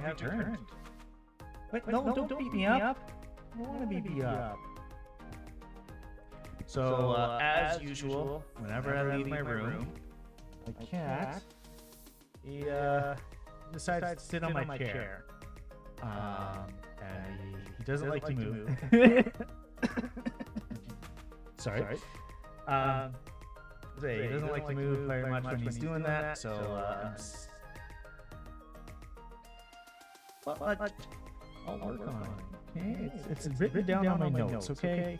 have returned. Wait, no, don't beat me up. I don't want to beat you up. So, as usual, whenever I leave my room, my cat, he decides to sit on my chair. And he doesn't like to move. Sorry. He doesn't like to move very much when he's doing that, so but I'll work on it. Okay? It's written down on my notes, okay?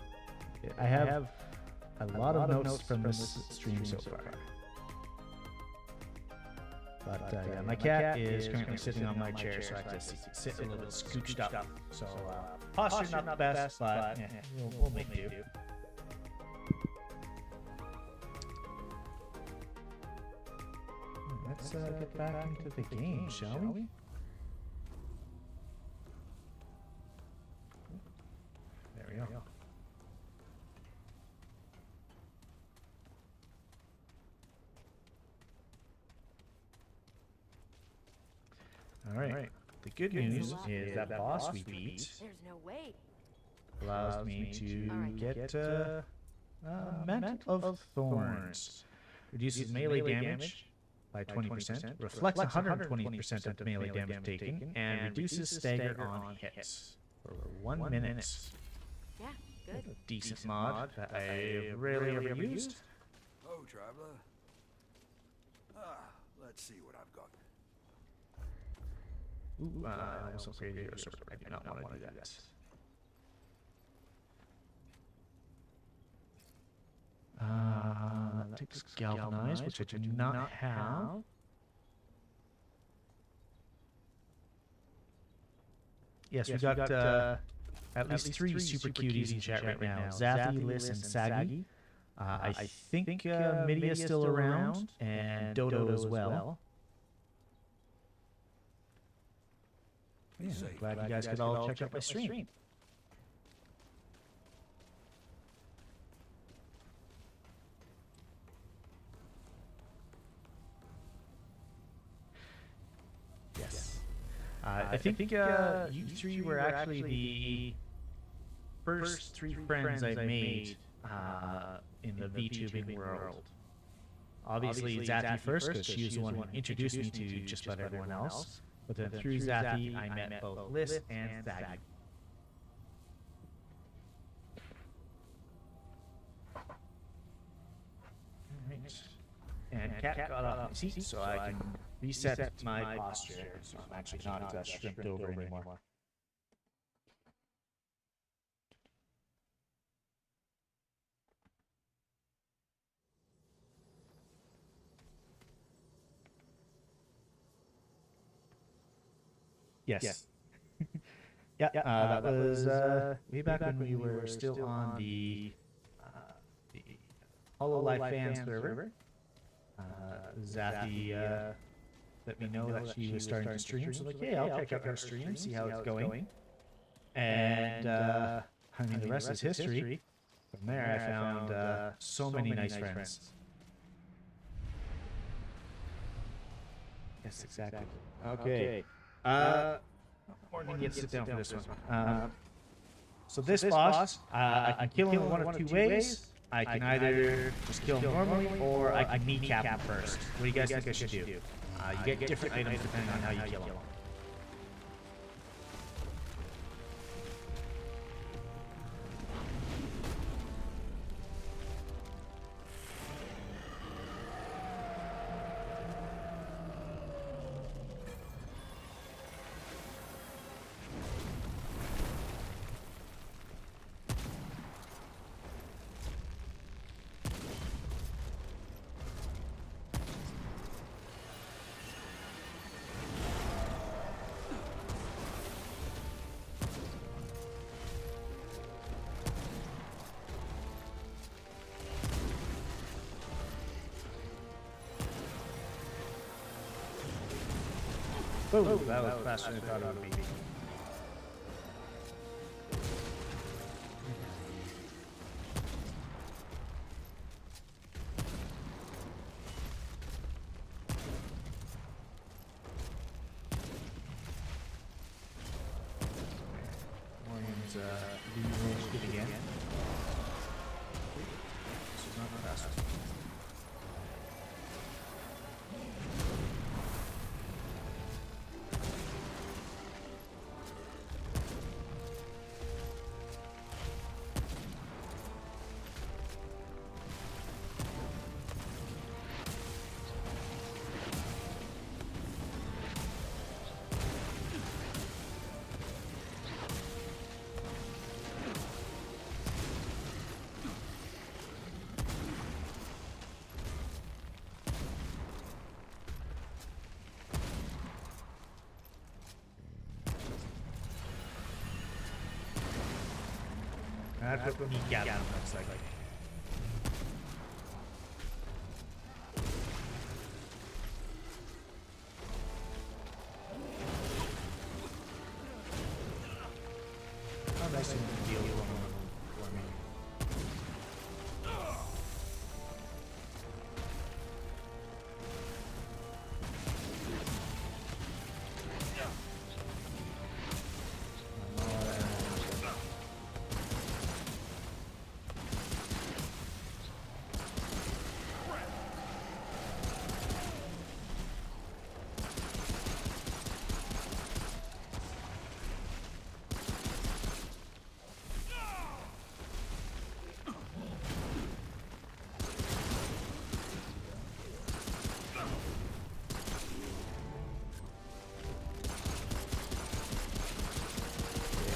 I have a lot of notes from this stream so far. But yeah, my cat is currently sitting on my chair, so I have to sit a little bit scooched up. So posture's not the best, but yeah, we'll make do. Let's get back into the game, shall we? There we go. All right. The good news is that boss we beat There's no way. allows me to get Mantle of Thorns. Reduces melee damage by 20%, reflects 120% of melee damage taken, and reduces stagger on hits for 1 minute. Yeah, good. A decent mod that I rarely ever used. Oh, traveler. Let's see what I've got. Ooh, I also created your server. I do not want to do that. That takes galvanize, which I do not have. Yes, we got at least 3 super cuties in chat right now. Zathy, Liz, and Saggy. I think Midia is still around, and Dodo as well. Yeah, glad you guys could all check out my stream. Yes. I think you 3 were actually the first 3 friends I made in the VTubing world. Obviously, Zathy first, because she was the one who introduced me to just about everyone else. But then through Zathy, I met both Liz and Saggy. Alright. And Cat got off my seat, so I can reset my posture. So I'm actually not shrimped over anymore. Yes. Yeah, that was way back when we were still on the HoloLive fan server. Zathy let me know that she was starting to stream, so like, yeah, I'll check out her stream, see how it's going. And I mean, the rest is history. From there, I found so many nice friends. Yes, exactly. Okay. Morning, you sit down for this one. So this boss, I can kill him one of 2 ways. I can either just kill him normally, or I can kneecap him first. What do you guys think I should do? You get different items depending on how you kill him. Oh, that was faster than I thought it would be. let's reroll it again. This is not fast. That's what kneecap looks like. How nice and deal for me.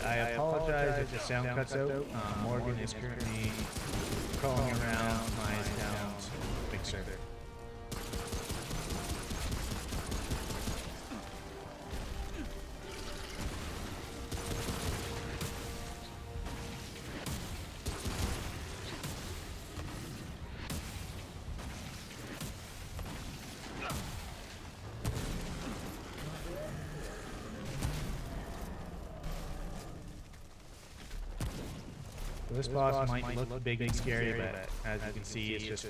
I apologize if the sound cuts out. Morgan is currently crawling around my account big server. This boss might look big and scary, but as you can see, it's just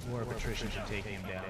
more of attrition to take him down.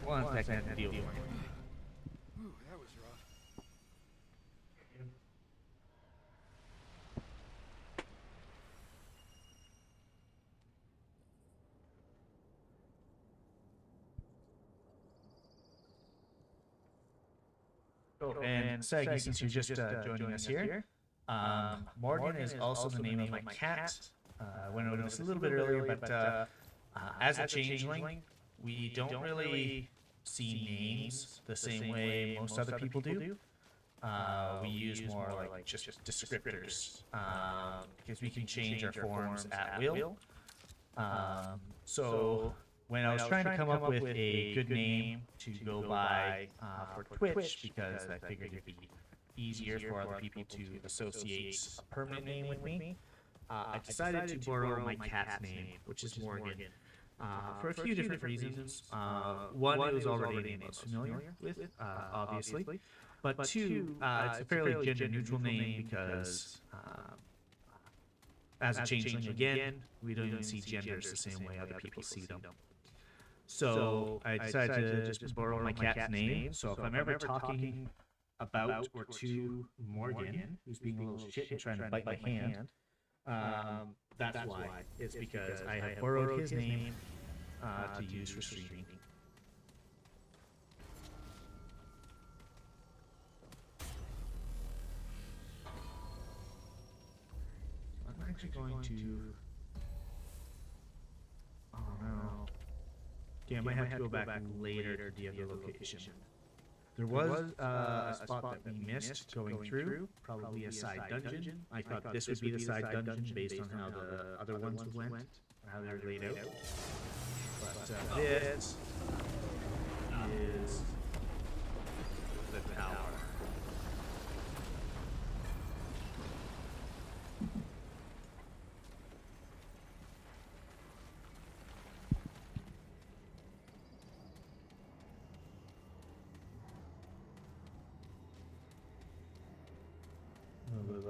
One second to deal with. Ooh, that was rough. Oh, and Saggy, since you're just joining us here, Morgan is also the name of my cat. Went over this a little bit earlier, but as a changeling, we don't really see names the same way most other people do. We use more like just descriptors because we can change our forms at will. So when I was trying to come up with a good name to go by for Twitch, because I figured it'd be easier for other people to associate a permanent name with me, I decided to borrow my cat's name, which is Morgan. For a few different reasons. One, it was already a name I was familiar with, obviously. But two, it's a fairly gender-neutral name because, as a changeling, again, we don't even see genders the same way other people see them. So I decided to just borrow my cat's name. So if I'm ever talking about or to Morgan, who's being a little shit and trying to bite my hand, that's why. It's because I have borrowed his name to use for streaming. I'm actually going to... Oh no. Okay, I might have to go back later to the other location. There was a spot that we missed going through, probably a side dungeon. I thought this would be the side dungeon based on how the other ones went, or how they were laid out. But this is power. We'll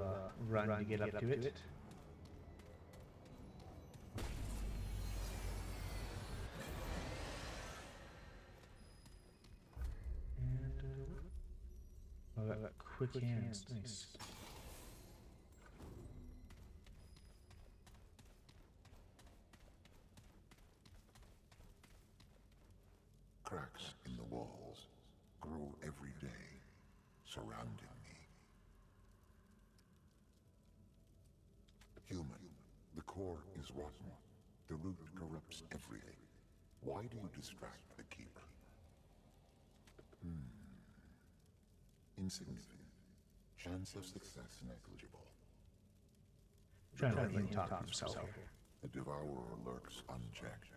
run to get up to it. Oh, that quick hands, nice. Cracks in the walls grow every day, surrounding me. Human, the core is rotten. The root corrupts everything. Why do you distract the keeper? Insignificant. Chance of success negligible. Trying to let him talk to himself here. The devourer lurks unchecked.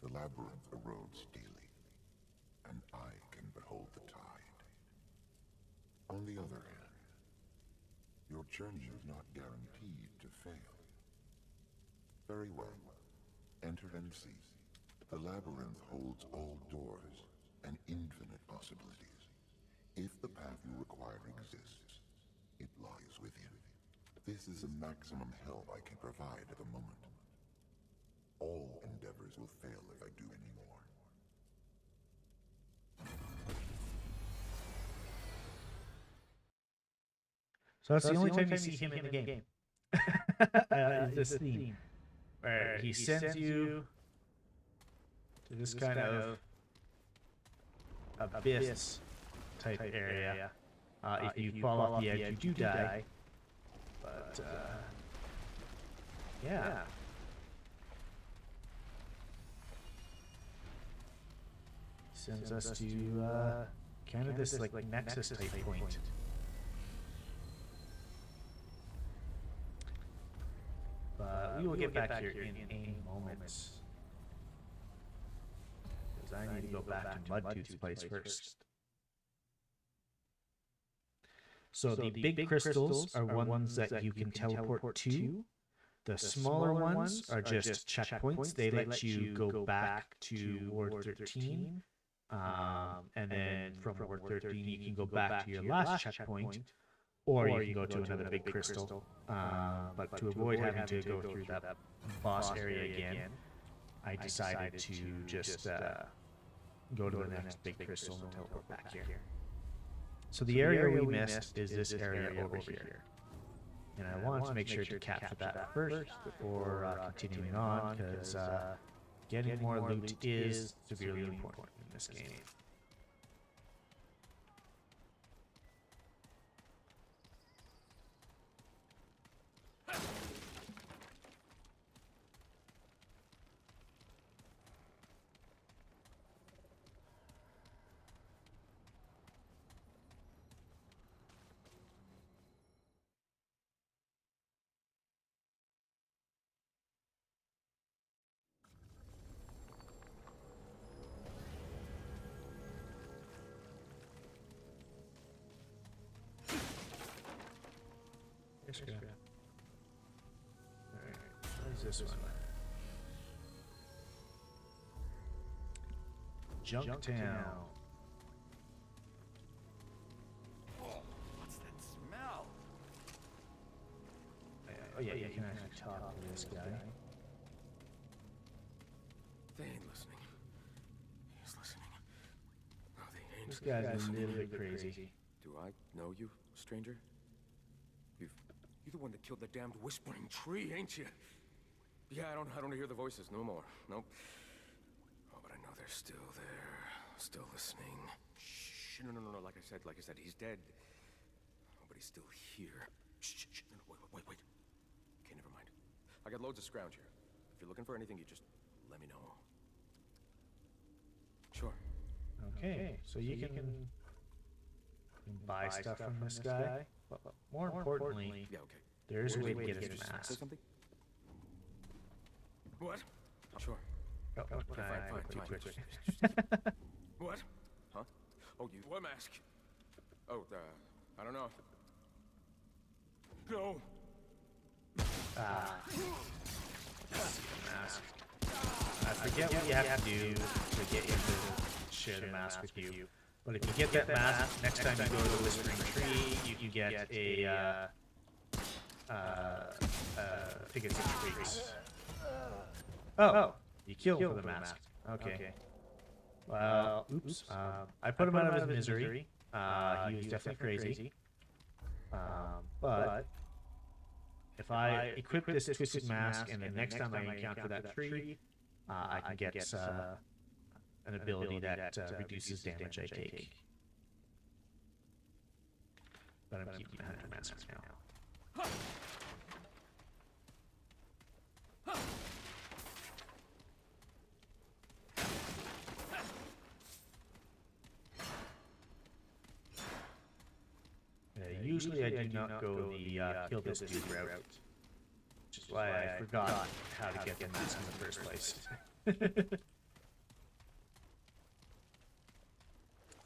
The labyrinth erodes daily, and I can behold the tide. On the other hand, your journey is not guaranteed to fail. Very well. Enter and see. The labyrinth holds all doors and infinite possibilities. If the path you require exists, it lies within. This is the maximum help I can provide at the moment. All endeavors will fail if I do any more. So that's the only time you see him in the game. This theme, where he sends you to this kind of abyss type area. If you fall off the edge, you do die. But yeah. Sends us to kind of this like nexus type point. But we will get back here in a moment. Because I need to go back to Mud-Tooth's place first. So the big crystals are ones that you can teleport to. The smaller ones are just checkpoints. They let you go back to Ward 13. And then from Ward 13, you can go back to your last checkpoint. Or you can go to another big crystal. But to avoid having to go through that boss area again, I decided to just go to the next big crystal and teleport back here. So the area we missed is this area over here. And I wanted to make sure to capture that first before continuing on, because getting more loot is severely important in this game. Alright, what is this one? Junktown. What's that smell? Oh yeah, you can actually talk to this guy. They ain't listening. He's listening. No, they ain't. This guy's a little bit crazy. Do I know you, stranger? You're the one that killed the damned whispering tree, ain't you? Yeah, I don't hear the voices no more. Nope. Oh, but I know they're still there, still listening. Shh, no. Like I said, he's dead. Oh, but he's still here. Shh. No, wait. Okay, never mind. I got loads of scrounge here. If you're looking for anything, you just let me know. Sure. Okay, so you can buy stuff from this guy. But more importantly, Yeah, okay. there's a way to get Did his you say mask. something? What? Sure. Oh, Okay, fine. quick. What? Huh? Oh, you wore a mask. Oh, I don't know. No! Mask. I forget what you have to do to get him to share the mask with you. But if you get that mask, next time you go to the Whispering Tree, you get a, I think it's 6 weeks. Oh, you killed for the mask. Okay. Well, oops. I put him out of his misery. He was definitely crazy. But if I equip this twisted mask and the next time I encounter that tree, I can get an ability that reduces damage I take. But I'm keeping the hunter mask now. Usually I do not go the kill this dude route, which is why I forgot how to get the mask in the first place.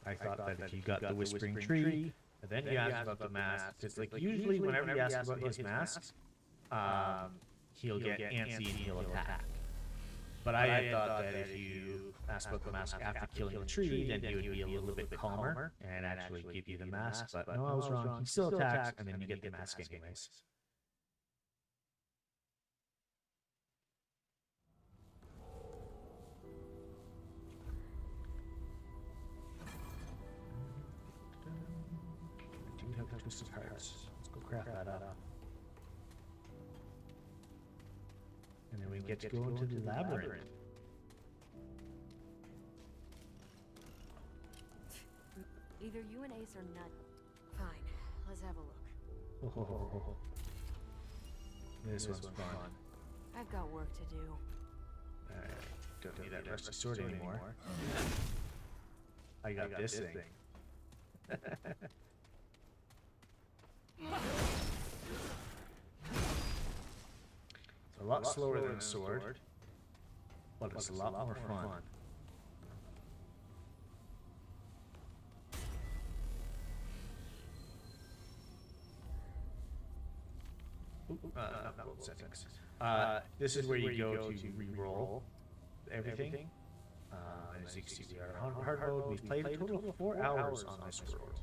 I thought that if you got the Whispering Tree, and then you asked about the mask, it's like usually whenever you ask about his mask, he'll get antsy and he'll attack. But I had thought that if you asked about the mask after killing the tree, then he would be a little bit calmer and actually give you the mask. But no, I was wrong. He still attacks, and then you get the mask anyways. I do have twisted hearts. Let's go craft that up. And then we get to go into the labyrinth. Either you and Ace are nut. Fine, let's have a look. Oh, this one's fun. I've got work to do. Alright, don't need that rusty sword anymore. I got this thing. It's a lot slower than a sword, but it's a lot more fun. Not world settings. This is where you go to re-roll everything. As you can see, we are on hard mode. We've played a total of 4 hours on this world.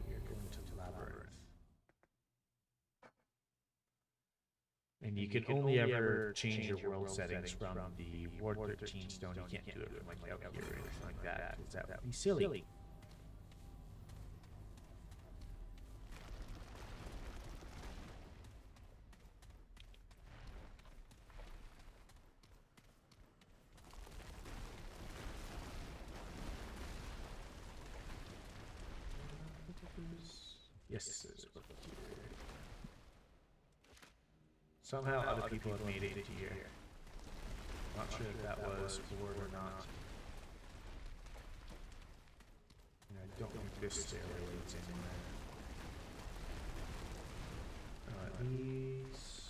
We are going to the labyrinth. And you can only ever change your world settings from the Ward 13 stone. You can't do it from like out here or anything like that, because that would be silly. Yes, this is over here. Somehow other people have made it here. Not sure if that was Ward or not. And I don't think this stairway leads anywhere. These...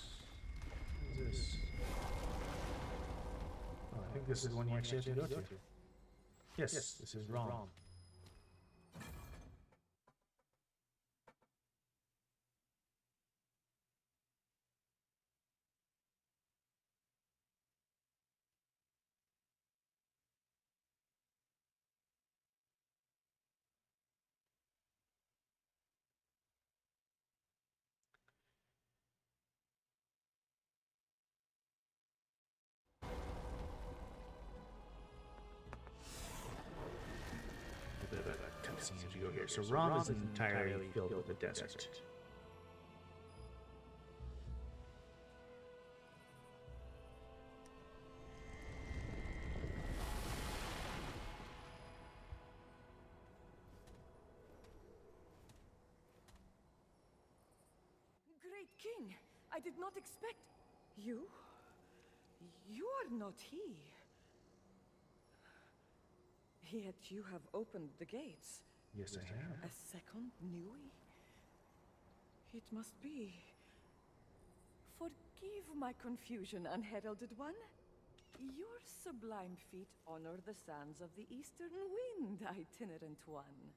What is this? Oh, I think this is the one you actually have to go to. Yes, this is wrong. As you go here. So Rom is entirely filled with the desert. Great King, I did not expect... You? You are not he. Yet you have opened the gates. Yes, I have. A second Nui? It must be. Forgive my confusion, unheralded one. Your sublime feet honor the sands of the eastern wind, itinerant one.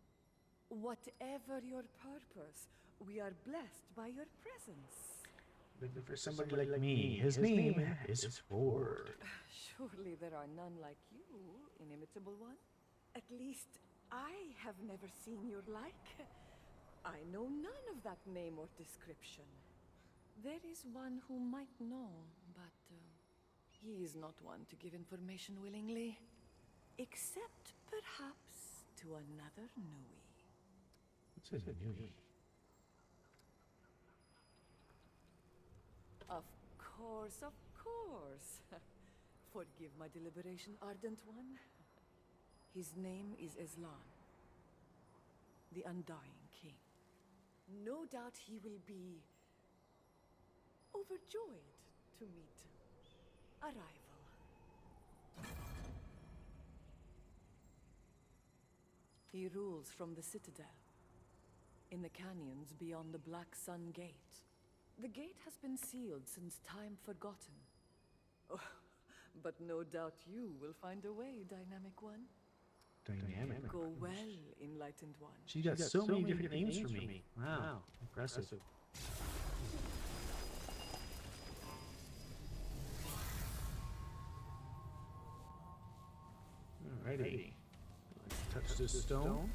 Whatever your purpose, we are blessed by your presence. Looking for somebody like me. His name is Ford. Surely there are none like you, inimitable one. At least I have never seen your like. I know none of that name or description. There is one who might know, but he is not one to give information willingly. Except perhaps to another Nui. What's a Nui? Of course, of course. Forgive my deliberation, ardent one. His name is Islam, the Undying King. No doubt he will be overjoyed to meet a rival. He rules from the Citadel, in the canyons beyond the Black Sun Gate. The gate has been sealed since time forgotten. Oh, but no doubt you will find a way, Dynamic One. Dynamic. Go well, Enlightened One. She got so many different names for me. Wow, impressive. Alrighty. Let's touch this stone.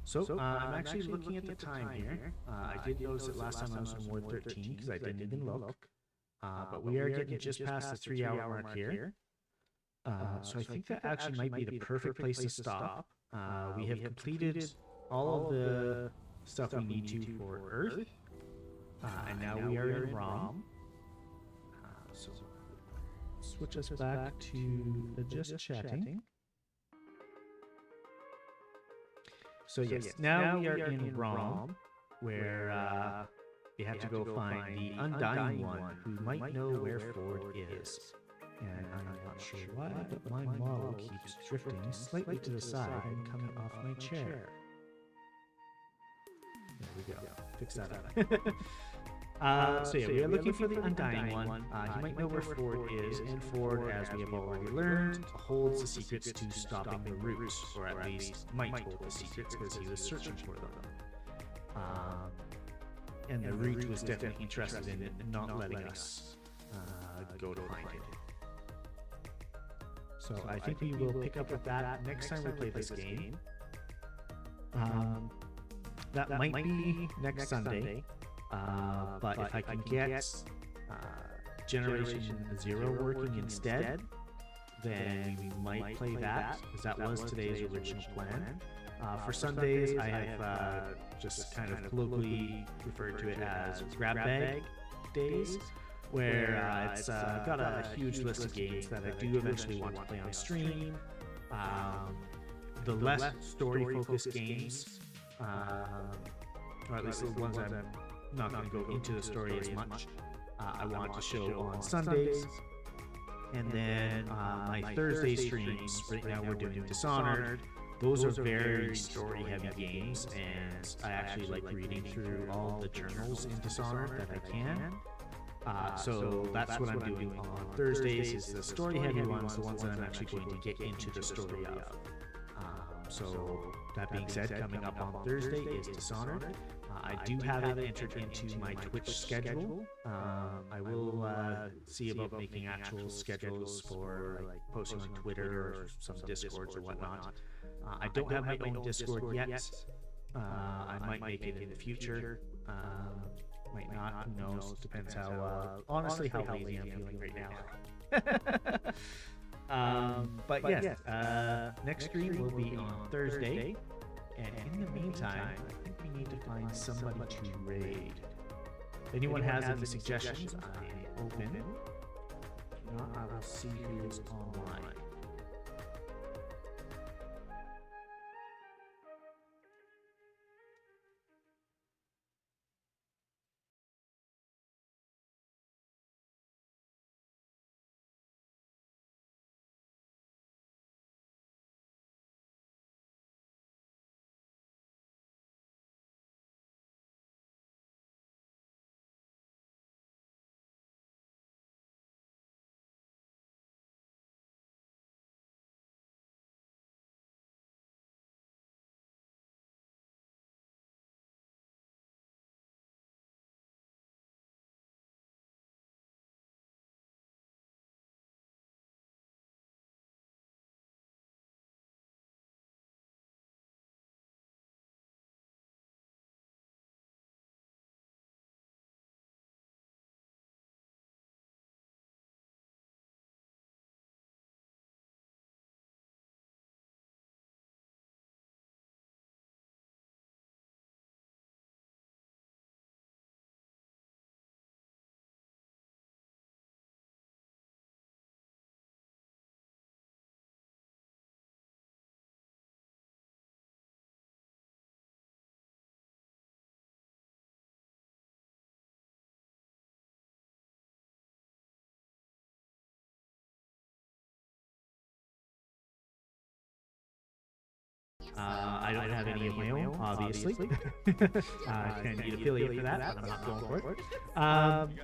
So, I'm actually looking at the time here. I did notice that last time I was on Ward 13 because I didn't even look. But we are getting just past the 3-hour mark here. So I think that actually might be the perfect place to stop. We have completed all of the stuff we need to for Earth. And now we are in ROM. So switch us back to the just chatting. So yes, now we are in ROM, where you have to go find the Undying One, who might know where Ford is. And I'm not sure why, but my model keeps drifting slightly to the side and coming off my chair. There we go. Fix that up. So yeah, we are looking for the Undying One. He might know where Ford is, and Ford, as we have already learned, holds the secrets to stopping the roots, or at least might hold the secrets because he was searching for them. And the root was definitely interested in not letting us go to find it. So I think we will pick up with that next time we play this game. That might be next Sunday. But if I can get Generation 0 working instead, then we might play that, because that was today's original plan. For Sundays, I have just kind of colloquially referred to it as grab bag days, where it's got a huge list of games that I do eventually want to play on stream. The less story-focused games, or at least the ones I'm not going to go into the story as much, I want to show on Sundays. And then my Thursday streams, right now we're doing Dishonored. Those are very story-heavy games, and I actually like reading through all the journals in Dishonored that I can. So that's what I'm doing on Thursdays, is the story-heavy ones, the ones that I'm actually going to get into the story of. So that being said, coming up on Thursday is Dishonored. I do have it entered into my Twitch schedule. I will see about making actual schedules for like posting on Twitter or some Discords or whatnot. I don't have my own Discord yet. I might make it in the future. Might not. Who knows? Depends how honestly how lazy I'm feeling right now. But yes, next stream will be on Thursday, and in the meantime, I think we need to find somebody to raid. If anyone has any suggestions, I'm open. If not, I will see who is online. I don't have any of my own, obviously. Kind of need affiliate for that, but I'm not going for it.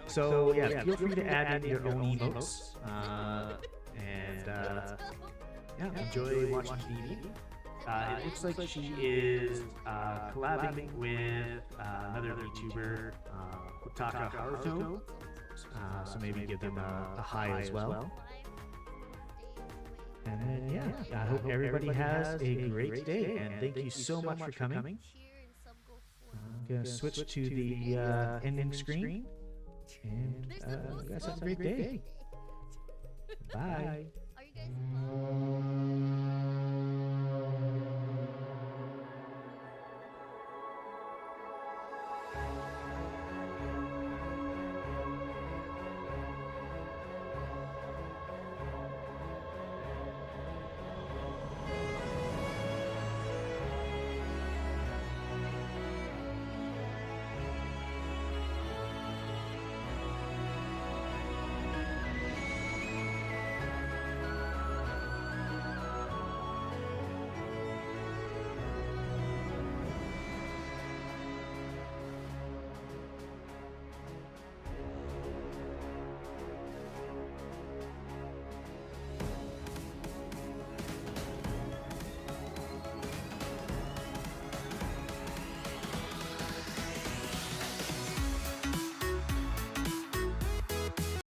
So yeah, feel free to add in your own emotes. Yeah, enjoy watching TV. It looks like she is collabing with another VTuber, Kotaka Haruto. So maybe give them a hi as well. And then, yeah, I hope everybody has a great day, and thank you so much for coming. I'm going to switch to the ending screen, and you guys have a great day. Bye. Are you guys